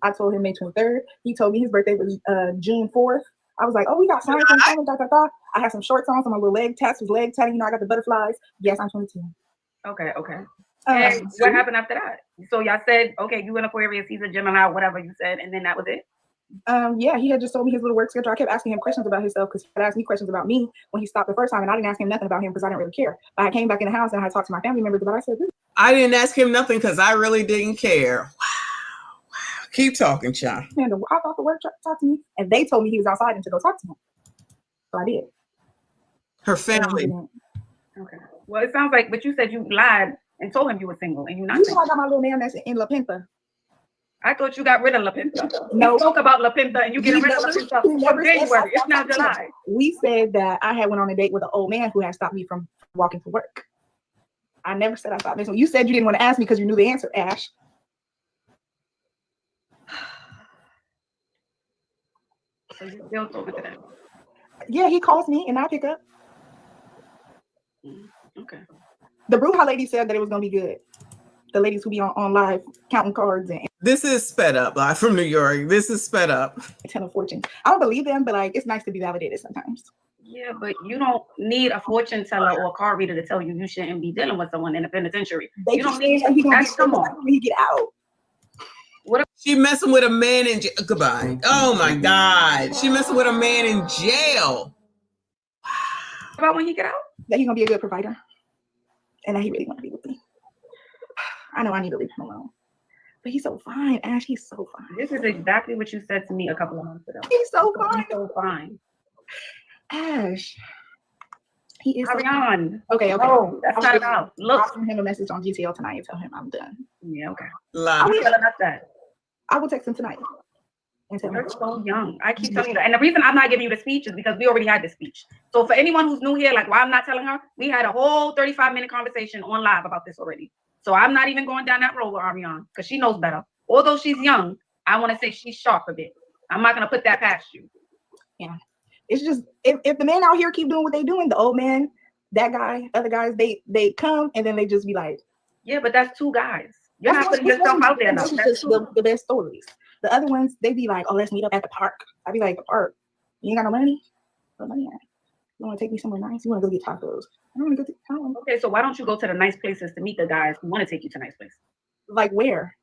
I told him May 23rd. He told me his birthday was June 4th. I was like, oh, we got signs from China, da, da, da. I had some shorts on, so my little leg tats was leg tatting. You know, I got the butterflies. Yes, I'm 22. Okay. And what happened after that? So y'all said, okay, you in Aquarius, he's a Gemini, whatever you said, and then that was it? Yeah, he had just told me his little work schedule. I kept asking him questions about himself because he had asked me questions about me when he stopped the first time, and I didn't ask him nothing about him because I didn't really care. But I came back in the house and I talked to my family members about it. I said, I didn't ask him nothing because I really didn't care. Wow. Keep talking, child. Man, I thought the work talked to me, and they told me he was outside and to go talk to him. So I did. Her family. Okay. Well, it sounds like, but you said you lied and told him you were single, and you're not. You single. know I got my little man that's in La Pinta. I thought you got rid of La Pinta. No. We spoke about La Pinta, and you getting rid of La Pinta from January. It's now July. We said that I had went on a date with an old man who had stopped me from walking to work. I never said I stopped missing. You said you didn't want to ask me because you knew the answer, Ash. So you still talking to them? Yeah, he calls me and I pick up. Okay. The Bruja lady said that it was gonna be good. The ladies who be on live counting cards and This is sped up, live from New York. This is sped up. telling fortunes. I don't believe them, but like it's nice to be validated sometimes. Yeah, but you don't need a fortune teller or a card reader to tell you you shouldn't be dealing with someone in a penitentiary. You don't need he gonna that's come on. when he get out. What if she messing with a man in jail? Goodbye. Oh my God. She messing with a man in jail. About when he get out? That he's gonna be a good provider. And that he really want to be with me. I know I need to leave him alone. But he's so fine, Ash. He's so fine. This is exactly what you said to me a couple of months ago. He's so fine. He's so fine. Ash. He is Hurry on. Okay. Oh, that's not enough. Look. I'll send him a message on GTL tonight and tell him I'm done. Yeah, okay. I'm telling us that. I will text him tonight. And tell him. You're so young. I keep telling you that. And the reason I'm not giving you the speech is because we already had the speech. So for anyone who's new here, like why I'm not telling her, we had a whole 35-minute conversation on live about this already. So I'm not even going down that road with Ariane because she knows better. Although she's young, I want to say she's sharp a bit. I'm not going to put that past you. Yeah. It's just, if the men out here keep doing what they doing, the old man, that guy, other guys, they come and then they just be like. Yeah, but that's two guys. You're not putting yourself out there enough. That's the best stories. The other ones, they be like, oh, let's meet up at the park. I'd be like, the park? You ain't got no money? What money at? You want to take me somewhere nice? You want to go get tacos? I don't want to go to town. Okay, so why don't you go to the nice places to meet the guys who want to take you to nice places? Like where?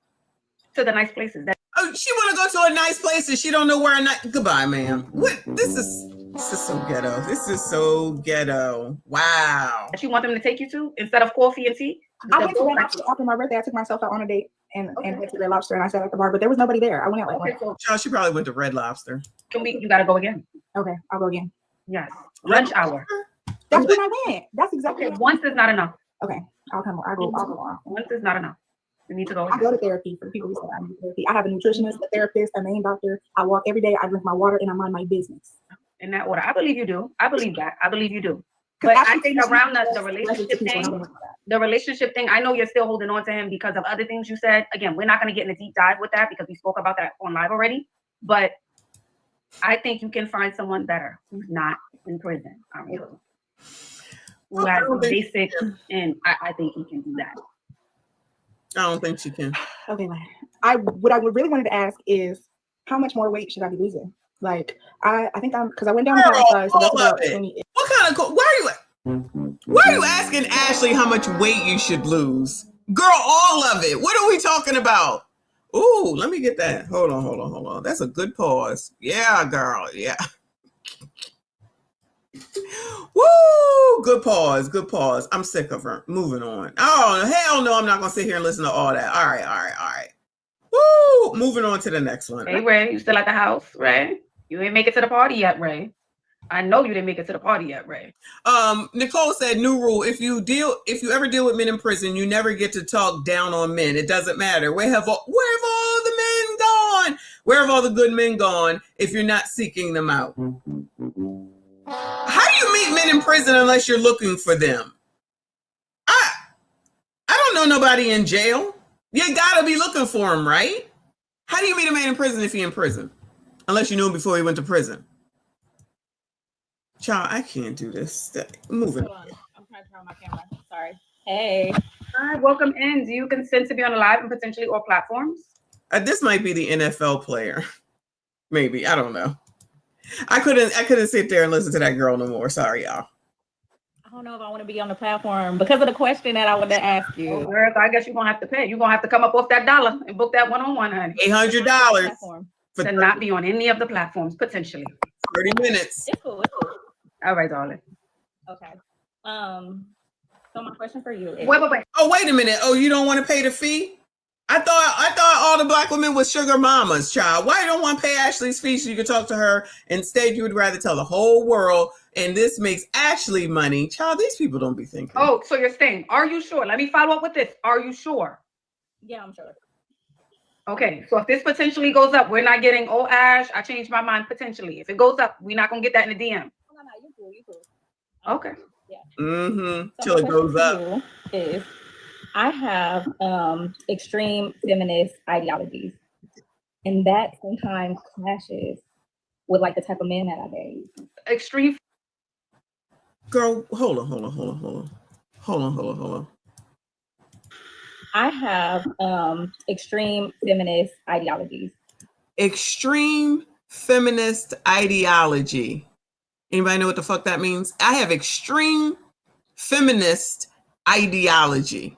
To the nice places. Oh, she want to go to a nice place and she don't know where. Goodbye, ma'am. What? This is so ghetto. This is so ghetto. Wow. That you want them to take you to instead of coffee and tea? I went to Red Lobster after my birthday. I took myself out on a date and went to Red Lobster and I sat at the bar, but there was nobody there. I went out like Child, she probably went to Red Lobster. You got to go again. Okay, I'll go again. Yes. Lunch hour. That's when I went. That's exactly. Okay, once is not enough. Okay, I'll come. I'll go on. Once is not enough. You need to go. I go to therapy for people who say I need therapy. I have a nutritionist, a therapist, a main doctor. I walk every day. I drink my water and I mind my business. In that order. I believe you do. I believe that. I believe you do. But I think around the relationship thing, I know you're still holding on to him because of other things you said. Again, we're not going to get in a deep dive with that because we spoke about that on live already. But I think you can find someone better who's not in prison. Who has basic, and I think he can do that. I don't think she can. Okay, what I really wanted to ask is how much more weight should I be losing? Like I think because I went down the size, so that's about 20. What kind of why are you asking Ashley how much weight you should lose? Girl, all of it. What are we talking about? Ooh, let me get that. Hold on. That's a good pause. Yeah, girl. Yeah. Woo! Good pause. I'm sick of her. Moving on. Oh, hell no, I'm not gonna sit here and listen to all that. All right. Woo! Moving on to the next one. Hey Ray, you still at the house, Ray? You ain't make it to the party yet, Ray. I know you didn't make it to the party yet, Ray. Nicole said, new rule, if you ever deal with men in prison, you never get to talk down on men. It doesn't matter. Where have all the men gone? Where have all the good men gone if you're not seeking them out? How do you meet men in prison unless you're looking for them? I don't know nobody in jail. You gotta be looking for him, right? How do you meet a man in prison if he's in prison? Unless you knew him before he went to prison. Child, I can't do this. Moving. Hold on. I'm trying to turn on my camera. Sorry. Hey. Hi, welcome in. Do you consent to be on a live and potentially all platforms? This might be the NFL player. Maybe. I don't know. I couldn't sit there and listen to that girl no more. Sorry, y'all. I don't know if I want to be on the platform because of the question that I wanted to ask you. Oh, girl, I guess you're gonna have to pay. You're gonna have to come up off that dollar and book that one-on-one, honey. $800 to not be on any of the platforms potentially. 30 minutes. It's cool. It's cool. All right, darling. Okay. So my question for you is. Wait. Oh, wait a minute. Oh, you don't want to pay the fee? I thought all the black women was sugar mamas, child. Why you don't want to pay Ashley's fee so you can talk to her? Instead, you would rather tell the whole world, and this makes Ashley money. Child, these people don't be thinking. Oh, so you're saying, are you sure? Let me follow up with this. Are you sure? Yeah, I'm sure. Okay, so if this potentially goes up, we're not getting, oh, Ash, I changed my mind potentially. If it goes up, we're not going to get that in the DM. No, you cool. You cool. Okay. Yeah. Mm-hmm. So Till it goes up. Is I have extreme feminist ideologies, and that sometimes clashes with like the type of man that I date. Extreme. Girl, hold on. I have extreme feminist ideologies. Extreme feminist ideology. Anybody know what the fuck that means? I have extreme feminist ideology.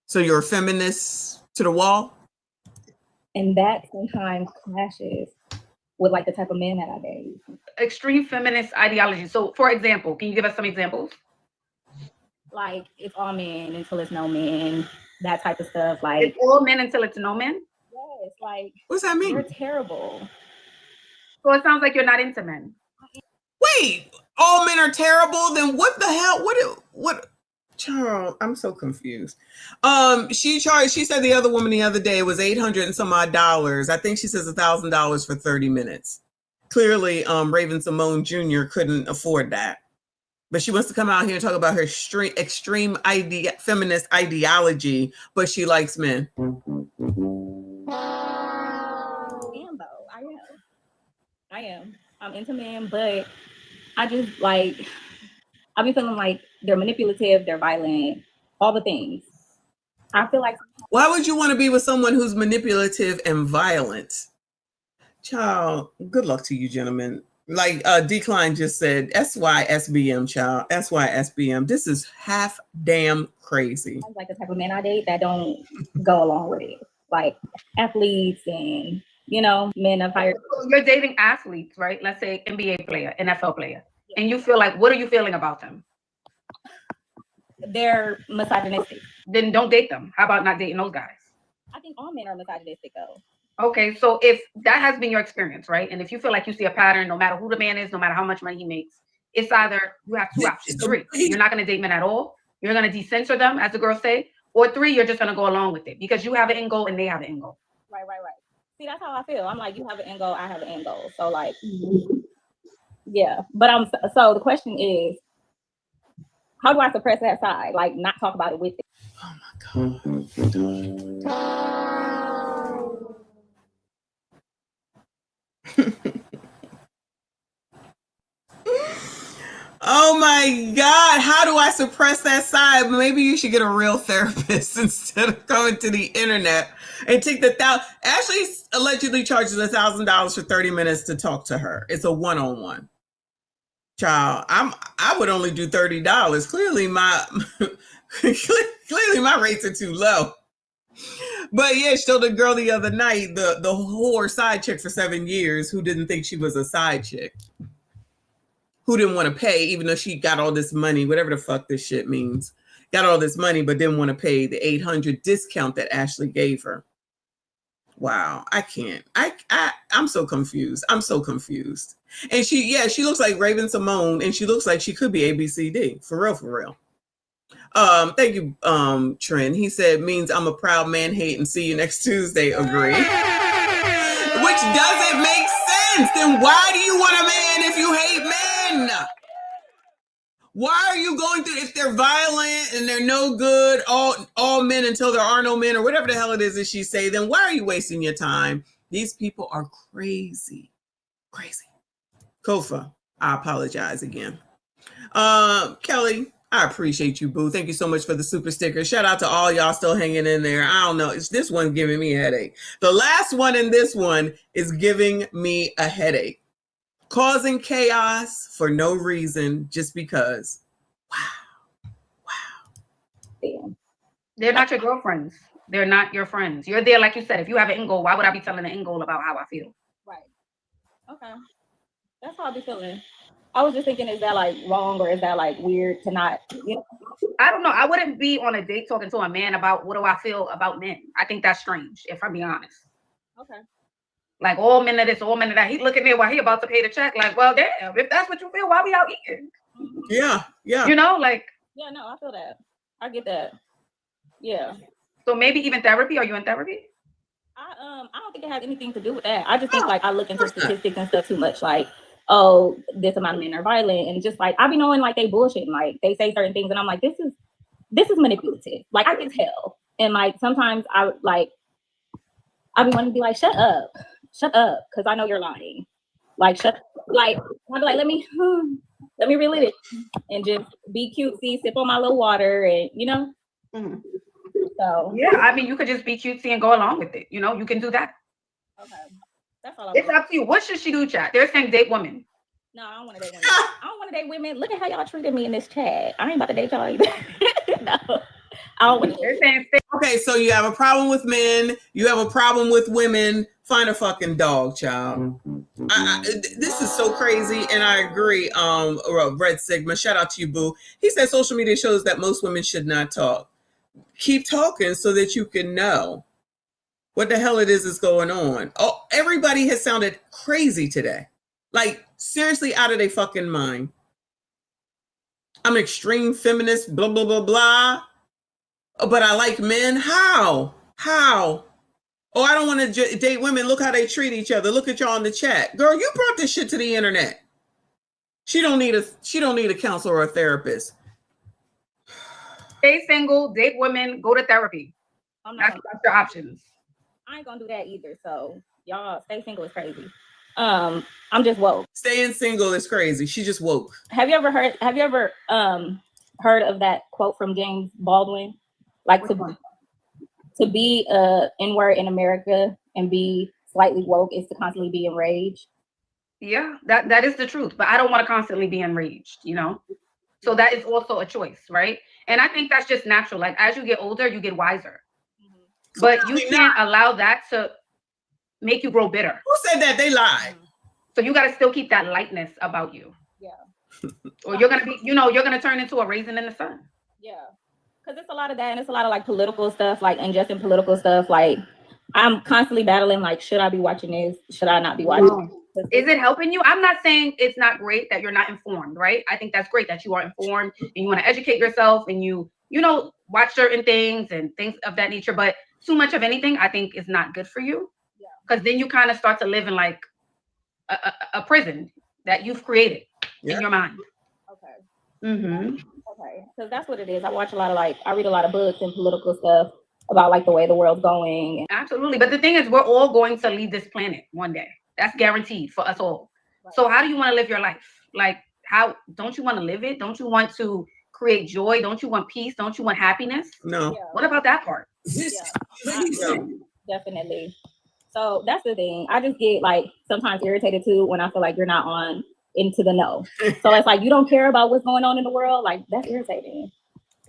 So you're a feminist to the wall? And that sometimes clashes with like the type of man that I date. Extreme feminist ideology. So for example, can you give us some examples? Like it's all men until it's no men, that type of stuff. Like it's all men until it's no men? Yes, like what's that mean? You're terrible. So it sounds like you're not into men. Wait, all men are terrible? Then what the hell? What? Charles, I'm so confused. She said the other woman the other day it was $800 and some odd dollars. I think she says $1,000 for 30 minutes. Clearly, Raven Simone Jr. couldn't afford that. But she wants to come out here and talk about her extreme feminist ideology, but she likes men. I am though. I am. I'm into men, but I just like I've been feeling like they're manipulative, they're violent, all the things. I feel like why would you want to be with someone who's manipulative and violent? Child, good luck to you, gentlemen. Like Decline just said, SYSBM, child. SYSBM. This is half damn crazy. Sounds like the type of men I date that don't go along with it. Like athletes and, men of higher. You're dating athletes, right? Let's say NBA player, NFL player. And you feel like, what are you feeling about them? They're misogynistic. Then don't date them. How about not dating those guys? I think all men are misogynistic though. Okay, so if that has been your experience, right? And if you feel like you see a pattern, no matter who the man is, no matter how much money he makes, it's either you have two options. 3, you're not going to date men at all. You're going to decensor them, as the girls say. Or 3, you're just going to go along with it because you have an end goal and they have an end goal. Right. See, that's how I feel. I'm like, you have an end goal, I have an end goal. So like, yeah. But so the question is, how do I suppress that side? Like not talk about it with it. Oh my God. Oh my God, how do I suppress that side? Maybe you should get a real therapist instead of going to the internet and take Ashley allegedly charges $1,000 for 30 minutes to talk to her. It's a one-on-one. Child, I would only do $30. Clearly my rates are too low. But yeah, she told the girl the other night, the whore side chick for 7 years who didn't think she was a side chick, who didn't want to pay, even though she got all this money, whatever the fuck this shit means, got all this money, but didn't want to pay the $800 discount that Ashley gave her. Wow, I can't. I'm so confused. And she looks like Raven Simone, and she looks like she could be ABCD. For real. Thank you, Trent. He said, means I'm a proud man, hate, and see you next Tuesday. Agree. Which doesn't make sense. Then why do you want a man if you hate men? Why are you going through, if they're violent and they're no good, all men until there are no men, or whatever the hell it is that she say, then why are you wasting your time? These people are crazy. Crazy. Kofa, I apologize again. Kelly, I appreciate you, boo. Thank you so much for the super sticker. Shout out to all y'all still hanging in there. I don't know. It's this one giving me a headache. The last one in this one is giving me a headache. Causing chaos for no reason, just because. Damn. They're not your girlfriends. They're not your friends. You're there, like you said. If you have an end goal, why would I be telling an end goal about how I feel? Right. Okay. That's how I be feeling. I was just thinking, is that like wrong or is that like weird to not, you know? I don't know. I wouldn't be on a date talking to a man about what do I feel about men. I think that's strange, if I'm being honest. Okay. Like all men of this, all men of that. He looking there while he about to pay the check. Like, well, damn, if that's what you feel, why we out eating? Yeah, yeah. You know, like. Yeah, no, I feel that. I get that. Yeah. So maybe even therapy. Are you in therapy? I don't think it has anything to do with that. I just think like I look into statistics and stuff too much. Like, oh, this amount of men are violent, and just like I be knowing like they bullshit. And, like they say certain things, and I'm like, this is manipulative. Like I can tell, and like sometimes I be wanting to be like, shut up, because I know you're lying. Like I'd be like, let me relive it and just be cutesy, sip on my little water, and you know. Mm-hmm. So yeah, I mean, you could just be cutesy and go along with it. You know, you can do that. Okay, that's all. It's up to you. What should she do, chat? They're saying date women. No, I don't want to date women. I don't want to date women. Look at how y'all treated me in this chat. I ain't about to date y'all either. No, I don't want to. They're saying. Okay, so you have a problem with men. You have a problem with women. Find a fucking dog, child. This is so crazy, and I agree. Red Sigma, shout out to you, boo. He said social media shows that most women should not talk. Keep talking so that you can know what the hell it is going on. Oh, everybody has sounded crazy today. Like, seriously out of their fucking mind. I'm an extreme feminist, blah, blah, blah, blah. Oh, but I like men. How? Oh, I don't want to date women. Look how they treat each other. Look at y'all in the chat. Girl, you brought this shit to the internet. She don't need a counselor or a therapist. Stay single, date women, go to therapy. That's your options. I ain't gonna do that either. So y'all, stay single is crazy. I'm just woke. Staying single is crazy. She just woke. Have you ever heard of that quote from James Baldwin? Like to be N-word in America and be slightly woke is to constantly be enraged. Yeah, that is the truth. But I don't want to constantly be enraged, you know? So that is also a choice, right? And I think that's just natural. Like as you get older, you get wiser. But you can't allow that to make you grow bitter. Who said that? They lied. So you got to still keep that lightness about you. Yeah. Or you're going to be, you're going to turn into a raisin in the sun. Yeah. Because it's a lot of that. And it's a lot of like political stuff, like unjust and political stuff. Like I'm constantly battling, like, should I be watching this? Should I not be watching? Is it helping you? I'm not saying it's not great that you're not informed, right? I think that's great that you are informed and you want to educate yourself and you watch certain things and things of that nature. But too much of anything, I think, is not good for you. Because then you kind of start to live in like a prison that you've created in your mind. Okay. Mm-hmm. Okay. Because that's what it is. I read a lot of books and political stuff about like the way the world's going. Absolutely. But the thing is, we're all going to leave this planet one day. That's guaranteed for us all. Right. So how do you want to live your life? Like, how don't you want to live it? Don't you want to create joy? Don't you want peace? Don't you want happiness? No. Yeah. What about that part? Definitely. So that's the thing. I just get like sometimes irritated too when I feel like you're not on into the know. So it's like you don't care about what's going on in the world. Like that's irritating.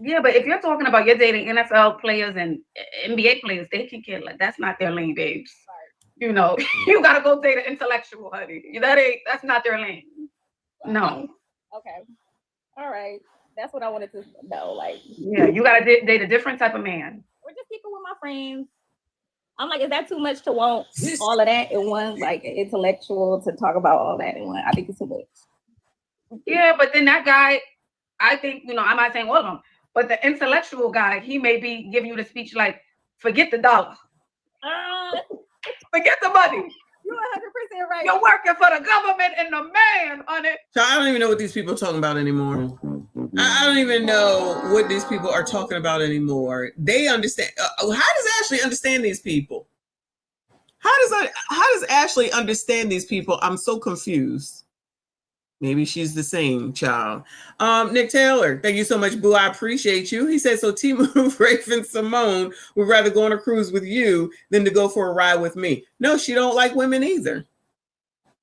Yeah, but if you're talking about you're dating NFL players and NBA players, they can care. Like that's not their lane, babes. Right. You know, you gotta go date an intellectual, honey. That's not their lane. No. Okay. All right. That's what I wanted to know. Like, yeah, you gotta date a different type of man. Or just keep it with my friends. I'm like, is that too much to want all of that in one? Like, intellectual to talk about all that in one? I think it's too much. Yeah, but then that guy, I think, I'm not saying all of them, but the intellectual guy, he may be giving you the speech like, forget the dollar. Forget the money. You're 100% right. You're working for the government and the man on it. So I don't even know what these people are talking about anymore. I don't even know what these people are talking about anymore. They understand. How does Ashley understand these people? How does Ashley understand these people? I'm so confused. Maybe she's the same child. Nick Taylor, thank you so much, Boo. I appreciate you. He said, so Timu, Raven, Simone would rather go on a cruise with you than to go for a ride with me. No, she don't like women either.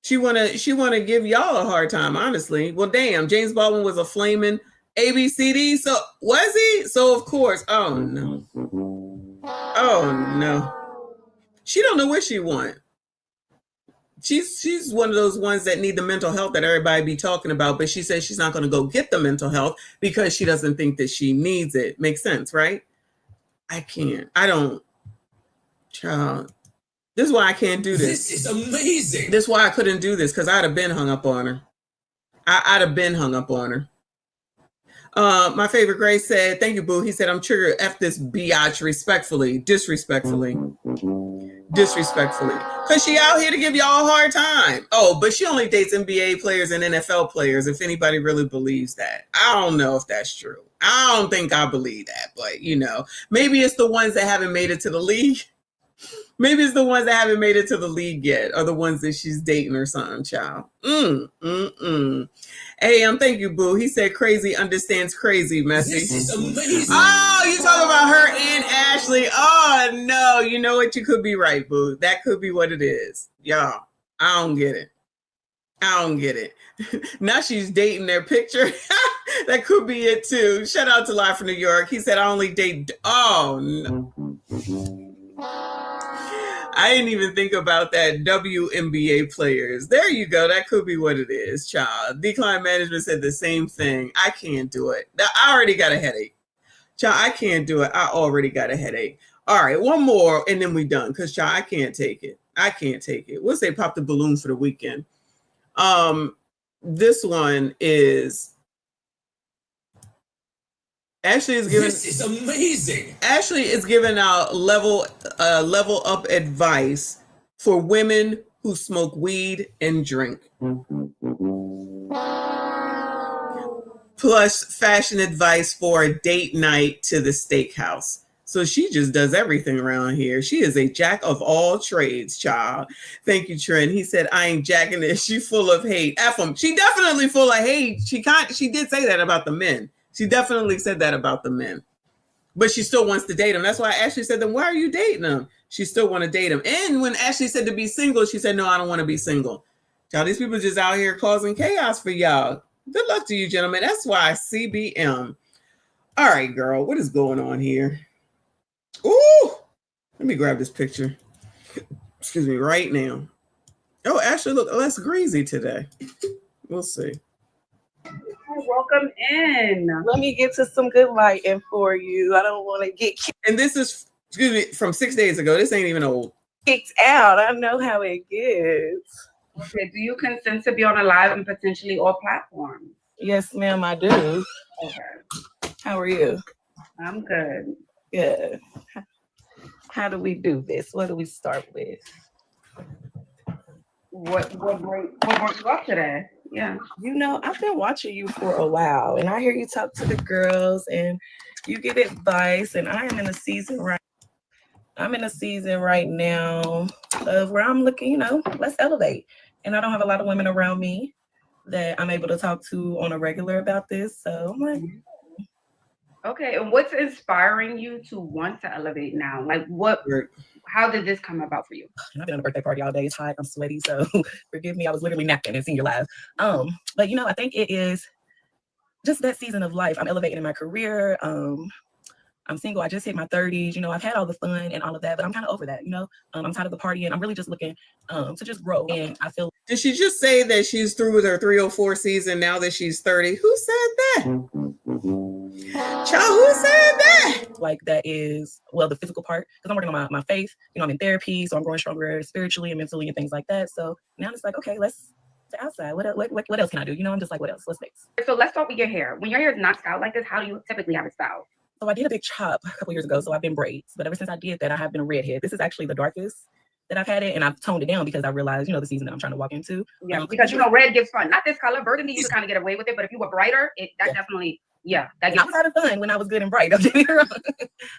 She wanna give y'all a hard time, honestly. Well, damn, James Baldwin was a flaming ABCD. So was he? So of course. Oh no. Oh no. She don't know what she want. She's one of those ones that need the mental health that everybody be talking about, but she says she's not going to go get the mental health because she doesn't think that she needs it. Makes sense, right? I can't. I don't. Child. This is why I can't do this. This is amazing. This is why I couldn't do this, because I'd have been hung up on her. I'd have been hung up on her. My favorite Grace said, thank you, Boo. He said, I'm triggered F this biatch respectfully, disrespectfully. Because she out here to give y'all a hard time. Oh, but she only dates NBA players and NFL players, if anybody really believes that. I don't know if that's true. I don't think I believe that, but maybe it's the ones that haven't made it to the league. Maybe it's the ones that haven't made it to the league yet, or the ones that she's dating or something, child. Hey, thank you, Boo. He said crazy understands crazy, Messy. This is amazing. Oh, you talking about her and Ashley. Oh, no. You know what? You could be right, Boo. That could be what it is. Y'all, I don't get it. Now she's dating their picture. That could be it, too. Shout out to Live from New York. He said, I only date... Oh, no. I didn't even think about that. WNBA players. There you go. That could be what it is, child. Decline Management said the same thing. I can't do it. I already got a headache. Child, I can't do it. I already got a headache. All right, one more and then we done. Because, child, I can't take it. We'll say pop the balloon for the weekend. This one is... Ashley is giving. This is amazing. Ashley is giving out level up advice for women who smoke weed and drink. Plus fashion advice for a date night to the steakhouse. So she just does everything around here. She is a jack of all trades, child. Thank you, Trent. He said, I ain't jacking this. She full of hate. F 'em. She definitely full of hate. She did say that about the men. She definitely said that about the men, but she still wants to date him. That's why Ashley said, then why are you dating him? She still want to date him. And when Ashley said to be single, she said, no, I don't want to be single. Y'all, these people just out here causing chaos for y'all. Good luck to you, gentlemen. That's why CBM. All right, girl, what is going on here? Ooh, let me grab this picture. Excuse me, right now. Oh, Ashley look less greasy today. We'll see. Welcome in. Let me get to some good lighting for you. I don't want to get And this is, excuse me, from 6 days ago. This ain't even old. kicked out. I know how it gets. Okay, do you consent to be on a live and potentially all platforms? Yes, ma'am, I do. Okay. How are you? I'm good. Good. How do we do this? What do we start with? What brought you up today? Yeah. I've been watching you for a while, and I hear you talk to the girls and you get advice, and I'm in a season right now of where I'm looking, let's elevate. And I don't have a lot of women around me that I'm able to talk to on a regular about this. So I'm like, okay, and what's inspiring you to want to elevate now? Like how did this come about for you? I've been on a birthday party all day. It's hot. I'm sweaty, so forgive me. I was literally napping and Senior Live. But I think it is just that season of life. I'm elevating in my career. I'm single. I just hit my 30s. I've had all the fun and all of that, but I'm kind of over that. I'm tired of the party, and I'm really just looking to just grow. And I feel. Did she just say that she's through with her 304 season now that she's 30? Who said that? Child, who said that? Like that is, the physical part, because I'm working on my faith. I'm in therapy, so I'm growing stronger spiritually and mentally and things like that. So now it's like, okay, let's the outside. What else can I do? I'm just like, what else? What's next? So let's start with your hair. When your hair is not styled like this, how do you typically have it styled? So I did a big chop a couple years ago, so I've been braids. But ever since I did that, I have been a redhead. This is actually the darkest that I've had it, and I've toned it down because I realized, the season that I'm trying to walk into. Yeah, because red gives fun. Not this color. Burgundy, you can kind of get away with it, but if you were brighter, that definitely Yeah, that I was having fun when I was good and bright. Don't get me wrong.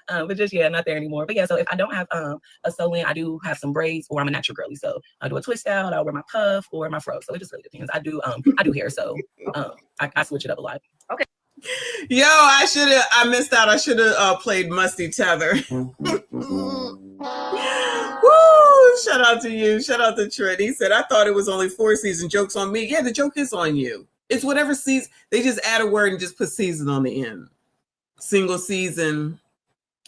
But just not there anymore. But yeah, so if I don't have a sew-in, I do have some braids, or I'm a natural girly. So I do a twist out, I'll wear my puff or my fro. So it just really depends. I do hair, so I switch it up a lot. Okay. Yo, I missed out. I should have played Musty Tether. Woo! Shout out to you. Shout out to Trent. He said, I thought it was only 4 seasons. Joke's on me. Yeah, the joke is on you. It's whatever season. They just add a word and just put season on the end. Single season,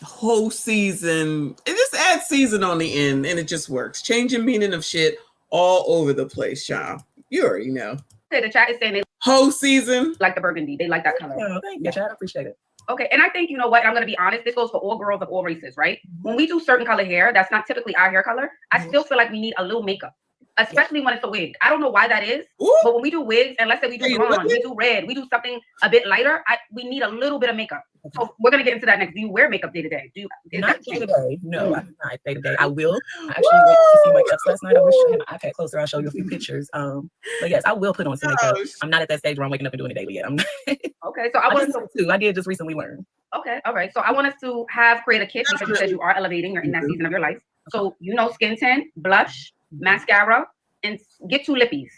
whole season. It just adds season on the end and it just works. Changing meaning of shit all over the place, y'all. You already know. Okay, the chat is saying they whole season like the burgundy. They like that color. Oh, thank you, chat. I appreciate it. Okay, and I think, you know what, I'm going to be honest, this goes for all girls of all races, right? When we do certain color hair, that's not typically our hair color, I still feel like we need a little makeup, especially when it's a wig. I don't know why that is, but when we do wigs, and let's say we do blonde, we do red, we do something a bit lighter, we need a little bit of makeup. So we're going to get into that next. Do you wear makeup day to day? Not day to day. No, I'm not day to day. I will. I actually went to see my ex last night. I wish I had my iPad closer. I'll show you a few pictures. But yes, I will put on some makeup. I'm not at that stage where I'm waking up and doing it daily yet. I'm not. Okay, so I want to. I did just recently learn. Okay, all right. So I want us to create a kit because you said you are elevating. You're in that season of your life. So skin tint, blush, mascara, and get 2 lippies.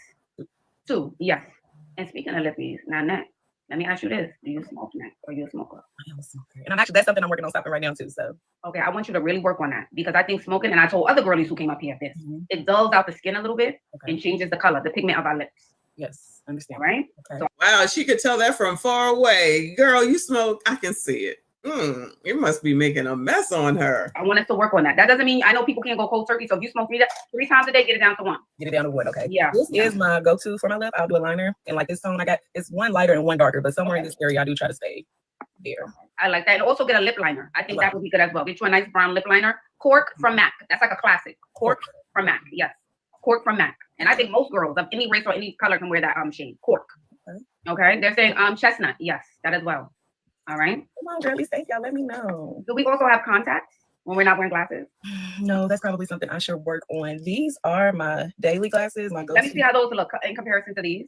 2, yes. And speaking of lippies, now let me ask you this: do you smoke now, or are you a smoker? I am a smoker, and that's something I'm working on stopping right now too. So okay, I want you to really work on that because I think smoking, and I told other girlies who came up here this, it dulls out the skin a little bit and changes the color, the pigment of our lips. Yes, understand. Right? Okay. So, wow, she could tell that from far away. Girl, you smoke. I can see it. You must be making a mess on her. I want us to work on that. That doesn't mean, I know people can't go cold turkey. So if you smoke 3 times a day, get it down to 1. Get it down to 1. Okay. Yeah. This is my go-to for my lip. I'll do a liner. And like this tone, it's 1 lighter and 1 darker, but somewhere in this area, I do try to stay there. I like that. And also get a lip liner. I think that would be good as well. Get you a nice brown lip liner. Cork from MAC. That's like a classic. Cork from MAC. Yes. Cork from MAC. And I think most girls of any race or any color can wear that shade. Cork. Okay. They're saying chestnut. Yes, that as well. All right. Come on, girlies. Thank y'all. Let me know. Do we also have contacts when we're not wearing glasses? No, that's probably something I should work on. These are my daily glasses. My go-to. Let me see how those look in comparison to these.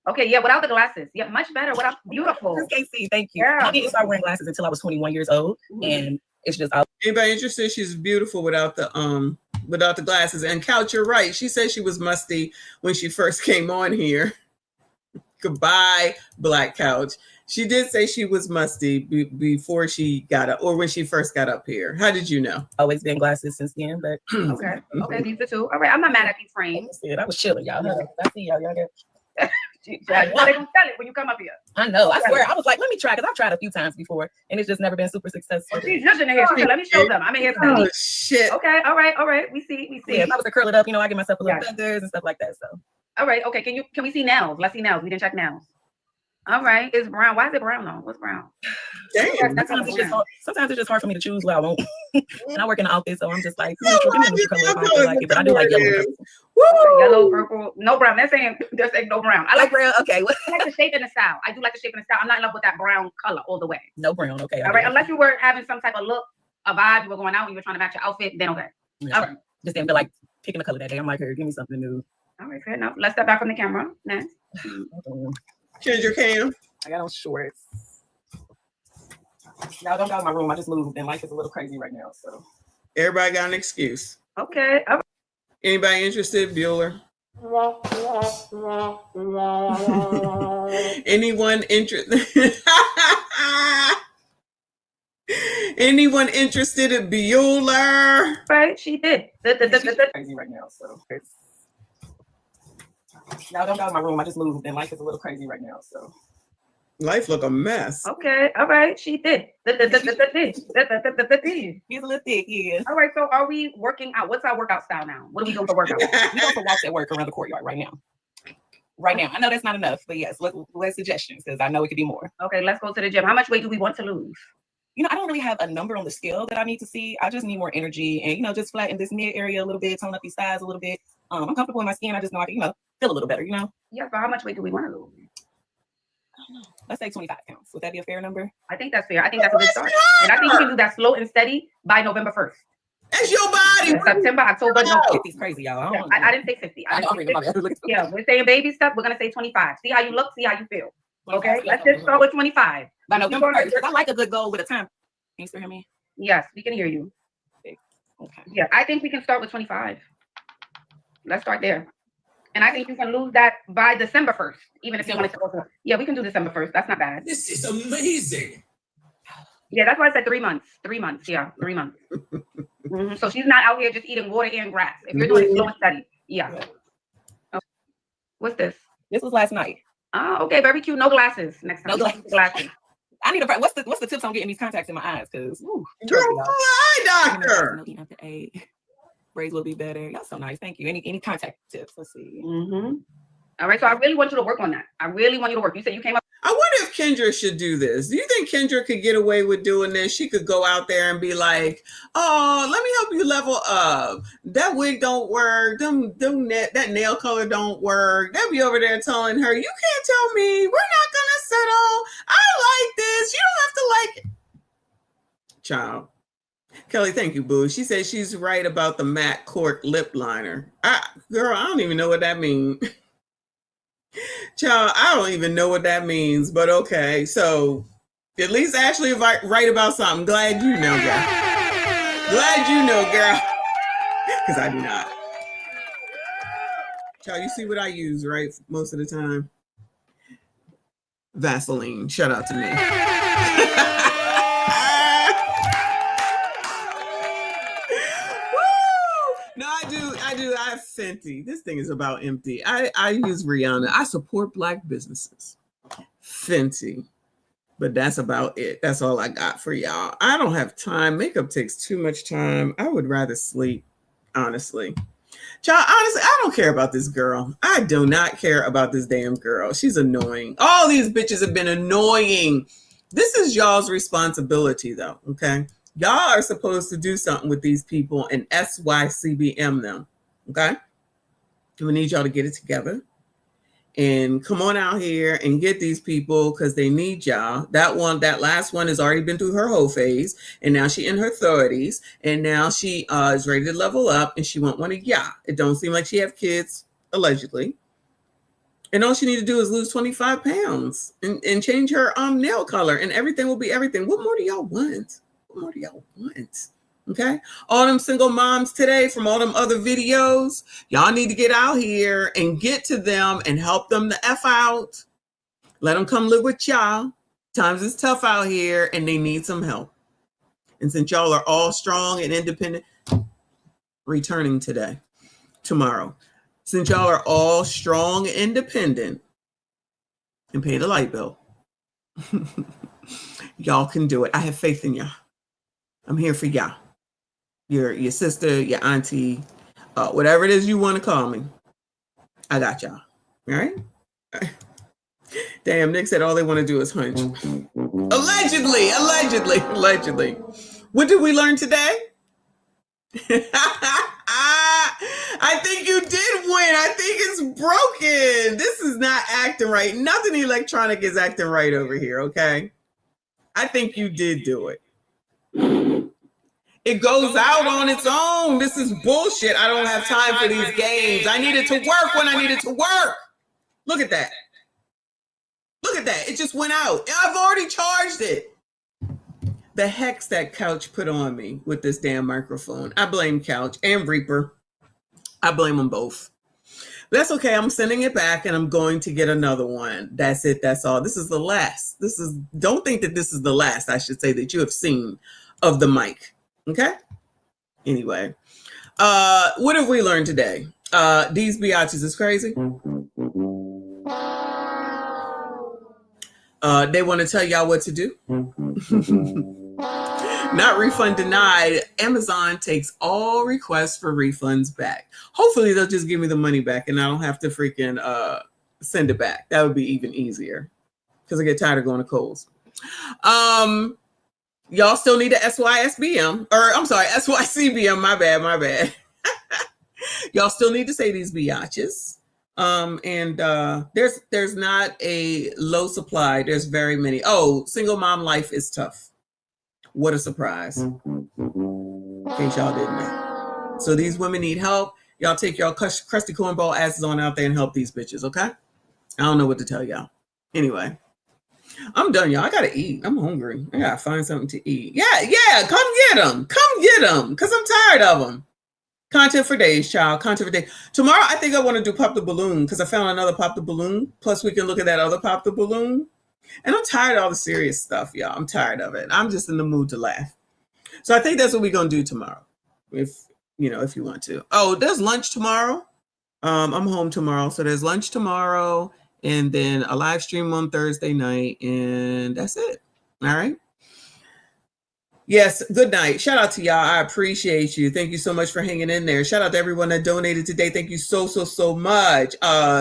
Okay, yeah, without the glasses. Yeah, much better. Without beautiful. Just can't see. Thank you. Yeah. I didn't start wearing glasses until I was 21 years old, and it's just. Anybody interested? She's beautiful without the glasses. And Couch, you're right. She said she was musty when she first came on here. Goodbye, Black Couch. She did say she was musty before she got up, or when she first got up here. How did you know? Always been glasses since then, but okay, these are 2. All right, I'm not mad at these frames. I was chilling, y'all. I see y'all. Y'all get. They're gonna sell it when you come up here. I know. I swear. I was like, let me try, because I've tried a few times before, and it's just never been super successful. She's just in the hair. Let me show them. I'm in here. Oh shit. Okay. All right. We see. Yeah, if I was to curl it up, I get myself a little feathers and stuff like that. So. All right. Okay. Can we see nails? Let's see nails. We didn't check nails. All right. It's brown. Why is it brown though? What's brown? Damn. Sometimes it's just hard for me to choose what I want. And I work in the office, so I'm just like, give me a neutral color if I feel like it. But I do like yellow. Woo! Yellow, purple, no brown. They're saying no brown. I like brown. Okay. I like the shape and the style. I do like the shape and the style. I'm not in love with that brown color all the way. No brown. Okay. All right. Unless you were having some type of look, a vibe, you were going out and you were trying to match your outfit, then okay. Yeah. All right. Just didn't feel like picking a color that day. I'm like, here, give me something new. All right, fair enough. Let's step back from the camera. Next. Change your cam. I got on shorts. Y'all don't go in my room. I just moved, and life is a little crazy right now. So everybody got an excuse. Okay. All right. Anybody interested, Bueller? Anyone interested? Anyone interested in Bueller? Right, she did. Crazy right now. So y'all don't go in my room. I just moved, and life is a little crazy right now. So. Life look a mess. Okay, all right, she did. He's a little thick, yeah. All right, so are we working out? What's our workout style now? What are we doing for workout? We go for walks at work around the courtyard right now. I know that's not enough, but yes, let's suggestions because I know it could be more. Okay, let's go to the gym. How much weight do we want to lose? I don't really have a number on the scale that I need to see. I just need more energy and, just flatten this mid area a little bit, tone up these thighs a little bit. I'm comfortable in my skin. I just know I can, feel a little better, Yeah, but how much weight do we want to lose? Let's say 25 pounds. Would that be a fair number? I think that's fair. I think that's a good start. And I think you can do that slow and steady by November 1st. That's your body. September, October, no. 50's crazy, y'all. I didn't say 50. Yeah, we're saying baby stuff. We're going to say 25. See how you look, see how you feel. Okay, let's just start with 25. By November 1st, because I like a good goal with a time. Can you still hear me? Yes, we can hear you. Okay. Yeah, I think we can start with 25. Let's start there. And I think you can lose that by December 1st, even if you wanted to go to. Yeah, we can do December 1st. That's not bad. This is amazing. Yeah, that's why I said 3 months. 3 months. Yeah, 3 months. So she's not out here just eating water and grass. If you're doing it slow and steady. Yeah. Okay. What's this? This was last night. Oh, okay. Very cute. No glasses. Next time. No glasses. I need a what's the tips on getting these contacts in my eyes? Because you're an eye doctor. Braids will be better. Y'all so nice. Thank you. Any contact tips? Let's see. All right. So I really want you to work on that. I really want you to work. You said you came up. I wonder if Kendra should do this. Do you think Kendra could get away with doing this? She could go out there and be like, "Oh, let me help you level up. That wig don't work. That nail color don't work." They'll be over there telling her, "You can't tell me. We're not gonna settle. I like this. You don't have to like it." Child. Kelly, thank you, boo. She said she's right about the matte cork lip liner. Girl, I don't even know what that means. Child, I don't even know what that means, but okay. So at least Ashley is right about something. Glad you know, girl. Glad you know, girl. Because I do not. Child, you see what I use, right? Most of the time. Vaseline. Shout out to me. No, I do. I have Fenty. This thing is about empty. I use Rihanna. I support Black businesses. Fenty. But that's about it. That's all I got for y'all. I don't have time. Makeup takes too much time. I would rather sleep, honestly. Child, honestly, I don't care about this girl. I do not care about this damn girl. She's annoying. All these bitches have been annoying. This is y'all's responsibility, though, okay? Y'all are supposed to do something with these people and SYCBM them, okay? We need y'all to get it together and come on out here and get these people because they need y'all. That last one has already been through her whole phase, and now she in her 30s, and now she is ready to level up, and she want one of y'all. It don't seem like she have kids, allegedly. And all she need to do is lose 25 pounds and change her nail color, and everything will be everything. What more do y'all want? What more do y'all want? Okay. All them single moms today from all them other videos, y'all need to get out here and get to them and help them the F out. Let them come live with y'all. Times is tough out here and they need some help. And since y'all are all strong and independent, returning tomorrow, since y'all are all strong and independent and pay the light bill, y'all can do it. I have faith in y'all. I'm here for y'all. Your sister, your auntie, whatever it is you want to call me. I got y'all. All right? Damn, Nick said all they want to do is hunch. Allegedly. What did we learn today? I think you did win. I think it's broken. This is not acting right. Nothing electronic is acting right over here, okay? I think you did do it. It goes out on its own. This is bullshit. I don't have time for these games. I need it to work when I need it to work. Look at that. Look at that. It just went out. I've already charged it. The hex that Couch put on me with this damn microphone. I blame Couch and Reaper. I blame them both. That's okay. I'm sending it back and I'm going to get another one. That's it. That's all. This is the last. Don't think that this is the last, I should say, that you have seen of the mic. Okay. Anyway, what have we learned today? These biatches is crazy. They want to tell y'all what to do. Not refund denied. Amazon takes all requests for refunds back. Hopefully they'll just give me the money back and I don't have to freaking send it back. That would be even easier because I get tired of going to Kohl's. Y'all still need a SYSBM, or I'm sorry, SYCBM. My bad. Y'all still need to say these biatches. There's not a low supply. There's very many. Oh, single mom life is tough. What a surprise. In case y'all didn't know. So these women need help. Y'all take y'all crusty cornball asses on out there and help these bitches, okay? I don't know what to tell y'all. Anyway, I'm done, y'all. I gotta eat. I'm hungry. I gotta find something to eat. Yeah. Come get them. Come get them. Because I'm tired of them. Content for days, child. Content for days. Tomorrow, I think I want to do Pop the Balloon because I found another Pop the Balloon. Plus, we can look at that other Pop the Balloon. And I'm tired of all the serious stuff, y'all. I'm tired of it. I'm just in the mood to laugh. So I think that's what we're going to do tomorrow. If you want to. Oh, there's lunch tomorrow. I'm home tomorrow. So there's lunch tomorrow. And then a live stream on Thursday night. And that's it. All right. Yes, good night. Shout out to y'all. I appreciate you. Thank you so much for hanging in there. Shout out to everyone that donated today. Thank you so much.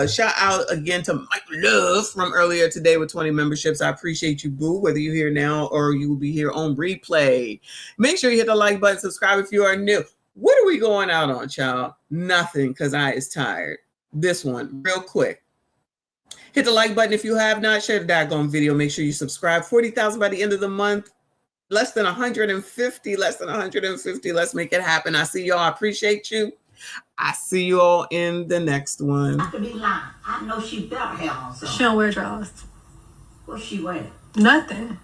Shout out again to Mike Love from earlier today with 20 memberships. I appreciate you, boo, whether you're here now or you will be here on replay. Make sure you hit the like button, subscribe if you are new. What are we going out on, child? Nothing, because I is tired. This one, real quick. Hit the like button if you have not. Share the daggone video. Make sure you subscribe. 40,000 by the end of the month. Less than 150. Let's make it happen. I see y'all. I appreciate you. I see you all in the next one. I could be lying. I know she better have on something. She don't wear drawers. What's she wearing? Nothing.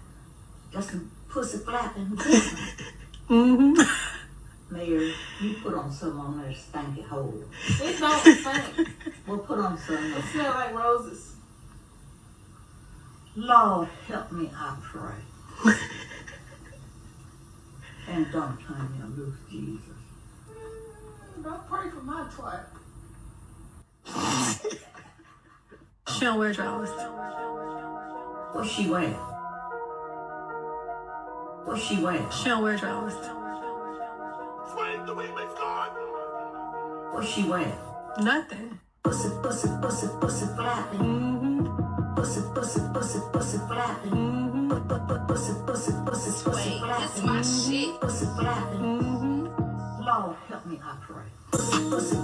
Just some pussy flapping. Mm-hmm. Mayor, you put on some on there stanky hole. It don't stink. We'll put on some. It smells like roses. Lord help me, I pray. And don't turn me loose, Jesus. Don't pray for my twat. She don't wear drawers. What's she wearing? What's she wearing? She don't wear drawers. What's she wearing? Nothing. Pussy flapping. Mm-hmm. Pussy flapping. Mm-hmm. Pussy flapping. This my shit. Pussy flapping. Mm-hmm. Lord help me, I pray. Pussy